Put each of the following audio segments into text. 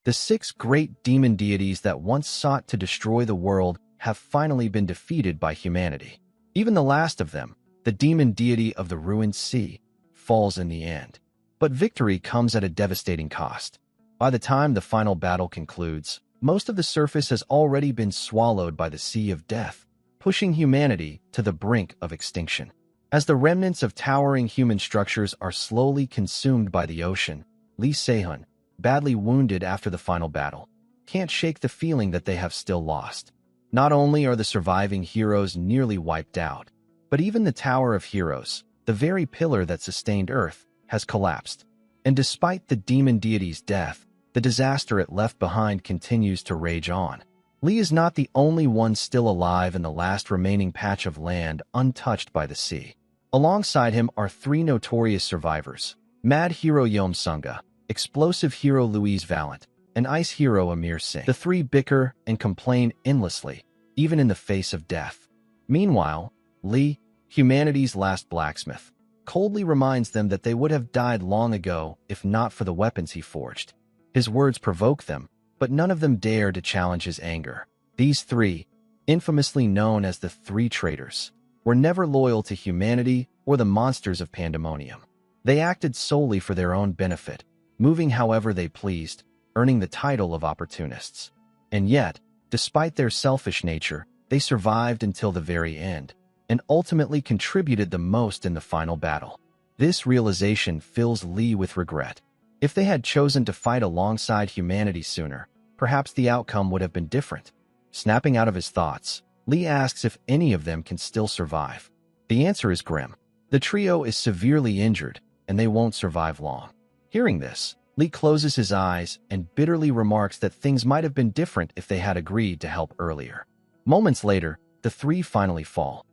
The 6 great demon deities that once sought to destroy the world have finally been defeated by humanity. Even the last of them, the demon deity of the ruined sea, falls in the end. But victory comes at a devastating cost. By the time the final battle concludes, most of the surface has already been swallowed by the sea of death, pushing humanity to the brink of extinction. As the remnants of towering human structures are slowly consumed by the ocean, Lee Se-hun, badly wounded after the final battle, can't shake the feeling that they have still lost. Not only are the surviving heroes nearly wiped out, but even the Tower of Heroes, the very pillar that sustained Earth, has collapsed. And despite the demon deity's death, the disaster it left behind continues to rage on. Lee is not the only one still alive in the last remaining patch of land untouched by the sea. Alongside him are 3 notorious survivors: Mad Hero Yom Sunga, Explosive Hero Louise Valent, and Ice Hero Amir Singh. The 3 bicker and complain endlessly, even in the face of death. Meanwhile, Lee, humanity's last blacksmith, coldly reminds them that they would have died long ago if not for the weapons he forged. His words provoke them, but none of them dare to challenge his anger. These 3, infamously known as the 3 traitors, were never loyal to humanity or the monsters of Pandemonium. They acted solely for their own benefit, moving however they pleased, earning the title of opportunists. And yet, despite their selfish nature, they survived until the very end, and ultimately contributed the most in the final battle. This realization fills Lee with regret. If they had chosen to fight alongside humanity sooner, perhaps the outcome would have been different. Snapping out of his thoughts, Lee asks if any of them can still survive. The answer is grim. The trio is severely injured, and they won't survive long. Hearing this, Lee closes his eyes and bitterly remarks that things might have been different if they had agreed to help earlier. Moments later, the 3 finally fall.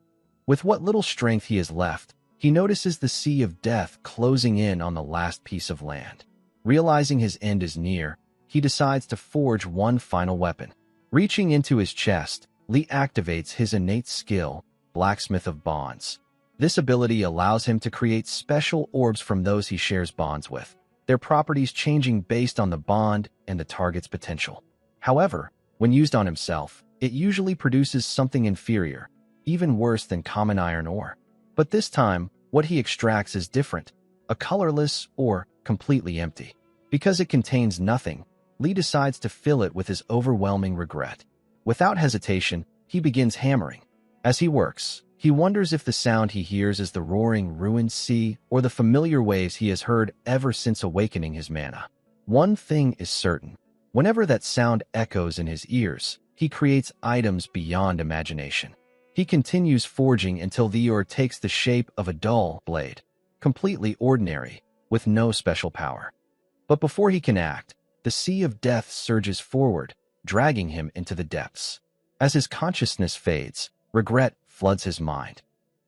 With what little strength he has left, he notices the sea of death closing in on the last piece of land. Realizing his end is near, he decides to forge one final weapon. Reaching into his chest, Lee activates his innate skill, Blacksmith of Bonds. This ability allows him to create special orbs from those he shares bonds with, their properties changing based on the bond and the target's potential. However, when used on himself, it usually produces something inferior, even worse than common iron ore. But this time, what he extracts is different, a colorless or completely empty. Because it contains nothing, Lee decides to fill it with his overwhelming regret. Without hesitation, he begins hammering. As he works, he wonders if the sound he hears is the roaring ruined sea or the familiar waves he has heard ever since awakening his mana. One thing is certain. Whenever that sound echoes in his ears, he creates items beyond imagination. He continues forging until the ore takes the shape of a dull blade, completely ordinary, with no special power. But before he can act, the sea of death surges forward, dragging him into the depths. As his consciousness fades, regret floods his mind.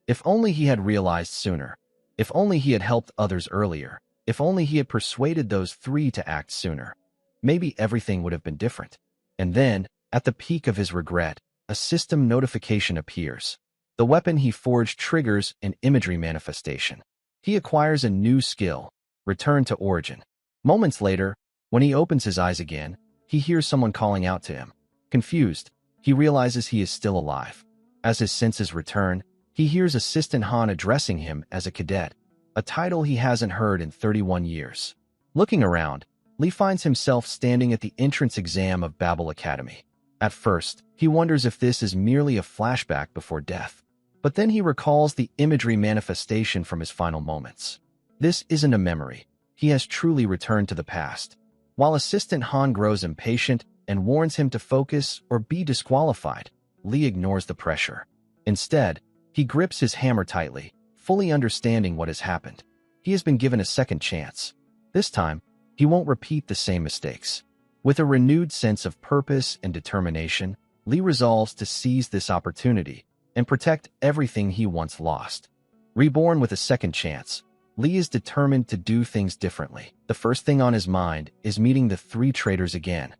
If only he had realized sooner. If only he had helped others earlier. If only he had persuaded those 3 to act sooner. Maybe everything would have been different. And then, at the peak of his regret, a system notification appears. The weapon he forged triggers an imagery manifestation. He acquires a new skill, Return to Origin. Moments later, when he opens his eyes again, he hears someone calling out to him. Confused, he realizes he is still alive. As his senses return, he hears Assistant Han addressing him as a cadet, a title he hasn't heard in 31 years. Looking around, Lee finds himself standing at the entrance exam of Babel Academy. At first, he wonders if this is merely a flashback before death. But then he recalls the imagery manifestation from his final moments. This isn't a memory. He has truly returned to the past. While Assistant Han grows impatient and warns him to focus or be disqualified, Lee ignores the pressure. Instead, he grips his hammer tightly, fully understanding what has happened. He has been given a second chance. This time, he won't repeat the same mistakes. With a renewed sense of purpose and determination, Lee resolves to seize this opportunity and protect everything he once lost. Reborn with a second chance, Lee is determined to do things differently. The first thing on his mind is meeting the 3 traitors again.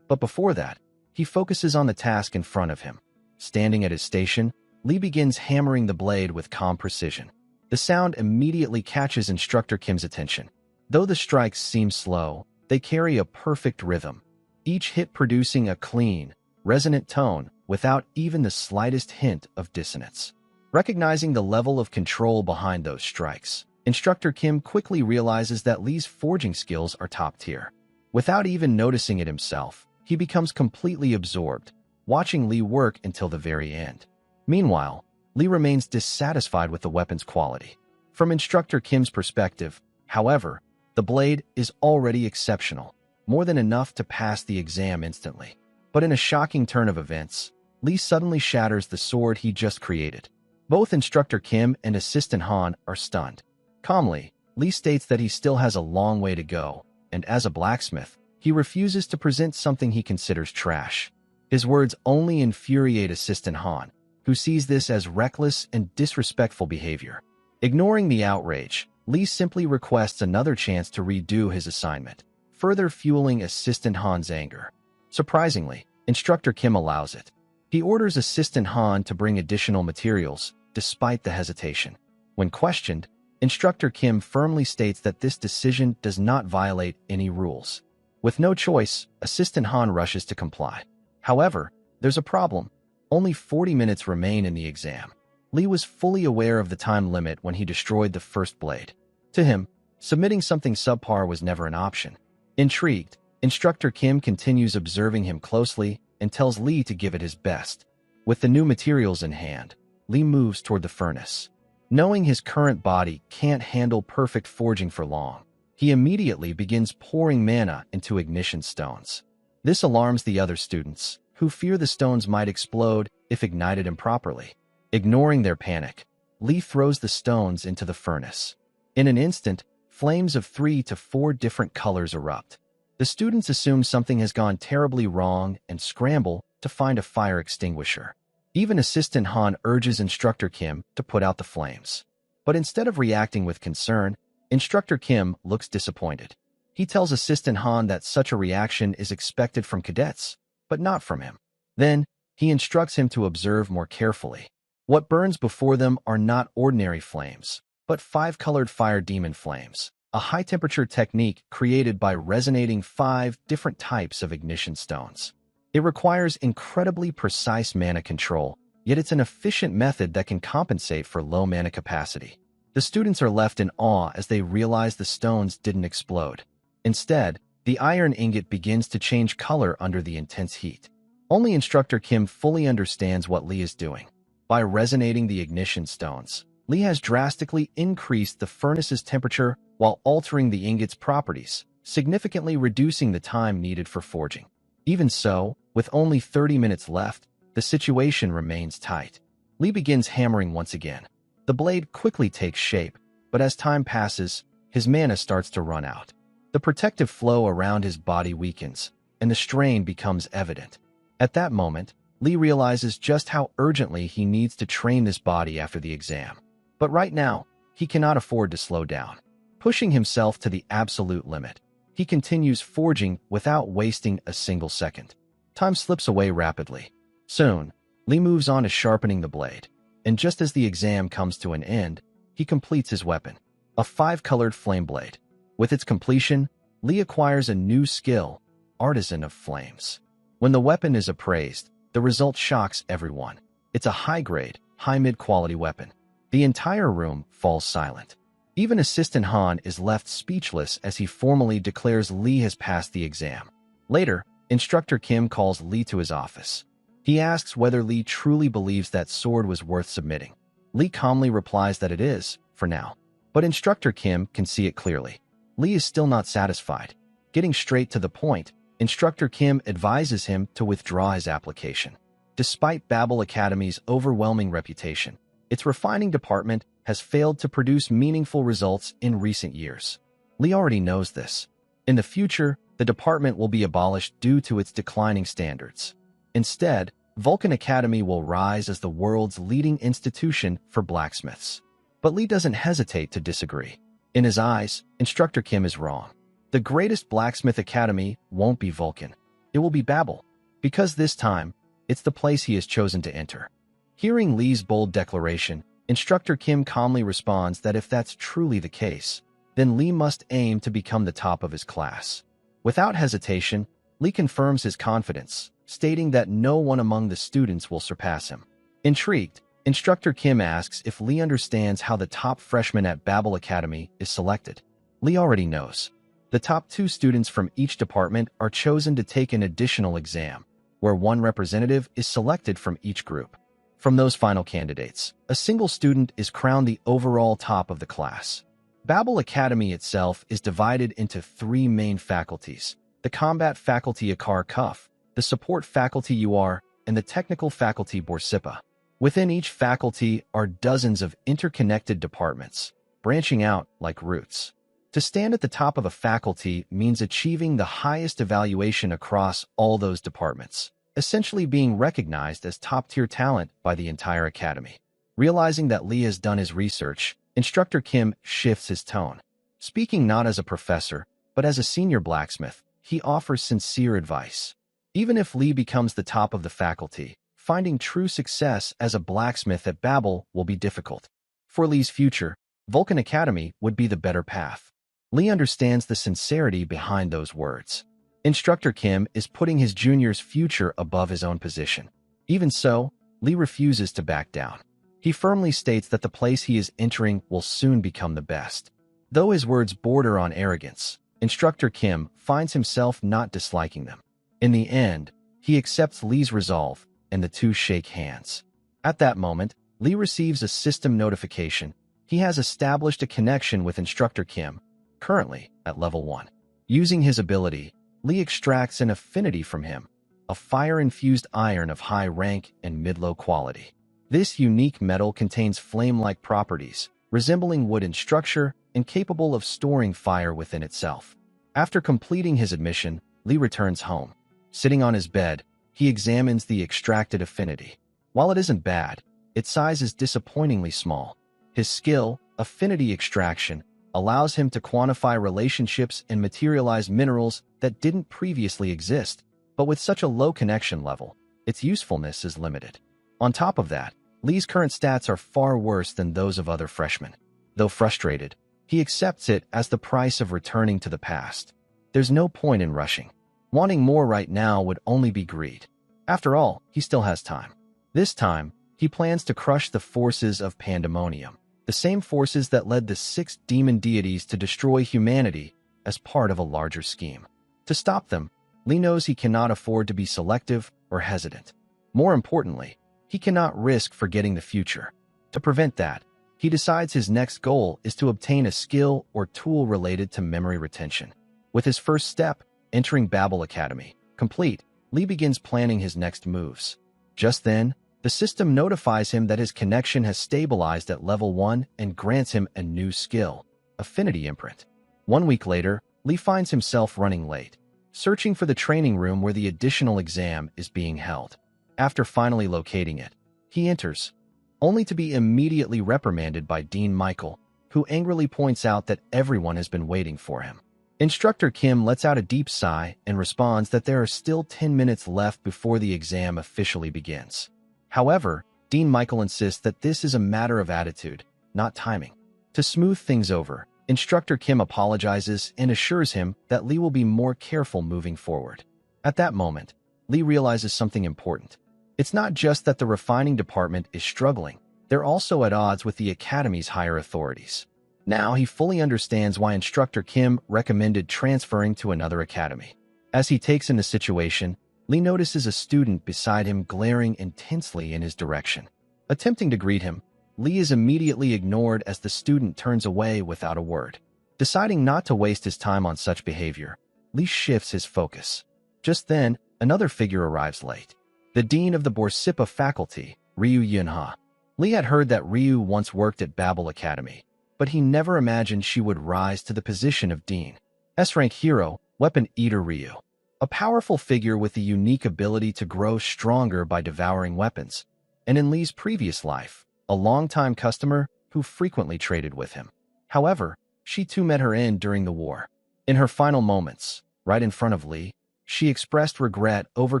But before that, he focuses on the task in front of him. Standing at his station, Lee begins hammering the blade with calm precision. The sound immediately catches Instructor Kim's attention. Though the strikes seem slow, they carry a perfect rhythm, each hit producing a clean, resonant tone without even the slightest hint of dissonance. Recognizing the level of control behind those strikes, Instructor Kim quickly realizes that Lee's forging skills are top tier. Without even noticing it himself, he becomes completely absorbed, watching Lee work until the very end. Meanwhile, Lee remains dissatisfied with the weapon's quality. From Instructor Kim's perspective, however, the blade is already exceptional, more than enough to pass the exam instantly. But in a shocking turn of events, Lee suddenly shatters the sword he just created. Both Instructor Kim and Assistant Han are stunned. Calmly, Lee states that he still has a long way to go, and as a blacksmith, he refuses to present something he considers trash. His words only infuriate Assistant Han, who sees this as reckless and disrespectful behavior. Ignoring the outrage, Lee simply requests another chance to redo his assignment, further fueling Assistant Han's anger. Surprisingly, Instructor Kim allows it. He orders Assistant Han to bring additional materials, despite the hesitation. When questioned, Instructor Kim firmly states that this decision does not violate any rules. With no choice, Assistant Han rushes to comply. However, there's a problem. Only 40 minutes remain in the exam. Lee was fully aware of the time limit when he destroyed the first blade. To him, submitting something subpar was never an option. Intrigued, Instructor Kim continues observing him closely and tells Lee to give it his best. With the new materials in hand, Lee moves toward the furnace. Knowing his current body can't handle perfect forging for long, he immediately begins pouring mana into ignition stones. This alarms the other students, who fear the stones might explode if ignited improperly. Ignoring their panic, Lee throws the stones into the furnace. In an instant, flames of 3 to 4 different colors erupt. The students assume something has gone terribly wrong and scramble to find a fire extinguisher. Even Assistant Han urges Instructor Kim to put out the flames. But instead of reacting with concern, Instructor Kim looks disappointed. He tells Assistant Han that such a reaction is expected from cadets, but not from him. Then, he instructs him to observe more carefully. What burns before them are not ordinary flames, but 5-colored fire demon flames, a high-temperature technique created by resonating 5 different types of ignition stones. It requires incredibly precise mana control, yet it's an efficient method that can compensate for low mana capacity. The students are left in awe as they realize the stones didn't explode. Instead, the iron ingot begins to change color under the intense heat. Only Instructor Kim fully understands what Lee is doing. By resonating the ignition stones, Lee has drastically increased the furnace's temperature while altering the ingot's properties, significantly reducing the time needed for forging. Even so, with only 30 minutes left, the situation remains tight. Lee begins hammering once again. The blade quickly takes shape, but as time passes, his mana starts to run out. The protective flow around his body weakens, and the strain becomes evident. At that moment, Lee realizes just how urgently he needs to train this body after the exam. But right now, he cannot afford to slow down. Pushing himself to the absolute limit, he continues forging without wasting a single second. Time slips away rapidly. Soon, Lee moves on to sharpening the blade, and just as the exam comes to an end, he completes his weapon, a 5-colored flame blade. With its completion, Lee acquires a new skill, Artisan of Flames. When the weapon is appraised, the result shocks everyone. It's a high-grade, high-mid quality weapon. The entire room falls silent. Even Assistant Han is left speechless as he formally declares Lee has passed the exam. Later, Instructor Kim calls Lee to his office. He asks whether Lee truly believes that sword was worth submitting. Lee calmly replies that it is, for now. But Instructor Kim can see it clearly. Lee is still not satisfied. Getting straight to the point, Instructor Kim advises him to withdraw his application. Despite Babel Academy's overwhelming reputation, its refining department has failed to produce meaningful results in recent years. Lee already knows this. In the future, the department will be abolished due to its declining standards. Instead, Vulcan Academy will rise as the world's leading institution for blacksmiths. But Lee doesn't hesitate to disagree. In his eyes, Instructor Kim is wrong. The greatest blacksmith academy won't be Vulcan. It will be Babel. Because this time, it's the place he has chosen to enter. Hearing Lee's bold declaration, Instructor Kim calmly responds that if that's truly the case, then Lee must aim to become the top of his class. Without hesitation, Lee confirms his confidence, stating that no one among the students will surpass him. Intrigued, Instructor Kim asks if Lee understands how the top freshman at Babel Academy is selected. Lee already knows. The top 2 students from each department are chosen to take an additional exam, where one representative is selected from each group. From those final candidates, a single student is crowned the overall top of the class. Babel Academy itself is divided into 3 main faculties: the combat faculty Akar Kuf, the support faculty UR, and the technical faculty Borsipa. Within each faculty are dozens of interconnected departments, branching out like roots. To stand at the top of a faculty means achieving the highest evaluation across all those departments, essentially being recognized as top-tier talent by the entire academy. Realizing that Lee has done his research, Instructor Kim shifts his tone. Speaking not as a professor, but as a senior blacksmith, he offers sincere advice. Even if Lee becomes the top of the faculty, finding true success as a blacksmith at Babel will be difficult. For Lee's future, Vulcan Academy would be the better path. Lee understands the sincerity behind those words. Instructor Kim is putting his junior's future above his own position. Even so, Lee refuses to back down. He firmly states that the place he is entering will soon become the best. Though his words border on arrogance, Instructor Kim finds himself not disliking them. In the end, he accepts Lee's resolve, and the two shake hands. At that moment, Lee receives a system notification. He has established a connection with Instructor Kim, currently at level 1. Using his ability, Lee extracts an affinity from him, a fire-infused iron of high rank and mid-low quality. This unique metal contains flame-like properties, resembling wood in structure and capable of storing fire within itself. After completing his admission, Lee returns home. Sitting on his bed, he examines the extracted affinity. While it isn't bad, its size is disappointingly small. His skill, affinity extraction, allows him to quantify relationships and materialize minerals that didn't previously exist, but with such a low connection level, its usefulness is limited. On top of that, Lee's current stats are far worse than those of other freshmen. Though frustrated, he accepts it as the price of returning to the past. There's no point in rushing. Wanting more right now would only be greed. After all, he still has time. This time, he plans to crush the forces of Pandemonium, the same forces that led the 6 demon deities to destroy humanity as part of a larger scheme. To stop them, Lee knows he cannot afford to be selective or hesitant. More importantly, he cannot risk forgetting the future. To prevent that, he decides his next goal is to obtain a skill or tool related to memory retention. With his first step, entering Babel Academy complete, Lee begins planning his next moves. Just then, the system notifies him that his connection has stabilized at level 1 and grants him a new skill, Affinity Imprint. 1 week later, Lee finds himself running late, searching for the training room where the additional exam is being held. After finally locating it, he enters, only to be immediately reprimanded by Dean Michael, who angrily points out that everyone has been waiting for him. Instructor Kim lets out a deep sigh and responds that there are still 10 minutes left before the exam officially begins. However, Dean Michael insists that this is a matter of attitude, not timing. To smooth things over, Instructor Kim apologizes and assures him that Lee will be more careful moving forward. At that moment, Lee realizes something important. It's not just that the refining department is struggling, they're also at odds with the Academy's higher authorities. Now he fully understands why Instructor Kim recommended transferring to another academy. As he takes in the situation, Lee notices a student beside him glaring intensely in his direction. Attempting to greet him, Lee is immediately ignored as the student turns away without a word. Deciding not to waste his time on such behavior, Lee shifts his focus. Just then, another figure arrives late. The dean of the Borsipa faculty, Ryu Yunha. Lee had heard that Ryu once worked at Babel Academy, but he never imagined she would rise to the position of dean. S-rank hero, Weapon Eater Ryu. A powerful figure with the unique ability to grow stronger by devouring weapons, and in Lee's previous life, a longtime customer who frequently traded with him. However, she too met her end during the war. In her final moments, right in front of Lee, she expressed regret over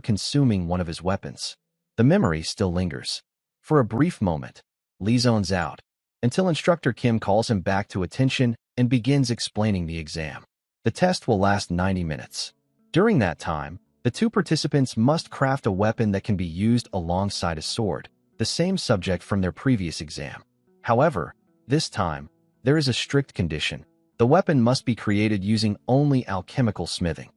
consuming one of his weapons. The memory still lingers. For a brief moment, Lee zones out, until Instructor Kim calls him back to attention and begins explaining the exam. The test will last 90 minutes. During that time, The two participants must craft a weapon that can be used alongside a sword, the same subject from their previous exam. However, this time, there is a strict condition. The weapon must be created using only alchemical smithing.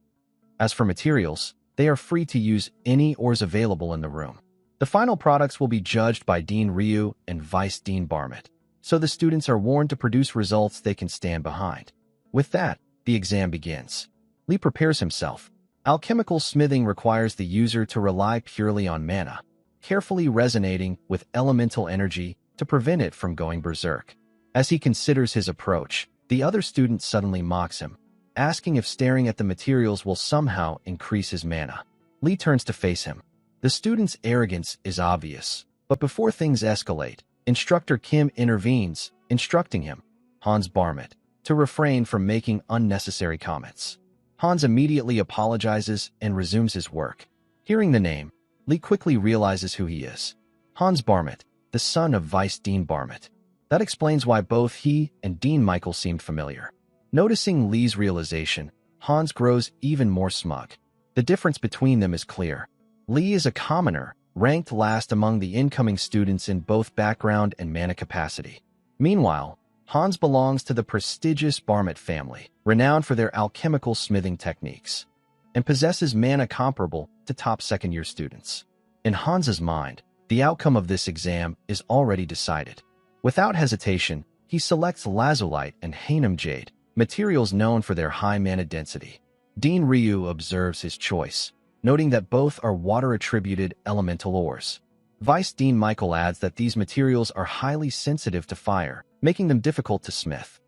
As for materials, they are free to use any ores available in the room. The final products will be judged by Dean Ryu and Vice Dean Barmit, so the students are warned to produce results they can stand behind. With that, the exam begins. Lee prepares himself. Alchemical smithing requires the user to rely purely on mana, carefully resonating with elemental energy to prevent it from going berserk. As he considers his approach, the other student suddenly mocks him, asking if staring at the materials will somehow increase his mana. Lee turns to face him. The student's arrogance is obvious, but before things escalate, Instructor Kim intervenes, instructing him, Hans Barmit, to refrain from making unnecessary comments. Hans immediately apologizes and resumes his work. Hearing the name, Lee quickly realizes who he is. Hans Barmit, the son of Vice Dean Barmit. That explains why both he and Dean Michael seemed familiar. Noticing Lee's realization, Hans grows even more smug. The difference between them is clear. Lee is a commoner, ranked last among the incoming students in both background and mana capacity. Meanwhile, Hans belongs to the prestigious Barmit family, renowned for their alchemical smithing techniques, and possesses mana comparable to top second-year students. In Hans's mind, the outcome of this exam is already decided. Without hesitation, he selects lazulite and Hainam jade, materials known for their high mana density. Dean Ryu observes his choice, noting that both are water-attributed elemental ores. Vice Dean Michael adds that these materials are highly sensitive to fire, making them difficult to smith.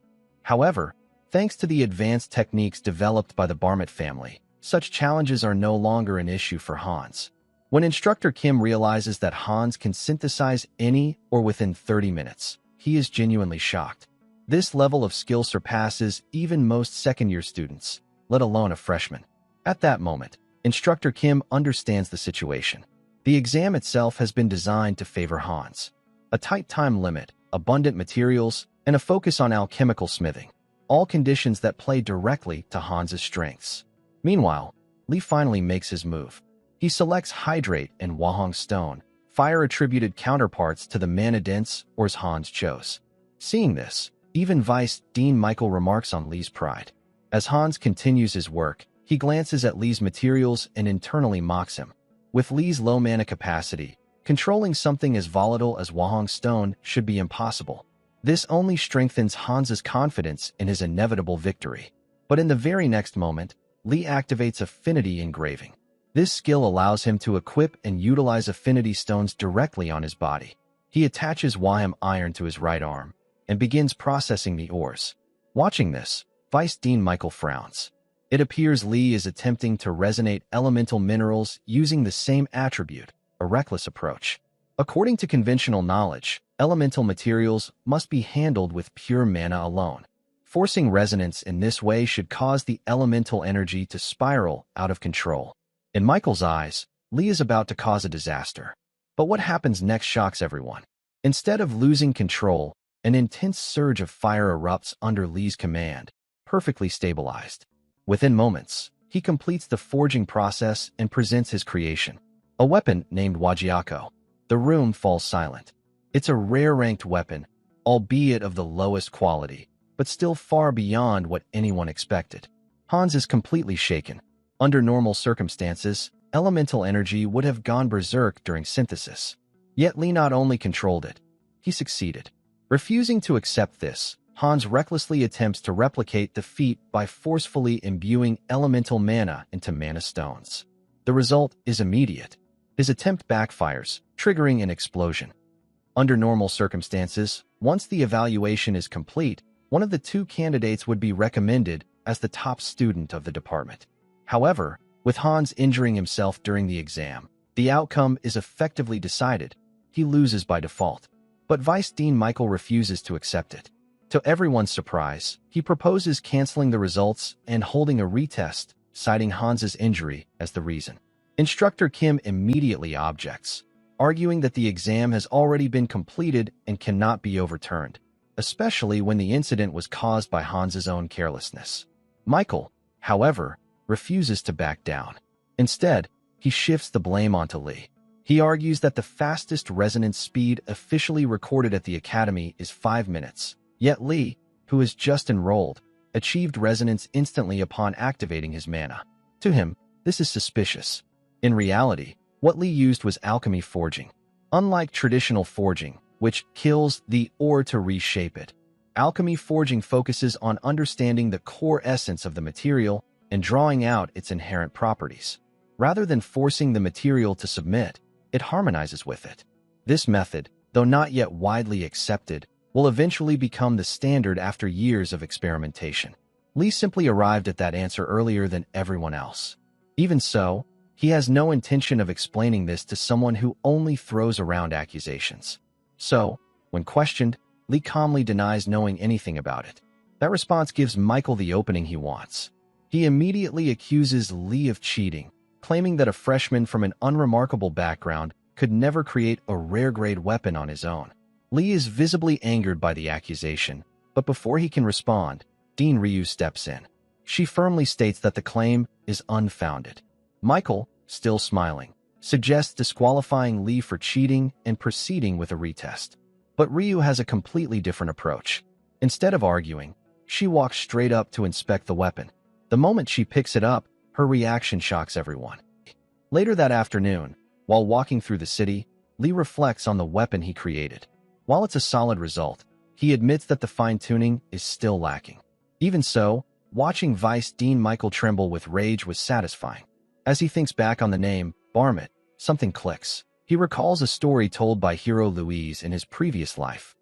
However, thanks to the advanced techniques developed by the Barmit family, such challenges are no longer an issue for Hans. When Instructor Kim realizes that Hans can synthesize any ore within 30 minutes, he is genuinely shocked. This level of skill surpasses even most second-year students, let alone a freshman. At that moment, Instructor Kim understands the situation. The exam itself has been designed to favor Hans. A tight time limit, abundant materials, and a focus on alchemical smithing, all conditions that play directly to Hans's strengths. Meanwhile, Lee finally makes his move. He selects hydrate and Wahong stone, fire-attributed counterparts to the mana-dense ores Hans chose. Seeing this, even Vice Dean Michael remarks on Lee's pride. As Hans continues his work, he glances at Lee's materials and internally mocks him. With Lee's low mana capacity, controlling something as volatile as Wahong stone should be impossible. This only strengthens Hans's confidence in his inevitable victory. But in the very next moment, Lee activates Affinity Engraving. This skill allows him to equip and utilize affinity stones directly on his body. He attaches Waham iron to his right arm and begins processing the ores. Watching this, Vice Dean Michael frowns. It appears Lee is attempting to resonate elemental minerals using the same attribute, a reckless approach. According to conventional knowledge, elemental materials must be handled with pure mana alone. Forcing resonance in this way should cause the elemental energy to spiral out of control. In Michael's eyes, Lee is about to cause a disaster. But what happens next shocks everyone. Instead of losing control, an intense surge of fire erupts under Lee's command, perfectly stabilized. Within moments, he completes the forging process and presents his creation, a weapon named Wajiako. The room falls silent. It's a rare-ranked weapon, albeit of the lowest quality, but still far beyond what anyone expected. Hans is completely shaken. Under normal circumstances, elemental energy would have gone berserk during synthesis. Yet Lee not only controlled it, he succeeded. Refusing to accept this, Hans recklessly attempts to replicate the feat by forcefully imbuing elemental mana into mana stones. The result is immediate. His attempt backfires, triggering an explosion. Under normal circumstances, once the evaluation is complete, one of the two candidates would be recommended as the top student of the department. However, with Hans injuring himself during the exam, the outcome is effectively decided. He loses by default. But Vice Dean Michael refuses to accept it. To everyone's surprise, he proposes canceling the results and holding a retest, citing Hans's injury as the reason. Instructor Kim immediately objects, arguing that the exam has already been completed and cannot be overturned, especially when the incident was caused by Hans's own carelessness. Michael, however, refuses to back down. Instead, he shifts the blame onto Lee. He argues that the fastest resonance speed officially recorded at the Academy is 5 minutes. Yet Lee, who is just enrolled, achieved resonance instantly upon activating his mana. To him, this is suspicious. In reality, what Lee used was alchemy forging. Unlike traditional forging, which kills the ore to reshape it, alchemy forging focuses on understanding the core essence of the material and drawing out its inherent properties. Rather than forcing the material to submit, it harmonizes with it. This method, though not yet widely accepted, will eventually become the standard after years of experimentation. Lee simply arrived at that answer earlier than everyone else. Even so, he has no intention of explaining this to someone who only throws around accusations. So, when questioned, Lee calmly denies knowing anything about it. That response gives Michael the opening he wants. He immediately accuses Lee of cheating, claiming that a freshman from an unremarkable background could never create a rare-grade weapon on his own. Lee is visibly angered by the accusation, but before he can respond, Dean Ryu steps in. She firmly states that the claim is unfounded. Michael, still smiling, suggests disqualifying Lee for cheating and proceeding with a retest. But Ryu has a completely different approach. Instead of arguing, she walks straight up to inspect the weapon. The moment she picks it up, her reaction shocks everyone. Later that afternoon, while walking through the city, Lee reflects on the weapon he created. While it's a solid result, he admits that the fine-tuning is still lacking. Even so, watching Vice Dean Michael tremble with rage was satisfying. As he thinks back on the name, Barmit, something clicks. He recalls a story told by hero Louise in his previous life.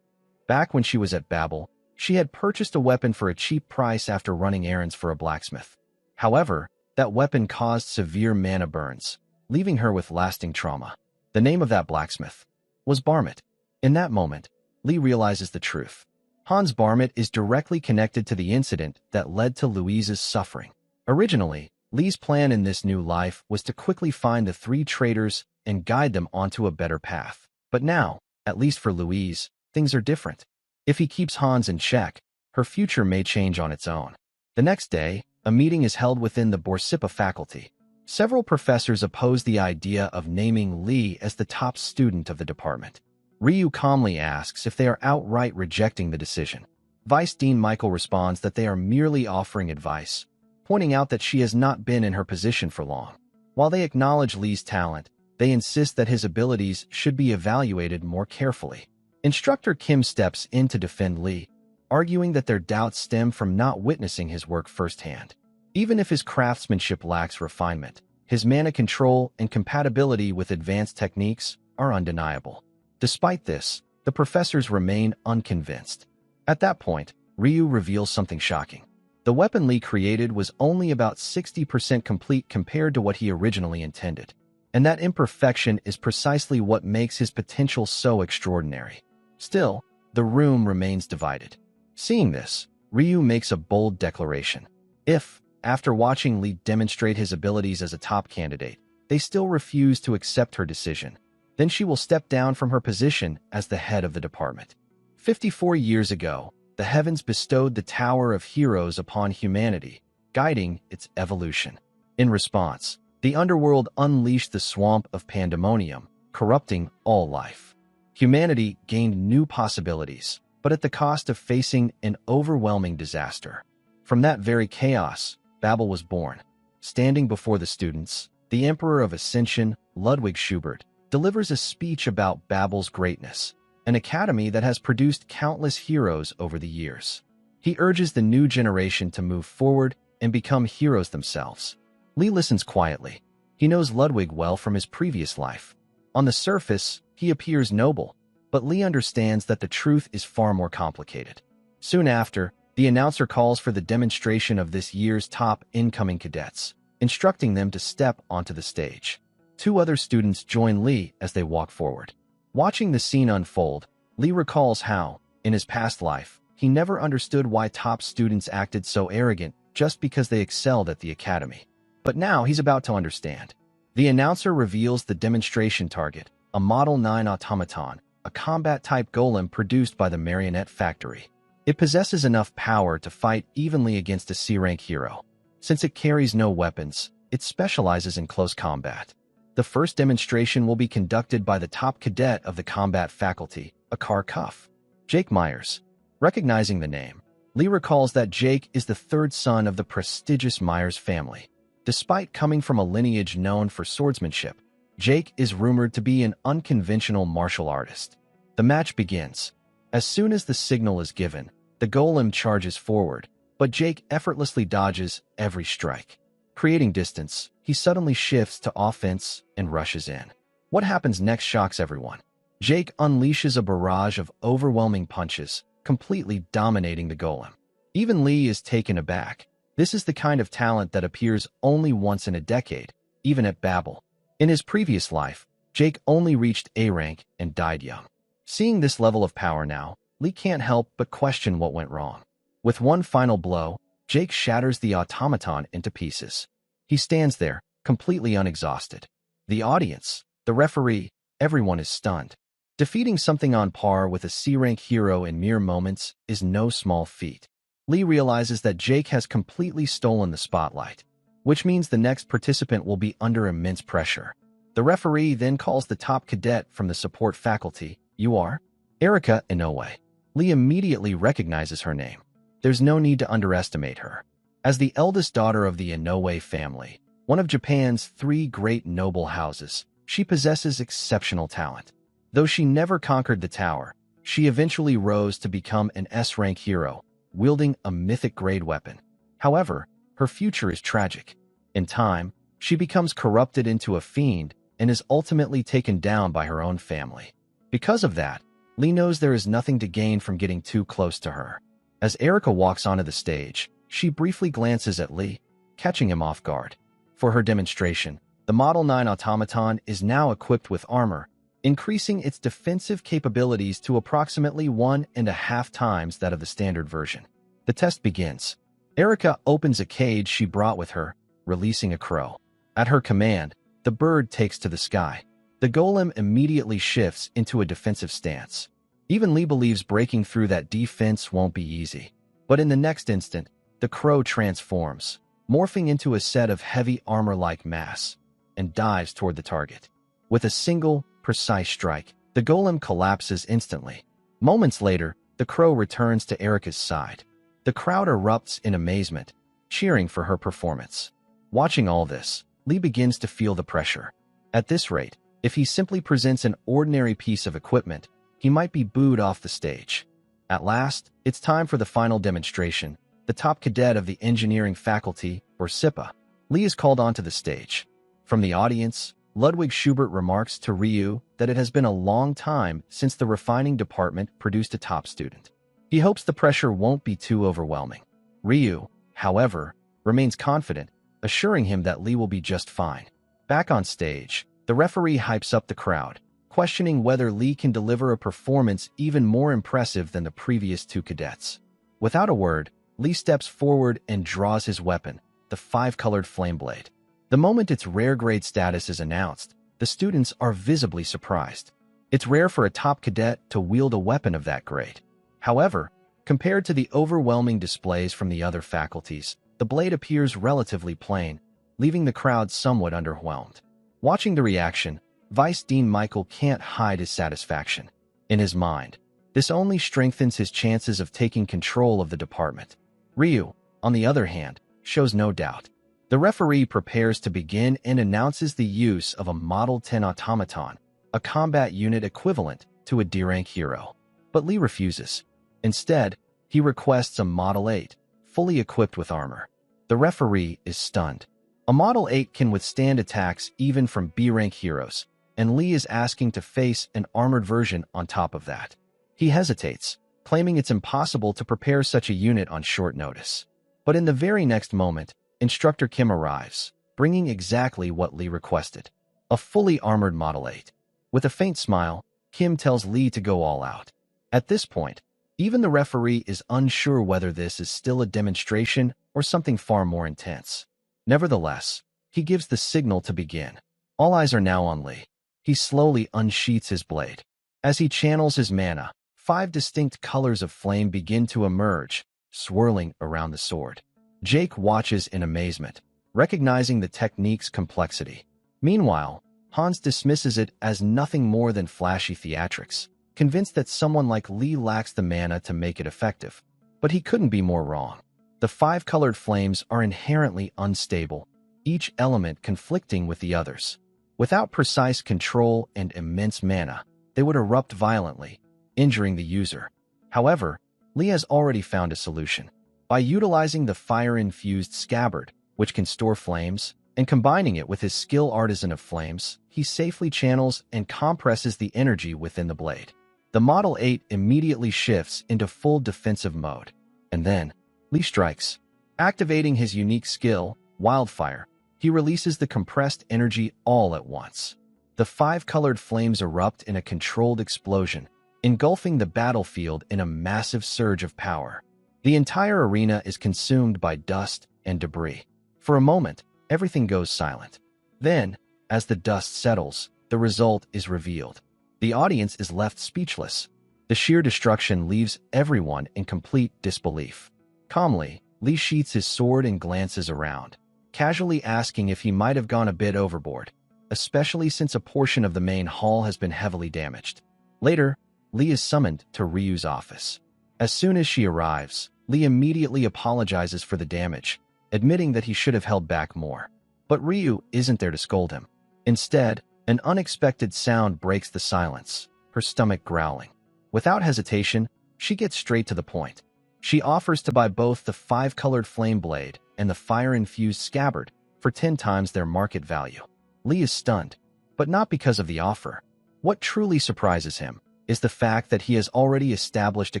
Back when she was at Babel, she had purchased a weapon for a cheap price after running errands for a blacksmith. However, that weapon caused severe mana burns, leaving her with lasting trauma. The name of that blacksmith was Barmit. In that moment, Lee realizes the truth. Hans Barmit is directly connected to the incident that led to Louise's suffering. Originally, Lee's plan in this new life was to quickly find the 3 traitors and guide them onto a better path. But now, at least for Louise, things are different. If he keeps Hans in check, her future may change on its own. The next day, a meeting is held within the Borsippa faculty. Several professors oppose the idea of naming Lee as the top student of the department. Ryu calmly asks if they are outright rejecting the decision. Vice Dean Michael responds that they are merely offering advice, pointing out that she has not been in her position for long. While they acknowledge Lee's talent, they insist that his abilities should be evaluated more carefully. Instructor Kim steps in to defend Lee, arguing that their doubts stem from not witnessing his work firsthand. Even if his craftsmanship lacks refinement, his mana control and compatibility with advanced techniques are undeniable. Despite this, the professors remain unconvinced. At that point, Ryu reveals something shocking. The weapon Lee created was only about 60% complete compared to what he originally intended. And that imperfection is precisely what makes his potential so extraordinary. Still, the room remains divided. Seeing this, Ryu makes a bold declaration. If, after watching Lee demonstrate his abilities as a top candidate, they still refuse to accept her decision, then she will step down from her position as the head of the department. 54 years ago, the heavens bestowed the Tower of Heroes upon humanity, guiding its evolution. In response, the underworld unleashed the swamp of pandemonium, corrupting all life. Humanity gained new possibilities, but at the cost of facing an overwhelming disaster. From that very chaos, Babel was born. Standing before the students, the Emperor of Ascension, Ludwig Schubert, delivers a speech about Babel's greatness, an academy that has produced countless heroes over the years. He urges the new generation to move forward and become heroes themselves. Lee listens quietly. He knows Ludwig well from his previous life. On the surface, he appears noble, but Lee understands that the truth is far more complicated. Soon after, the announcer calls for the demonstration of this year's top incoming cadets, instructing them to step onto the stage. 2 other students join Lee as they walk forward. Watching the scene unfold, Lee recalls how, in his past life, he never understood why top students acted so arrogant just because they excelled at the academy. But now he's about to understand. The announcer reveals the demonstration target, a Model 9 automaton, a combat-type golem produced by the Marionette Factory. It possesses enough power to fight evenly against a C-rank hero. Since it carries no weapons, it specializes in close combat. The first demonstration will be conducted by the top cadet of the combat faculty, Akar Cuff, Jake Myers. Recognizing the name, Lee recalls that Jake is the third son of the prestigious Myers family. Despite coming from a lineage known for swordsmanship, Jake is rumored to be an unconventional martial artist. The match begins. As soon as the signal is given, the golem charges forward, but Jake effortlessly dodges every strike. Creating distance, he suddenly shifts to offense and rushes in. What happens next shocks everyone. Jake unleashes a barrage of overwhelming punches, completely dominating the golem. Even Lee is taken aback. This is the kind of talent that appears only once in a decade, even at Babel. In his previous life, Jake only reached A rank and died young. Seeing this level of power now, Lee can't help but question what went wrong. With one final blow, Jake shatters the automaton into pieces. He stands there, completely unexhausted. The audience, the referee, everyone is stunned. Defeating something on par with a C-rank hero in mere moments is no small feat. Lee realizes that Jake has completely stolen the spotlight, which means the next participant will be under immense pressure. The referee then calls the top cadet from the support faculty. You are? Erika Inoue. Lee immediately recognizes her name. There's no need to underestimate her. As the eldest daughter of the Inoue family, one of Japan's 3 great noble houses, she possesses exceptional talent. Though she never conquered the tower, she eventually rose to become an S-rank hero, wielding a mythic-grade weapon. However, her future is tragic. In time, she becomes corrupted into a fiend and is ultimately taken down by her own family. Because of that, Lee knows there is nothing to gain from getting too close to her. As Erika walks onto the stage, she briefly glances at Lee, catching him off guard. For her demonstration, the Model 9 automaton is now equipped with armor, increasing its defensive capabilities to approximately 1.5 times that of the standard version. The test begins. Erika opens a cage she brought with her, releasing a crow. At her command, the bird takes to the sky. The golem immediately shifts into a defensive stance. Even Lee believes breaking through that defense won't be easy. But in the next instant, the crow transforms, morphing into a set of heavy armor-like mass, and dives toward the target. With a single, precise strike, the golem collapses instantly. Moments later, the crow returns to Erika's side. The crowd erupts in amazement, cheering for her performance. Watching all this, Lee begins to feel the pressure. At this rate, if he simply presents an ordinary piece of equipment, he might be booed off the stage. At last, it's time for the final demonstration. The top cadet of the engineering faculty, or SIPA, Lee is called onto the stage. From the audience, Ludwig Schubert remarks to Ryu that it has been a long time since the refining department produced a top student. He hopes the pressure won't be too overwhelming. Ryu, however, remains confident, assuring him that Lee will be just fine. Back on stage, the referee hypes up the crowd, questioning whether Lee can deliver a performance even more impressive than the previous 2 cadets. Without a word, Lee steps forward and draws his weapon, the 5-colored flame blade. The moment its rare grade status is announced, the students are visibly surprised. It's rare for a top cadet to wield a weapon of that grade. However, compared to the overwhelming displays from the other faculties, the blade appears relatively plain, leaving the crowd somewhat underwhelmed. Watching the reaction, Vice Dean Michael can't hide his satisfaction. In his mind, this only strengthens his chances of taking control of the department. Ryu, on the other hand, shows no doubt. The referee prepares to begin and announces the use of a Model 10 automaton, a combat unit equivalent to a D-rank hero. But Lee refuses. Instead, he requests a Model 8, fully equipped with armor. The referee is stunned. A Model 8 can withstand attacks even from B-rank heroes, and Lee is asking to face an armored version on top of that. He hesitates, claiming it's impossible to prepare such a unit on short notice. But in the very next moment, Instructor Kim arrives, bringing exactly what Lee requested, a fully armored Model 8. With a faint smile, Kim tells Lee to go all out. At this point, even the referee is unsure whether this is still a demonstration or something far more intense. Nevertheless, he gives the signal to begin. All eyes are now on Lee. He slowly unsheaths his blade. As he channels his mana, 5 distinct colors of flame begin to emerge, swirling around the sword. Jake watches in amazement. recognizing the technique's complexity. Meanwhile, Hans dismisses it as nothing more than flashy theatrics, convinced that someone like Lee lacks the mana to make it effective. But he couldn't be more wrong. The 5 colored flames are inherently unstable, each element conflicting with the others. Without precise control and immense mana, they would erupt violently, injuring the user. However, Lee has already found a solution. By utilizing the fire-infused scabbard, which can store flames, and combining it with his skill Artisan of Flames, he safely channels and compresses the energy within the blade. The Model 8 immediately shifts into full defensive mode. And then, Lee strikes. Activating his unique skill, Wildfire, he releases the compressed energy all at once. The 5 colored flames erupt in a controlled explosion, engulfing the battlefield in a massive surge of power. The entire arena is consumed by dust and debris. For a moment, everything goes silent. Then, as the dust settles, the result is revealed. The audience is left speechless. The sheer destruction leaves everyone in complete disbelief. Calmly, Lee sheaths his sword and glances around, casually asking if he might have gone a bit overboard, especially since a portion of the main hall has been heavily damaged. Later, Lee is summoned to Ryu's office. As soon as she arrives, Lee immediately apologizes for the damage, admitting that he should have held back more. But Ryu isn't there to scold him. Instead, an unexpected sound breaks the silence, her stomach growling. Without hesitation, she gets straight to the point. She offers to buy both the 5 colored flame blade and the fire-infused scabbard for 10 times their market value. Lee is stunned, but not because of the offer. What truly surprises him is the fact that he has already established a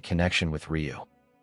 connection with Ryu.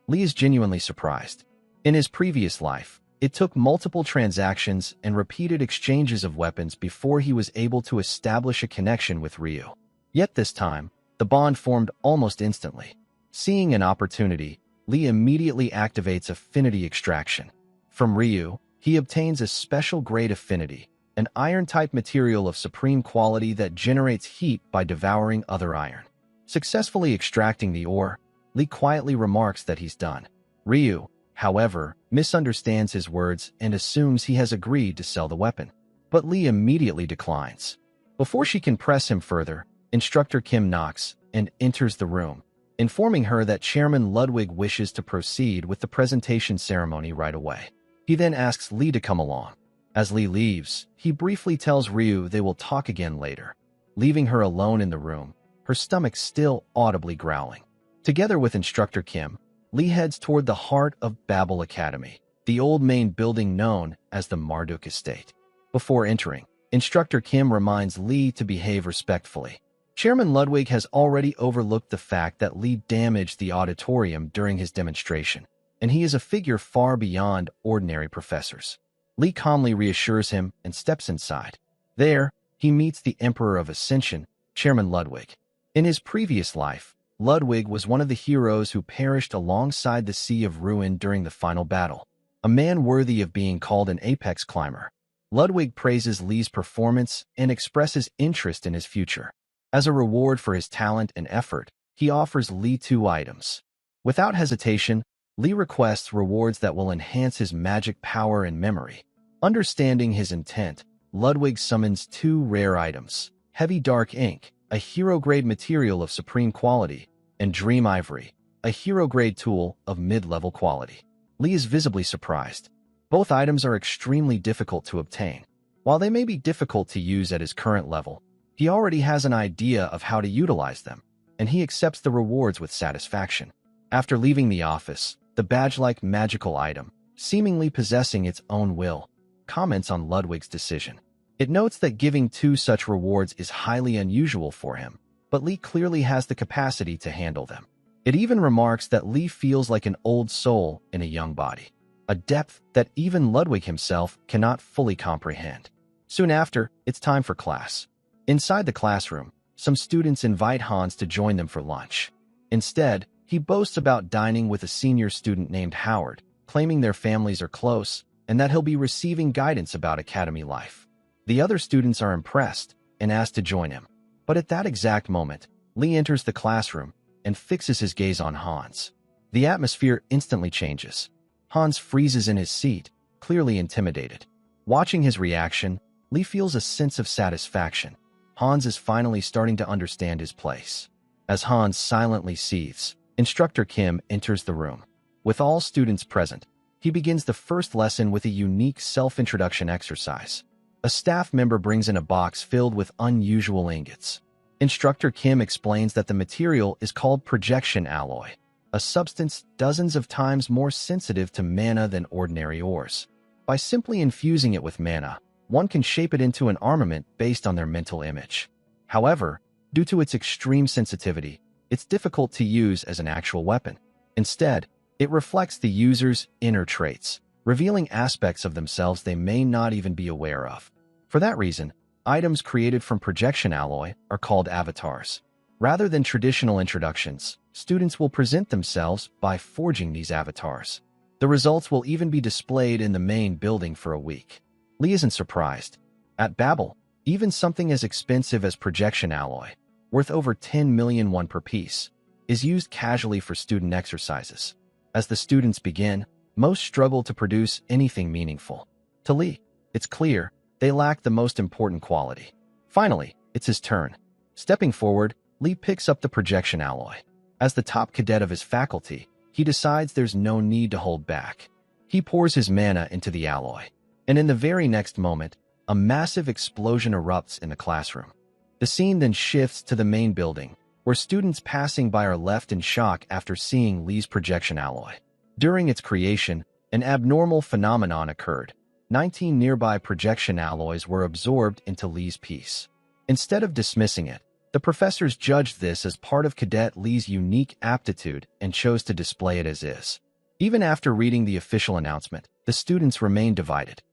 Lee is genuinely surprised. In his previous life, it took multiple transactions and repeated exchanges of weapons before he was able to establish a connection with Ryu. Yet this time, the bond formed almost instantly. Seeing an opportunity, Lee immediately activates Affinity Extraction. From Ryu, he obtains a special grade affinity, an iron-type material of supreme quality that generates heat by devouring other iron. Successfully extracting the ore, Lee quietly remarks that he's done. Ryu, however, misunderstands his words and assumes he has agreed to sell the weapon. But Lee immediately declines. Before she can press him further, Instructor Kim knocks and enters the room, informing her that Chairman Ludwig wishes to proceed with the presentation ceremony right away. He then asks Lee to come along. As Lee leaves, he briefly tells Ryu they will talk again later. Leaving her alone in the room, her stomach still audibly growling. Together with Instructor Kim, Lee heads toward the heart of Babel Academy, the old main building known as the Marduk Estate. Before entering, Instructor Kim reminds Lee to behave respectfully. Chairman Ludwig has already overlooked the fact that Lee damaged the auditorium during his demonstration, and he is a figure far beyond ordinary professors. Lee calmly reassures him and steps inside. There, he meets the Emperor of Ascension, Chairman Ludwig. In his previous life, Ludwig was one of the heroes who perished alongside the Sea of Ruin during the final battle, a man worthy of being called an apex climber. Ludwig praises Lee's performance and expresses interest in his future. As a reward for his talent and effort, he offers Lee 2 items. Without hesitation, Lee requests rewards that will enhance his magic power and memory. Understanding his intent, Ludwig summons 2 rare items: Heavy Dark Ink, a hero-grade material of supreme quality, and Dream Ivory, a hero-grade tool of mid-level quality. Lee is visibly surprised. Both items are extremely difficult to obtain. While they may be difficult to use at his current level, he already has an idea of how to utilize them, and he accepts the rewards with satisfaction. After leaving the office, the badge-like magical item, seemingly possessing its own will, comments on Ludwig's decision. It notes that giving 2 such rewards is highly unusual for him, but Lee clearly has the capacity to handle them. It even remarks that Lee feels like an old soul in a young body, a depth that even Ludwig himself cannot fully comprehend. Soon after, it's time for class. Inside the classroom, some students invite Hans to join them for lunch. Instead, he boasts about dining with a senior student named Howard, claiming their families are close and that he'll be receiving guidance about academy life. The other students are impressed and ask to join him. But at that exact moment, Lee enters the classroom and fixes his gaze on Hans. The atmosphere instantly changes. Hans freezes in his seat, clearly intimidated. Watching his reaction, Lee feels a sense of satisfaction. Hans is finally starting to understand his place. As Hans silently seethes, Instructor Kim enters the room. With all students present, he begins the first lesson with a unique self-introduction exercise. A staff member brings in a box filled with unusual ingots. Instructor Kim explains that the material is called projection alloy, a substance dozens of times more sensitive to mana than ordinary ores. By simply infusing it with mana, one can shape it into an armament based on their mental image. However, due to its extreme sensitivity, it's difficult to use as an actual weapon. Instead, it reflects the user's inner traits, revealing aspects of themselves they may not even be aware of. For that reason, items created from projection alloy are called avatars. Rather than traditional introductions, students will present themselves by forging these avatars. The results will even be displayed in the main building for a week. Lee isn't surprised. At Babel, even something as expensive as projection alloy, worth over 10 million won per piece, is used casually for student exercises. As the students begin, most struggle to produce anything meaningful. To Lee, it's clear they lack the most important quality. Finally, it's his turn. Stepping forward, Lee picks up the projection alloy. As the top cadet of his faculty, he decides there's no need to hold back. He pours his mana into the alloy, and in the very next moment, a massive explosion erupts in the classroom. The scene then shifts to the main building, where students passing by are left in shock after seeing Lee's projection alloy. During its creation, an abnormal phenomenon occurred. 19 nearby projection alloys were absorbed into Lee's piece. Instead of dismissing it, the professors judged this as part of Cadet Lee's unique aptitude and chose to display it as is. Even after reading the official announcement, the students remained divided.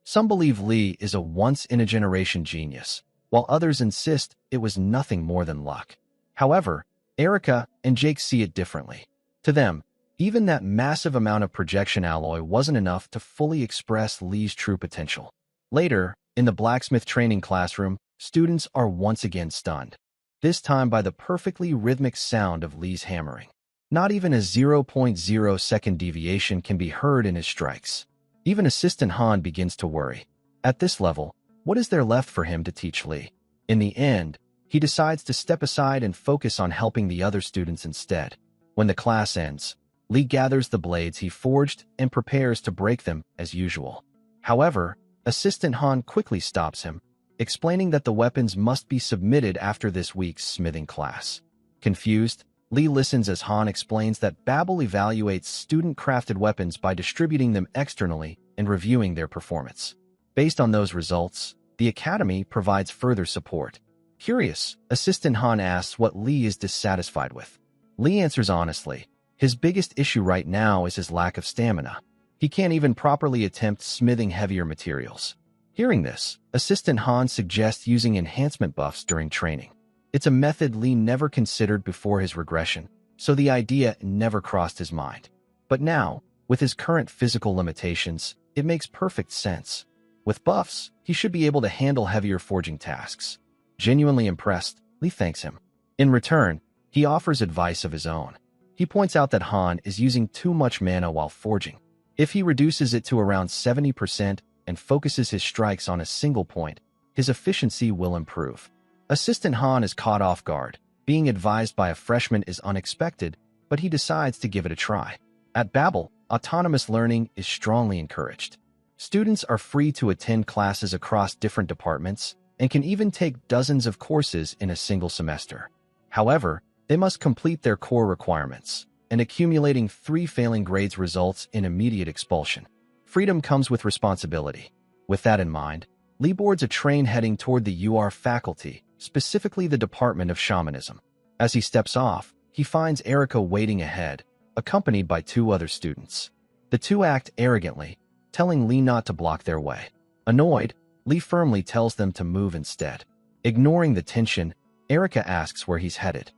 Some believe Lee is a once-in-a-generation genius, while others insist it was nothing more than luck. However, Erica and Jake see it differently. To them, even that massive amount of projection alloy wasn't enough to fully express Lee's true potential. Later, in the blacksmith training classroom, students are once again stunned, this time by the perfectly rhythmic sound of Lee's hammering. Not even a 0.0 second deviation can be heard in his strikes. Even Assistant Han begins to worry. At this level, what is there left for him to teach Lee? In the end, he decides to step aside and focus on helping the other students instead. When the class ends, Lee gathers the blades he forged and prepares to break them as usual. However, Assistant Han quickly stops him, explaining that the weapons must be submitted after this week's smithing class. Confused, Lee listens as Han explains that Babel evaluates student-crafted weapons by distributing them externally and reviewing their performance. Based on those results, the Academy provides further support. Curious, Assistant Han asks what Lee is dissatisfied with. Lee answers honestly. His biggest issue right now is his lack of stamina. He can't even properly attempt smithing heavier materials. Hearing this, Assistant Han suggests using enhancement buffs during training. It's a method Lee never considered before his regression, so the idea never crossed his mind. But now, with his current physical limitations, it makes perfect sense. With buffs, he should be able to handle heavier forging tasks. Genuinely impressed, Lee thanks him. In return, he offers advice of his own. He points out that Han is using too much mana while forging. If he reduces it to around 70% and focuses his strikes on a single point, his efficiency will improve. Assistant Han is caught off guard. Being advised by a freshman is unexpected, but he decides to give it a try. At Babel, autonomous learning is strongly encouraged. Students are free to attend classes across different departments and can even take dozens of courses in a single semester. However, they must complete their core requirements, and accumulating 3 failing grades results in immediate expulsion. Freedom comes with responsibility. With that in mind, Lee boards a train heading toward the UR faculty, specifically the Department of Shamanism. As he steps off, he finds Erica waiting ahead, accompanied by 2 other students. The 2 act arrogantly, telling Lee not to block their way. Annoyed, Lee firmly tells them to move instead. Ignoring the tension, Erica asks where he's headed.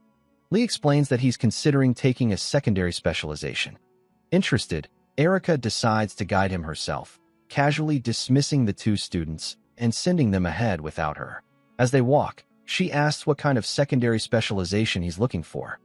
Lee explains that he's considering taking a secondary specialization. Interested, Erica decides to guide him herself, casually dismissing the 2 students and sending them ahead without her. As they walk, she asks what kind of secondary specialization he's looking for.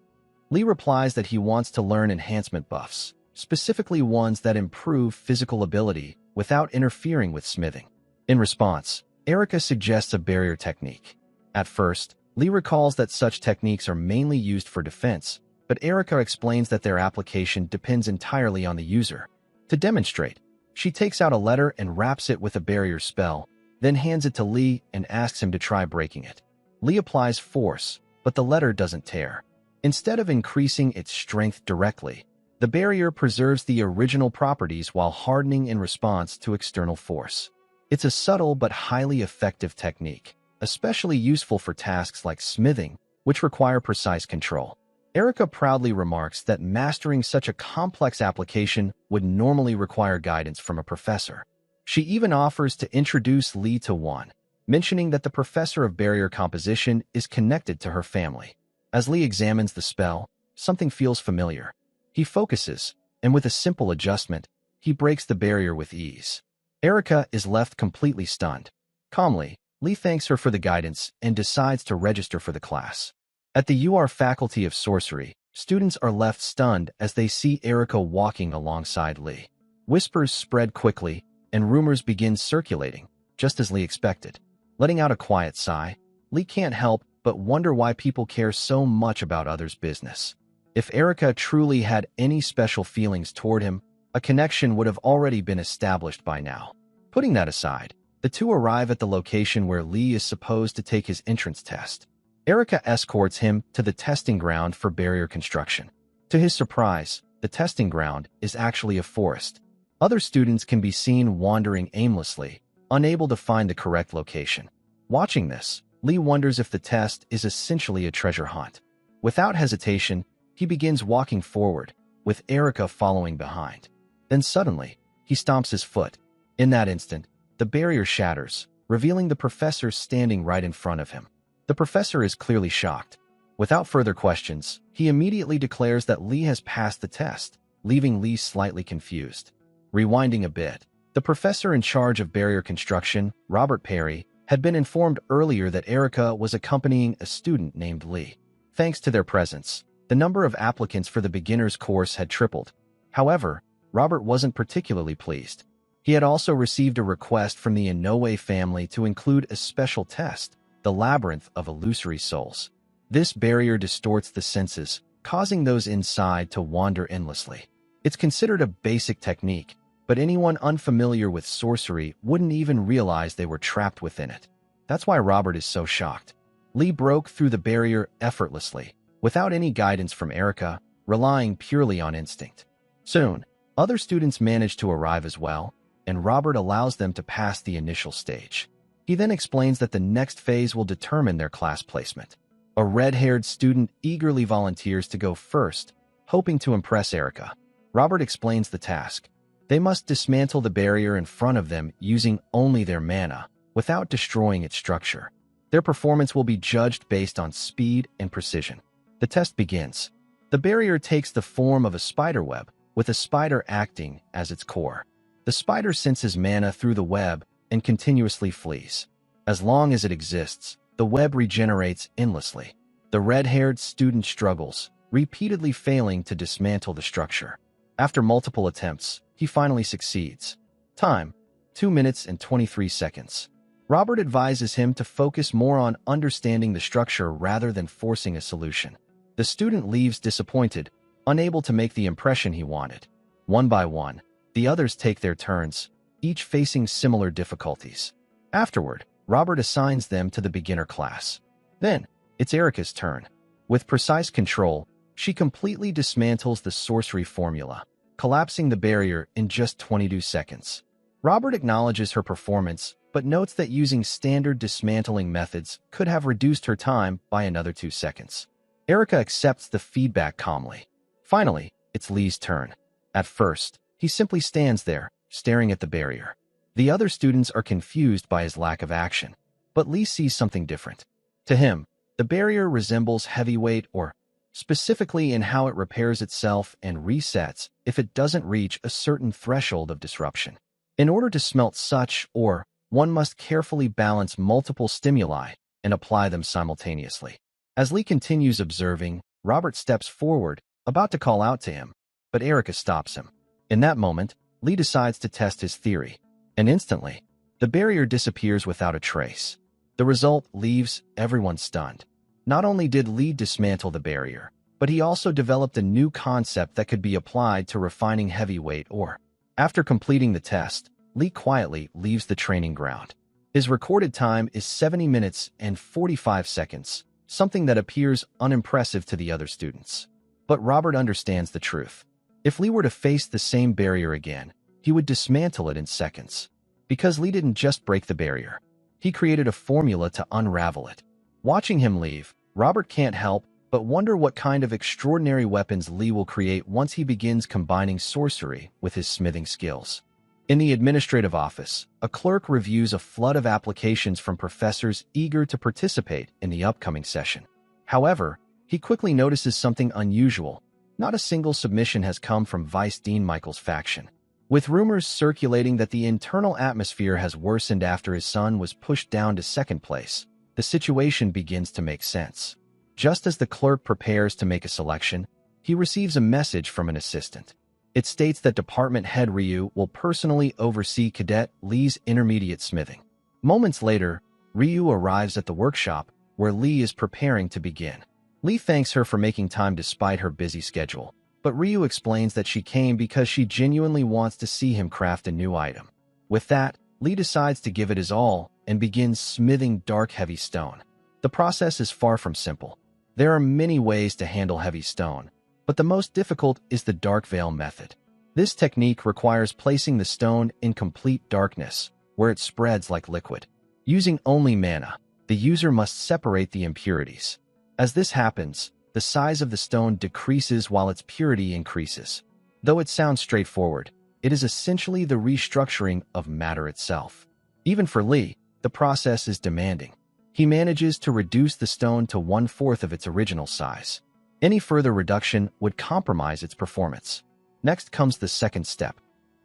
Lee replies that he wants to learn enhancement buffs, specifically ones that improve physical ability without interfering with smithing. In response, Erica suggests a barrier technique. At first, Lee recalls that such techniques are mainly used for defense, but Erica explains that their application depends entirely on the user. To demonstrate, she takes out a letter and wraps it with a barrier spell, then hands it to Lee and asks him to try breaking it. Lee applies force, but the letter doesn't tear. Instead of increasing its strength directly, the barrier preserves the original properties while hardening in response to external force. It's a subtle but highly effective technique, especially useful for tasks like smithing, which require precise control. Erica proudly remarks that mastering such a complex application would normally require guidance from a professor. She even offers to introduce Lee to one, mentioning that the professor of barrier composition is connected to her family. As Lee examines the spell, something feels familiar. He focuses, and with a simple adjustment, he breaks the barrier with ease. Erica is left completely stunned. Calmly, Lee thanks her for the guidance and decides to register for the class. At the UR Faculty of Sorcery, students are left stunned as they see Erica walking alongside Lee. Whispers spread quickly, and rumors begin circulating, just as Lee expected. Letting out a quiet sigh, Lee can't help but wonder why people care so much about others' business. If Erica truly had any special feelings toward him, a connection would have already been established by now. Putting that aside, the two arrive at the location where Lee is supposed to take his entrance test. Erica escorts him to the testing ground for barrier construction. To his surprise, the testing ground is actually a forest. Other students can be seen wandering aimlessly, unable to find the correct location. Watching this, Lee wonders if the test is essentially a treasure hunt. Without hesitation, he begins walking forward, with Erica following behind. Then suddenly, he stomps his foot. In that instant, the barrier shatters, revealing the professor standing right in front of him. The professor is clearly shocked. Without further questions, he immediately declares that Lee has passed the test, leaving Lee slightly confused. Rewinding a bit, the professor in charge of barrier construction, Robert Perry, had been informed earlier that Erica was accompanying a student named Lee. Thanks to their presence, the number of applicants for the beginner's course had tripled. However, Robert wasn't particularly pleased. He had also received a request from the Inoue family to include a special test, the Labyrinth of Illusory Souls. This barrier distorts the senses, causing those inside to wander endlessly. It's considered a basic technique, but anyone unfamiliar with sorcery wouldn't even realize they were trapped within it. That's why Robert is so shocked. Lee broke through the barrier effortlessly, without any guidance from Erica, relying purely on instinct. Soon, other students manage to arrive as well, and Robert allows them to pass the initial stage. He then explains that the next phase will determine their class placement. A red-haired student eagerly volunteers to go first, hoping to impress Erica. Robert explains the task. They must dismantle the barrier in front of them using only their mana, without destroying its structure. Their performance will be judged based on speed and precision. The test begins. The barrier takes the form of a spiderweb, with a spider acting as its core. The spider senses mana through the web and continuously flees. As long as it exists, the web regenerates endlessly. The red-haired student struggles, repeatedly failing to dismantle the structure. After multiple attempts, he finally succeeds. Time: 2 minutes and 23 seconds. Robert advises him to focus more on understanding the structure rather than forcing a solution. The student leaves disappointed, unable to make the impression he wanted. One by one, the others take their turns, each facing similar difficulties. Afterward, Robert assigns them to the beginner class. Then, it's Erica's turn. With precise control, she completely dismantles the sorcery formula, collapsing the barrier in just 22 seconds. Robert acknowledges her performance, but notes that using standard dismantling methods could have reduced her time by another 2 seconds. Erica accepts the feedback calmly. Finally, it's Lee's turn. At first, he simply stands there, staring at the barrier. The other students are confused by his lack of action, but Lee sees something different. To him, the barrier resembles heavyweight, or specifically in how it repairs itself and resets if it doesn't reach a certain threshold of disruption. In order to smelt such ore, one must carefully balance multiple stimuli and apply them simultaneously. As Lee continues observing, Robert steps forward, about to call out to him, but Erica stops him. In that moment, Lee decides to test his theory, and instantly, The barrier disappears without a trace. The result leaves everyone stunned. Not only did Lee dismantle the barrier, but he also developed a new concept that could be applied to refining heavyweight ore. After completing the test, Lee quietly leaves the training ground. His recorded time is 70 minutes and 45 seconds, something that appears unimpressive to the other students. But Robert understands the truth. If Lee were to face the same barrier again, he would dismantle it in seconds. Because Lee didn't just break the barrier, he created a formula to unravel it. Watching him leave, Robert can't help but wonder what kind of extraordinary weapons Lee will create once he begins combining sorcery with his smithing skills. In the administrative office, a clerk reviews a flood of applications from professors eager to participate in the upcoming session. However, he quickly notices something unusual. Not a single submission has come from Vice Dean Michael's faction. With rumors circulating that the internal atmosphere has worsened after his son was pushed down to second place, the situation begins to make sense. Just as the clerk prepares to make a selection, he receives a message from an assistant. It states that Department Head Ryu will personally oversee Cadet Lee's intermediate smithing. Moments later, Ryu arrives at the workshop where Lee is preparing to begin. Lee thanks her for making time despite her busy schedule, but Ryu explains that she came because she genuinely wants to see him craft a new item. With that, Lee decides to give it his all and begins smithing dark heavy stone. The process is far from simple. There are many ways to handle heavy stone, but the most difficult is the dark veil method. This technique requires placing the stone in complete darkness, where it spreads like liquid. Using only mana, the user must separate the impurities. As this happens, the size of the stone decreases while its purity increases. Though it sounds straightforward, it is essentially the restructuring of matter itself. Even for Lee, the process is demanding. He manages to reduce the stone to 1/4 of its original size. Any further reduction would compromise its performance. Next comes the second step,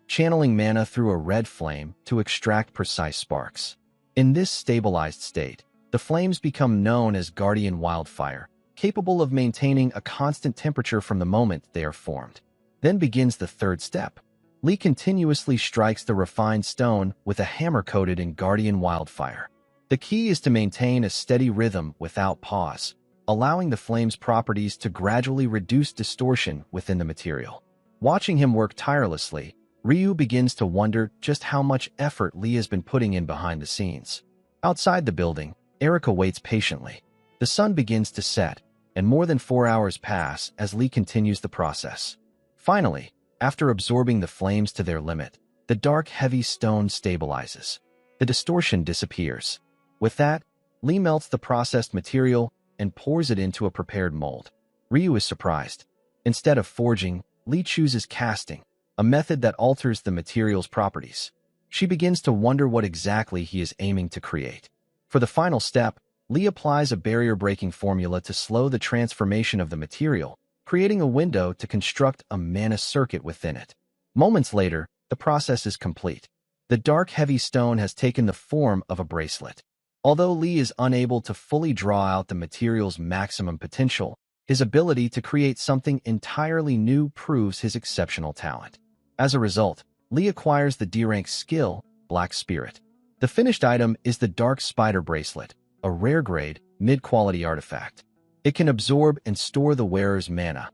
channeling mana through a red flame to extract precise sparks. In this stabilized state, the flames become known as Guardian Wildfire, capable of maintaining a constant temperature from the moment they are formed. Then begins the third step. Lee continuously strikes the refined stone with a hammer coated in Guardian Wildfire. The key is to maintain a steady rhythm without pause, allowing the flame's properties to gradually reduce distortion within the material. Watching him work tirelessly, Ryu begins to wonder just how much effort Lee has been putting in behind the scenes. Outside the building, Erica waits patiently. The sun begins to set, and more than 4 hours pass as Lee continues the process. Finally, after absorbing the flames to their limit, the dark, heavy stone stabilizes. The distortion disappears. With that, Lee melts the processed material and pours it into a prepared mold. Ryu is surprised. Instead of forging, Lee chooses casting, a method that alters the material's properties. She begins to wonder what exactly he is aiming to create. For the final step, Lee applies a barrier-breaking formula to slow the transformation of the material, creating a window to construct a mana circuit within it. Moments later, the process is complete. The dark, heavy stone has taken the form of a bracelet. Although Lee is unable to fully draw out the material's maximum potential, his ability to create something entirely new proves his exceptional talent. As a result, Lee acquires the D-rank skill, Black Spirit. The finished item is the Dark Spider Bracelet, a rare-grade, mid-quality artifact. It can absorb and store the wearer's mana.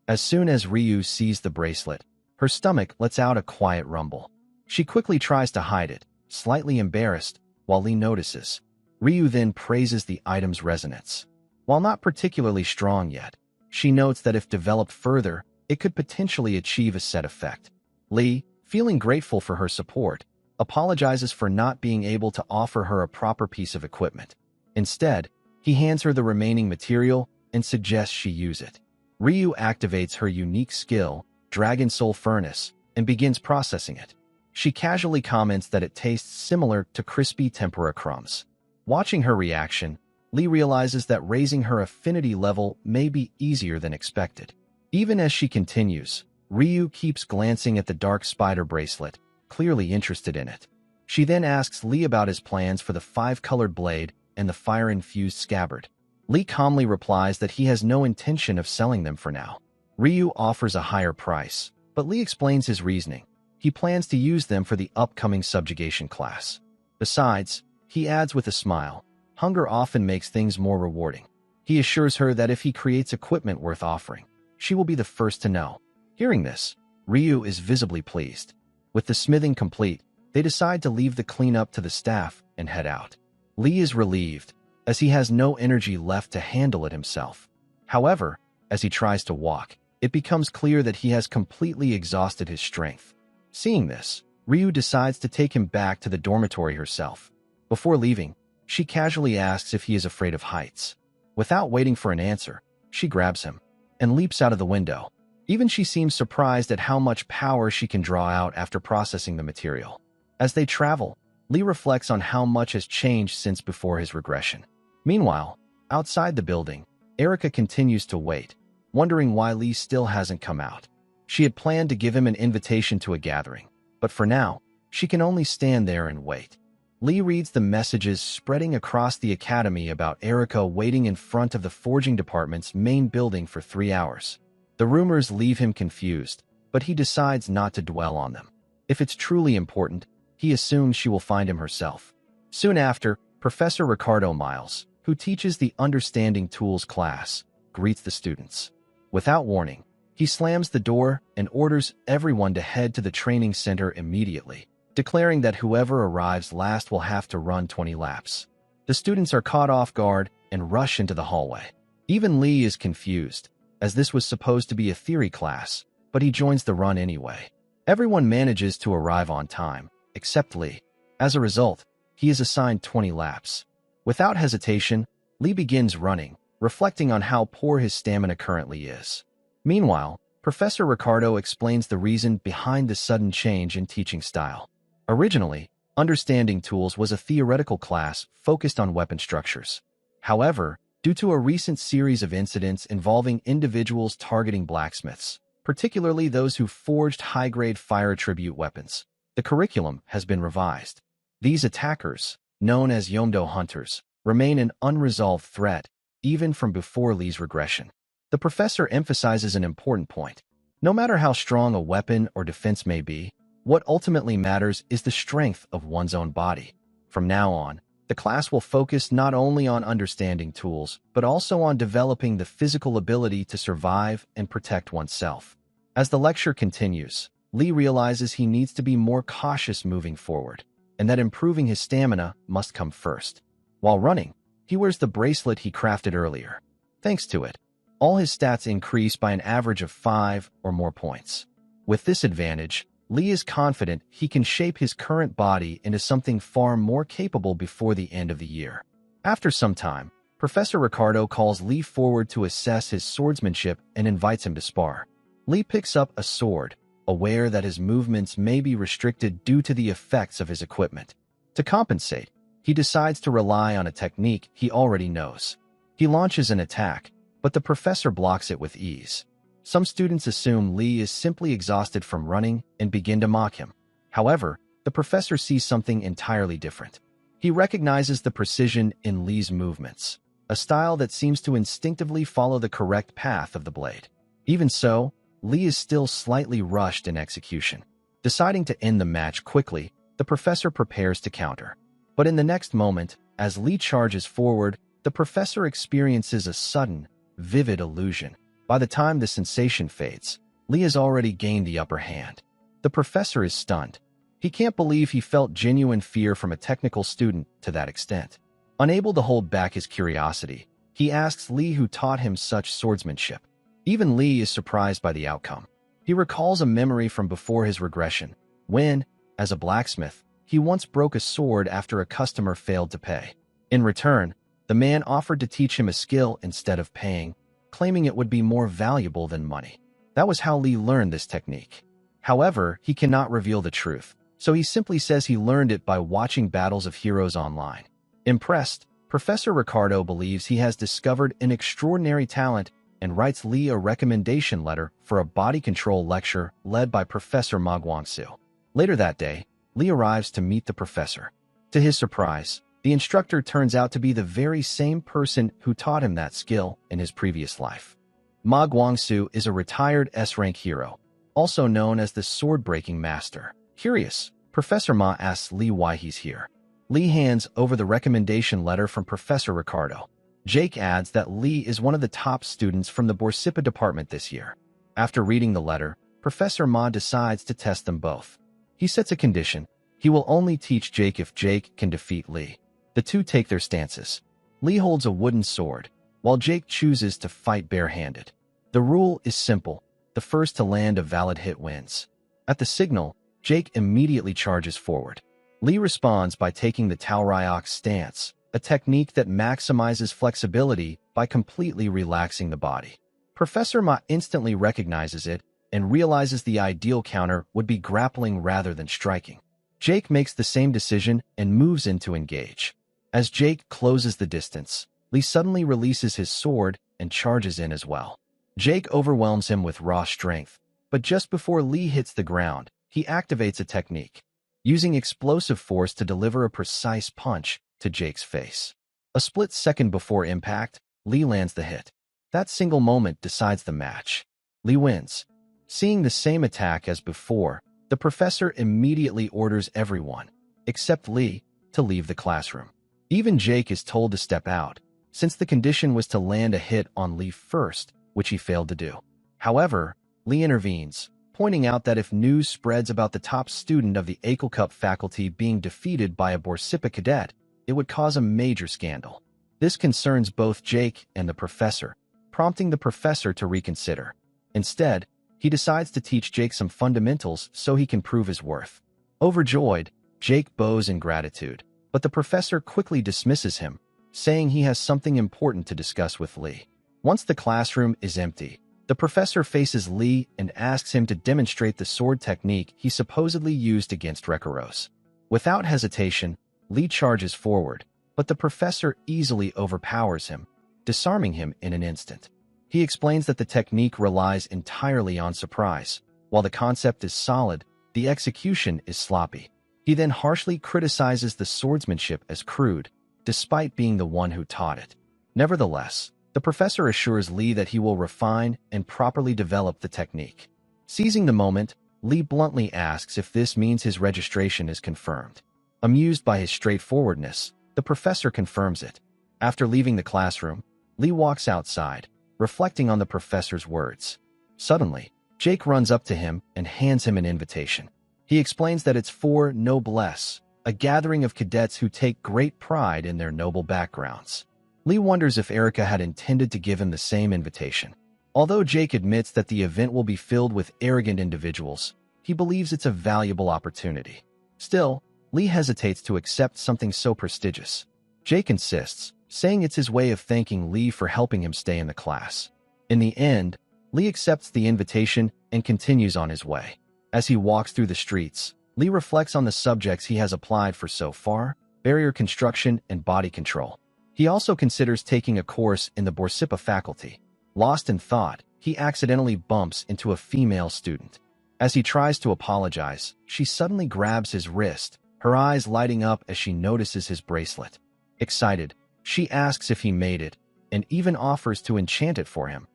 As soon as Ryu sees the bracelet, her stomach lets out a quiet rumble. She quickly tries to hide it, slightly embarrassed, while Lee notices. Ryu then praises the item's resonance. While not particularly strong yet, she notes that if developed further, it could potentially achieve a set effect. Lee, feeling grateful for her support, apologizes for not being able to offer her a proper piece of equipment. Instead, he hands her the remaining material and suggests she use it. Ryu activates her unique skill, Dragon Soul Furnace, and begins processing it. She casually comments that it tastes similar to crispy tempura crumbs. Watching her reaction, Lee realizes that raising her affinity level may be easier than expected. Even as she continues, Ryu keeps glancing at the Dark Spider Bracelet, clearly interested in it. She then asks Lee about his plans for the 5-colored blade and the fire-infused scabbard. Lee calmly replies that he has no intention of selling them for now. Ryu offers a higher price, but Lee explains his reasoning. He plans to use them for the upcoming subjugation class. Besides, he adds with a smile, hunger often makes things more rewarding. He assures her that if he creates equipment worth offering, she will be the first to know. Hearing this, Ryu is visibly pleased. With the smithing complete, they decide to leave the cleanup to the staff and head out. Lee is relieved, as he has no energy left to handle it himself. However, as he tries to walk, it becomes clear that he has completely exhausted his strength. Seeing this, Ryu decides to take him back to the dormitory herself. Before leaving, she casually asks if he is afraid of heights. Without waiting for an answer, she grabs him and leaps out of the window. Even she seems surprised at how much power she can draw out after processing the material. As they travel, Lee reflects on how much has changed since before his regression. Meanwhile, outside the building, Erica continues to wait, wondering why Lee still hasn't come out. She had planned to give him an invitation to a gathering, but for now, she can only stand there and wait. Lee reads the messages spreading across the academy about Erica waiting in front of the forging department's main building for 3 hours. The rumors leave him confused, but he decides not to dwell on them. If it's truly important, he assumes she will find him herself. Soon after, Professor Ricardo Miles, who teaches the Understanding Tools class, greets the students. Without warning, he slams the door and orders everyone to head to the training center immediately, declaring that whoever arrives last will have to run 20 laps. The students are caught off guard and rush into the hallway. Even Lee is confused, as this was supposed to be a theory class, but he joins the run anyway. Everyone manages to arrive on time, except Lee. As a result, he is assigned 20 laps. Without hesitation, Lee begins running, reflecting on how poor his stamina currently is. Meanwhile, Professor Ricardo explains the reason behind the sudden change in teaching style. Originally, Understanding Tools was a theoretical class focused on weapon structures. However, due to a recent series of incidents involving individuals targeting blacksmiths, particularly those who forged high-grade fire attribute weapons, the curriculum has been revised. These attackers, known as Yomdo hunters, remain an unresolved threat, even from before Lee's regression. The professor emphasizes an important point. No matter how strong a weapon or defense may be, what ultimately matters is the strength of one's own body. From now on, the class will focus not only on understanding tools, but also on developing the physical ability to survive and protect oneself. As the lecture continues, Lee realizes he needs to be more cautious moving forward, and that improving his stamina must come first. While running, he wears the bracelet he crafted earlier. Thanks to it, all his stats increase by an average of 5 or more points. With this advantage, Lee is confident he can shape his current body into something far more capable before the end of the year. After some time, Professor Ricardo calls Lee forward to assess his swordsmanship and invites him to spar. Lee picks up a sword, aware that his movements may be restricted due to the effects of his equipment. To compensate, he decides to rely on a technique he already knows. He launches an attack, but the professor blocks it with ease. Some students assume Lee is simply exhausted from running and begin to mock him. However, the professor sees something entirely different. He recognizes the precision in Lee's movements, a style that seems to instinctively follow the correct path of the blade. Even so, Lee is still slightly rushed in execution. Deciding to end the match quickly, the professor prepares to counter. But in the next moment, as Lee charges forward, the professor experiences a sudden, vivid illusion. By the time the sensation fades, Lee has already gained the upper hand. The professor is stunned. He can't believe he felt genuine fear from a technical student to that extent. Unable to hold back his curiosity, he asks Lee who taught him such swordsmanship. Even Lee is surprised by the outcome. He recalls a memory from before his regression, when, as a blacksmith, he once broke a sword after a customer failed to pay. In return, the man offered to teach him a skill instead of paying, claiming it would be more valuable than money. That was how Lee learned this technique. However, he cannot reveal the truth, so he simply says he learned it by watching Battles of Heroes online. Impressed, Professor Ricardo believes he has discovered an extraordinary talent and writes Lee a recommendation letter for a body control lecture led by Professor Ma Guangsu. Later that day, Lee arrives to meet the professor. To his surprise, the instructor turns out to be the very same person who taught him that skill in his previous life. Ma Guangsu is a retired S-rank hero, also known as the sword-breaking master. Curious, Professor Ma asks Lee why he's here. Lee hands over the recommendation letter from Professor Ricardo. Jake adds that Lee is one of the top students from the Borsippa department this year. After reading the letter, Professor Ma decides to test them both. He sets a condition. He will only teach Jake if Jake can defeat Lee. The two take their stances. Lee holds a wooden sword, while Jake chooses to fight barehanded. The rule is simple. The first to land a valid hit wins. At the signal, Jake immediately charges forward. Lee responds by taking the Taoryok stance, a technique that maximizes flexibility by completely relaxing the body. Professor Ma instantly recognizes it and realizes the ideal counter would be grappling rather than striking. Jake makes the same decision and moves in to engage. As Jake closes the distance, Lee suddenly releases his sword and charges in as well. Jake overwhelms him with raw strength, but just before Lee hits the ground, he activates a technique, using explosive force to deliver a precise punch to Jake's face. A split second before impact, Lee lands the hit. That single moment decides the match. Lee wins. Seeing the same attack as before, the professor immediately orders everyone, except Lee, to leave the classroom. Even Jake is told to step out, since the condition was to land a hit on Lee first, which he failed to do. However, Lee intervenes, pointing out that if news spreads about the top student of the anicaps faculty being defeated by a Borsippa cadet, it would cause a major scandal. This concerns both Jake and the professor, prompting the professor to reconsider. Instead, he decides to teach Jake some fundamentals so he can prove his worth. Overjoyed, Jake bows in gratitude, but the professor quickly dismisses him, saying he has something important to discuss with Lee. Once the classroom is empty, the professor faces Lee and asks him to demonstrate the sword technique he supposedly used against Regressed. Without hesitation, Lee charges forward, but the professor easily overpowers him, disarming him in an instant. He explains that the technique relies entirely on surprise. While the concept is solid, the execution is sloppy. He then harshly criticizes the swordsmanship as crude, despite being the one who taught it. Nevertheless, the professor assures Lee that he will refine and properly develop the technique. Seizing the moment, Lee bluntly asks if this means his registration is confirmed. Amused by his straightforwardness, the professor confirms it. After leaving the classroom, Lee walks outside, reflecting on the professor's words. Suddenly, Jake runs up to him and hands him an invitation. He explains that it's for Noblesse, a gathering of cadets who take great pride in their noble backgrounds. Lee wonders if Erica had intended to give him the same invitation. Although Jake admits that the event will be filled with arrogant individuals, he believes it's a valuable opportunity. Still, Lee hesitates to accept something so prestigious. Jake insists, saying it's his way of thanking Lee for helping him stay in the class. In the end, Lee accepts the invitation and continues on his way. As he walks through the streets, Lee reflects on the subjects he has applied for so far: barrier construction and body control. He also considers taking a course in the Borsippa faculty. Lost in thought, he accidentally bumps into a female student. As he tries to apologize, she suddenly grabs his wrist, her eyes lighting up as she notices his bracelet. Excited, she asks if he made it, and even offers to enchant it for him.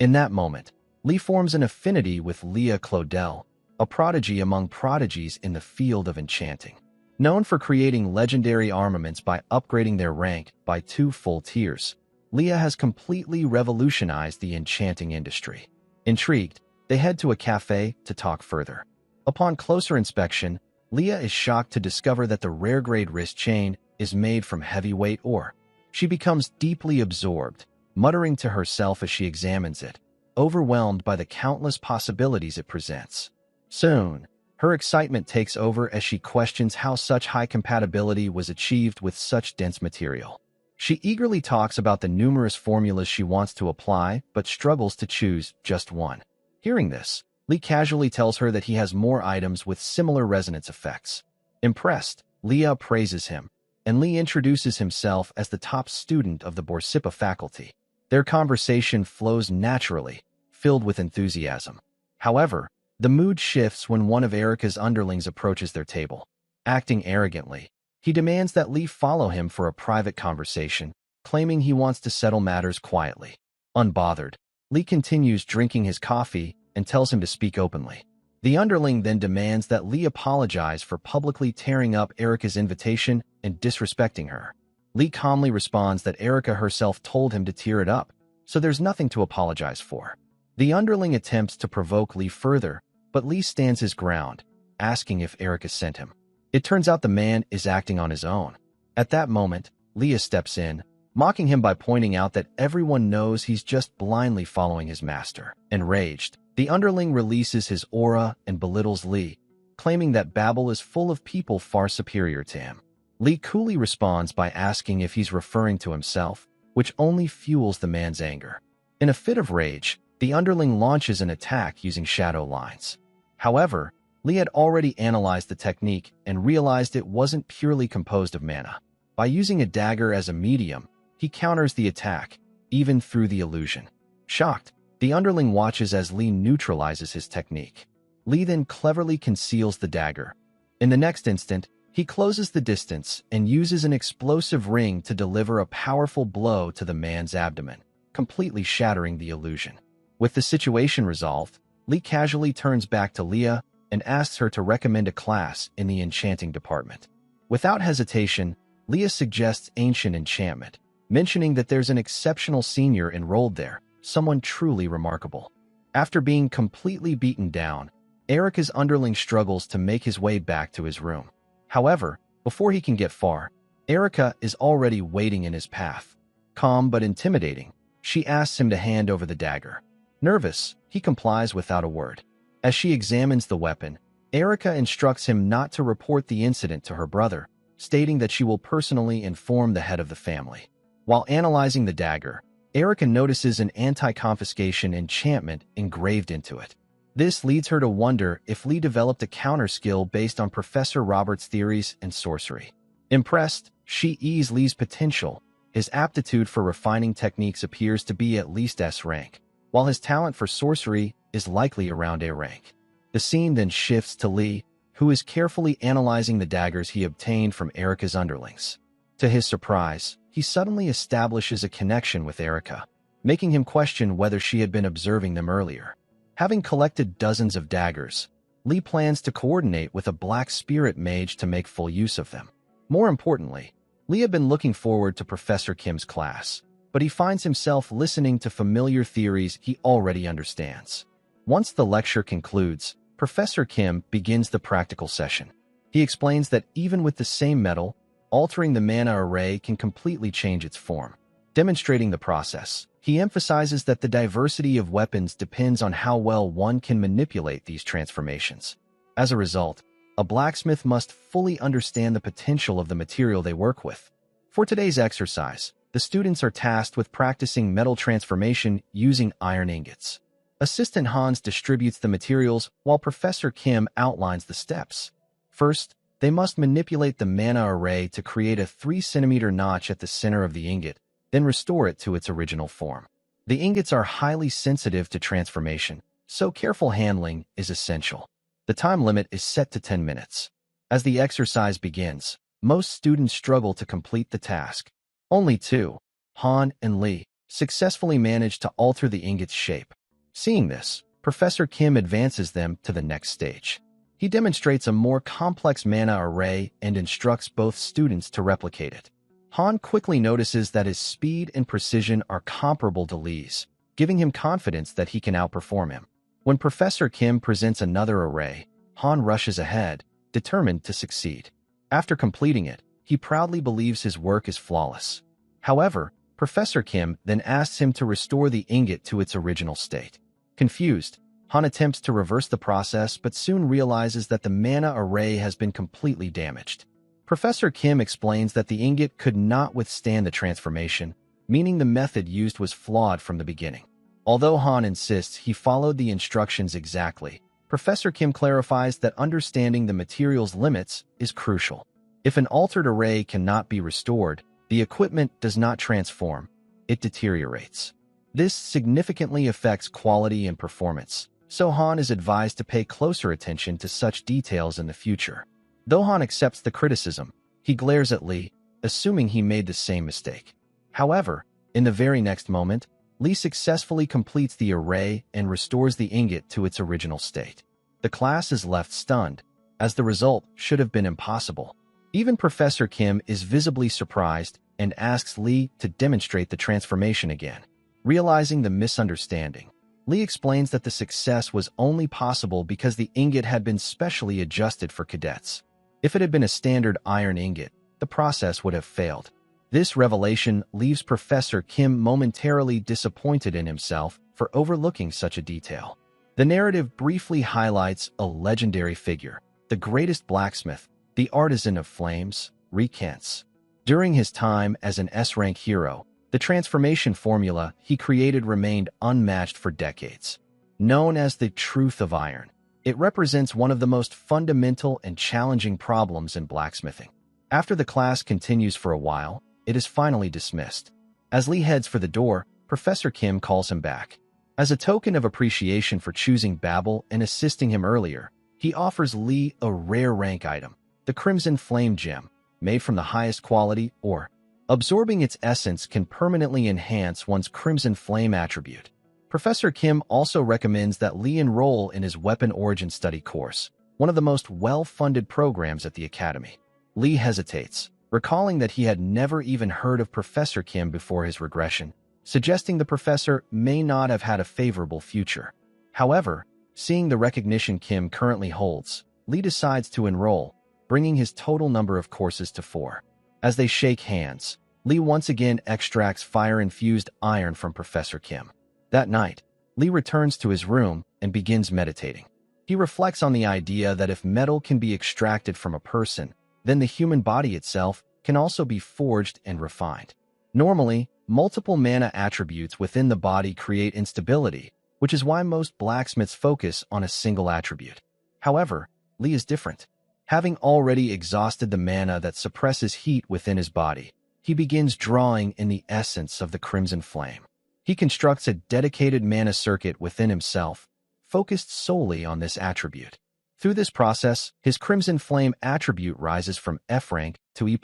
In that moment, Lee forms an affinity with Leah Claudel, a prodigy among prodigies in the field of enchanting. Known for creating legendary armaments by upgrading their rank by 2 full tiers, Leah has completely revolutionized the enchanting industry. Intrigued, they head to a cafe to talk further. Upon closer inspection, Leah is shocked to discover that the rare-grade wrist chain is made from heavyweight ore. She becomes deeply absorbed, muttering to herself as she examines it, overwhelmed by the countless possibilities it presents. Soon, her excitement takes over as she questions how such high compatibility was achieved with such dense material. She eagerly talks about the numerous formulas she wants to apply, but struggles to choose just one. Hearing this, Lee casually tells her that he has more items with similar resonance effects. Impressed, Leah praises him, and Lee introduces himself as the top student of the Borsippa faculty. Their conversation flows naturally, filled with enthusiasm. However, the mood shifts when one of Erica's underlings approaches their table. Acting arrogantly, he demands that Lee follow him for a private conversation, claiming he wants to settle matters quietly. Unbothered, Lee continues drinking his coffee and tells him to speak openly. The underling then demands that Lee apologize for publicly tearing up Erica's invitation and disrespecting her. Lee calmly responds that Erica herself told him to tear it up, so there's nothing to apologize for. The underling attempts to provoke Lee further, but Lee stands his ground, asking if Erica sent him. It turns out the man is acting on his own. At that moment, Leah steps in, mocking him by pointing out that everyone knows he's just blindly following his master. Enraged, the underling releases his aura and belittles Lee, claiming that Babel is full of people far superior to him. Lee coolly responds by asking if he's referring to himself, which only fuels the man's anger. In a fit of rage, the underling launches an attack using shadow lines. However, Lee had already analyzed the technique and realized it wasn't purely composed of mana. By using a dagger as a medium, he counters the attack, even through the illusion. Shocked, the underling watches as Lee neutralizes his technique. Lee then cleverly conceals the dagger. In the next instant, he closes the distance and uses an explosive ring to deliver a powerful blow to the man's abdomen, completely shattering the illusion. With the situation resolved, Lee casually turns back to Leah and asks her to recommend a class in the enchanting department. Without hesitation, Leah suggests ancient enchantment, mentioning that there's an exceptional senior enrolled there, someone truly remarkable. After being completely beaten down, Erica's underling struggles to make his way back to his room. However, before he can get far, Erica is already waiting in his path. Calm but intimidating, she asks him to hand over the dagger. Nervous, he complies without a word. As she examines the weapon, Erica instructs him not to report the incident to her brother, stating that she will personally inform the head of the family. While analyzing the dagger, Erica notices an anti-confiscation enchantment engraved into it. This leads her to wonder if Lee developed a counter skill based on Professor Robert's theories and sorcery. Impressed, she sees Lee's potential. His aptitude for refining techniques appears to be at least S rank, while his talent for sorcery is likely around A rank. The scene then shifts to Lee, who is carefully analyzing the daggers he obtained from Erica's underlings. To his surprise, he suddenly establishes a connection with Erica, making him question whether she had been observing them earlier. Having collected dozens of daggers, Lee plans to coordinate with a black spirit mage to make full use of them. More importantly, Lee had been looking forward to Professor Kim's class, but he finds himself listening to familiar theories he already understands. Once the lecture concludes, Professor Kim begins the practical session. He explains that even with the same metal, altering the mana array can completely change its form. Demonstrating the process, he emphasizes that the diversity of weapons depends on how well one can manipulate these transformations. As a result, a blacksmith must fully understand the potential of the material they work with. For today's exercise, the students are tasked with practicing metal transformation using iron ingots. Assistant Hans distributes the materials while Professor Kim outlines the steps. First, they must manipulate the mana array to create a 3-centimeter notch at the center of the ingot, then restore it to its original form. The ingots are highly sensitive to transformation, so careful handling is essential. The time limit is set to 10 minutes. As the exercise begins, most students struggle to complete the task. Only two, Han and Lee, successfully manage to alter the ingot's shape. Seeing this, Professor Kim advances them to the next stage. He demonstrates a more complex mana array and instructs both students to replicate it. Han quickly notices that his speed and precision are comparable to Lee's, giving him confidence that he can outperform him. When Professor Kim presents another array, Han rushes ahead, determined to succeed. After completing it, he proudly believes his work is flawless. However, Professor Kim then asks him to restore the ingot to its original state. Confused, Han attempts to reverse the process but soon realizes that the mana array has been completely damaged. Professor Kim explains that the ingot could not withstand the transformation, meaning the method used was flawed from the beginning. Although Han insists he followed the instructions exactly, Professor Kim clarifies that understanding the material's limits is crucial. If an altered array cannot be restored, the equipment does not transform, it deteriorates. This significantly affects quality and performance, so Han is advised to pay closer attention to such details in the future. Though Han accepts the criticism, he glares at Lee, assuming he made the same mistake. However, in the very next moment, Lee successfully completes the array and restores the ingot to its original state. The class is left stunned, as the result should have been impossible. Even Professor Kim is visibly surprised and asks Lee to demonstrate the transformation again. Realizing the misunderstanding, Lee explains that the success was only possible because the ingot had been specially adjusted for cadets. If it had been a standard iron ingot, the process would have failed. This revelation leaves Professor Kim momentarily disappointed in himself for overlooking such a detail. The narrative briefly highlights a legendary figure, the greatest blacksmith, the artisan of flames, Regressed. During his time as an S-rank hero, the transformation formula he created remained unmatched for decades. Known as the truth of iron, it represents one of the most fundamental and challenging problems in blacksmithing. After the class continues for a while, it is finally dismissed. As Lee heads for the door, Professor Kim calls him back. As a token of appreciation for choosing Babel and assisting him earlier, he offers Lee a rare rank item, the Crimson Flame Gem, made from the highest quality ore. Absorbing its essence can permanently enhance one's Crimson Flame attribute. Professor Kim also recommends that Lee enroll in his Weapon Origin Study course, one of the most well-funded programs at the Academy. Lee hesitates, recalling that he had never even heard of Professor Kim before his regression, suggesting the professor may not have had a favorable future. However, seeing the recognition Kim currently holds, Lee decides to enroll, bringing his total number of courses to 4. As they shake hands, Lee once again extracts fire-infused iron from Professor Kim. That night, Lee returns to his room and begins meditating. He reflects on the idea that if metal can be extracted from a person, then the human body itself can also be forged and refined. Normally, multiple mana attributes within the body create instability, which is why most blacksmiths focus on a single attribute. However, Lee is different. Having already exhausted the mana that suppresses heat within his body, he begins drawing in the essence of the Crimson Flame. He constructs a dedicated mana circuit within himself, focused solely on this attribute. Through this process, his Crimson Flame attribute rises from F rank to E+.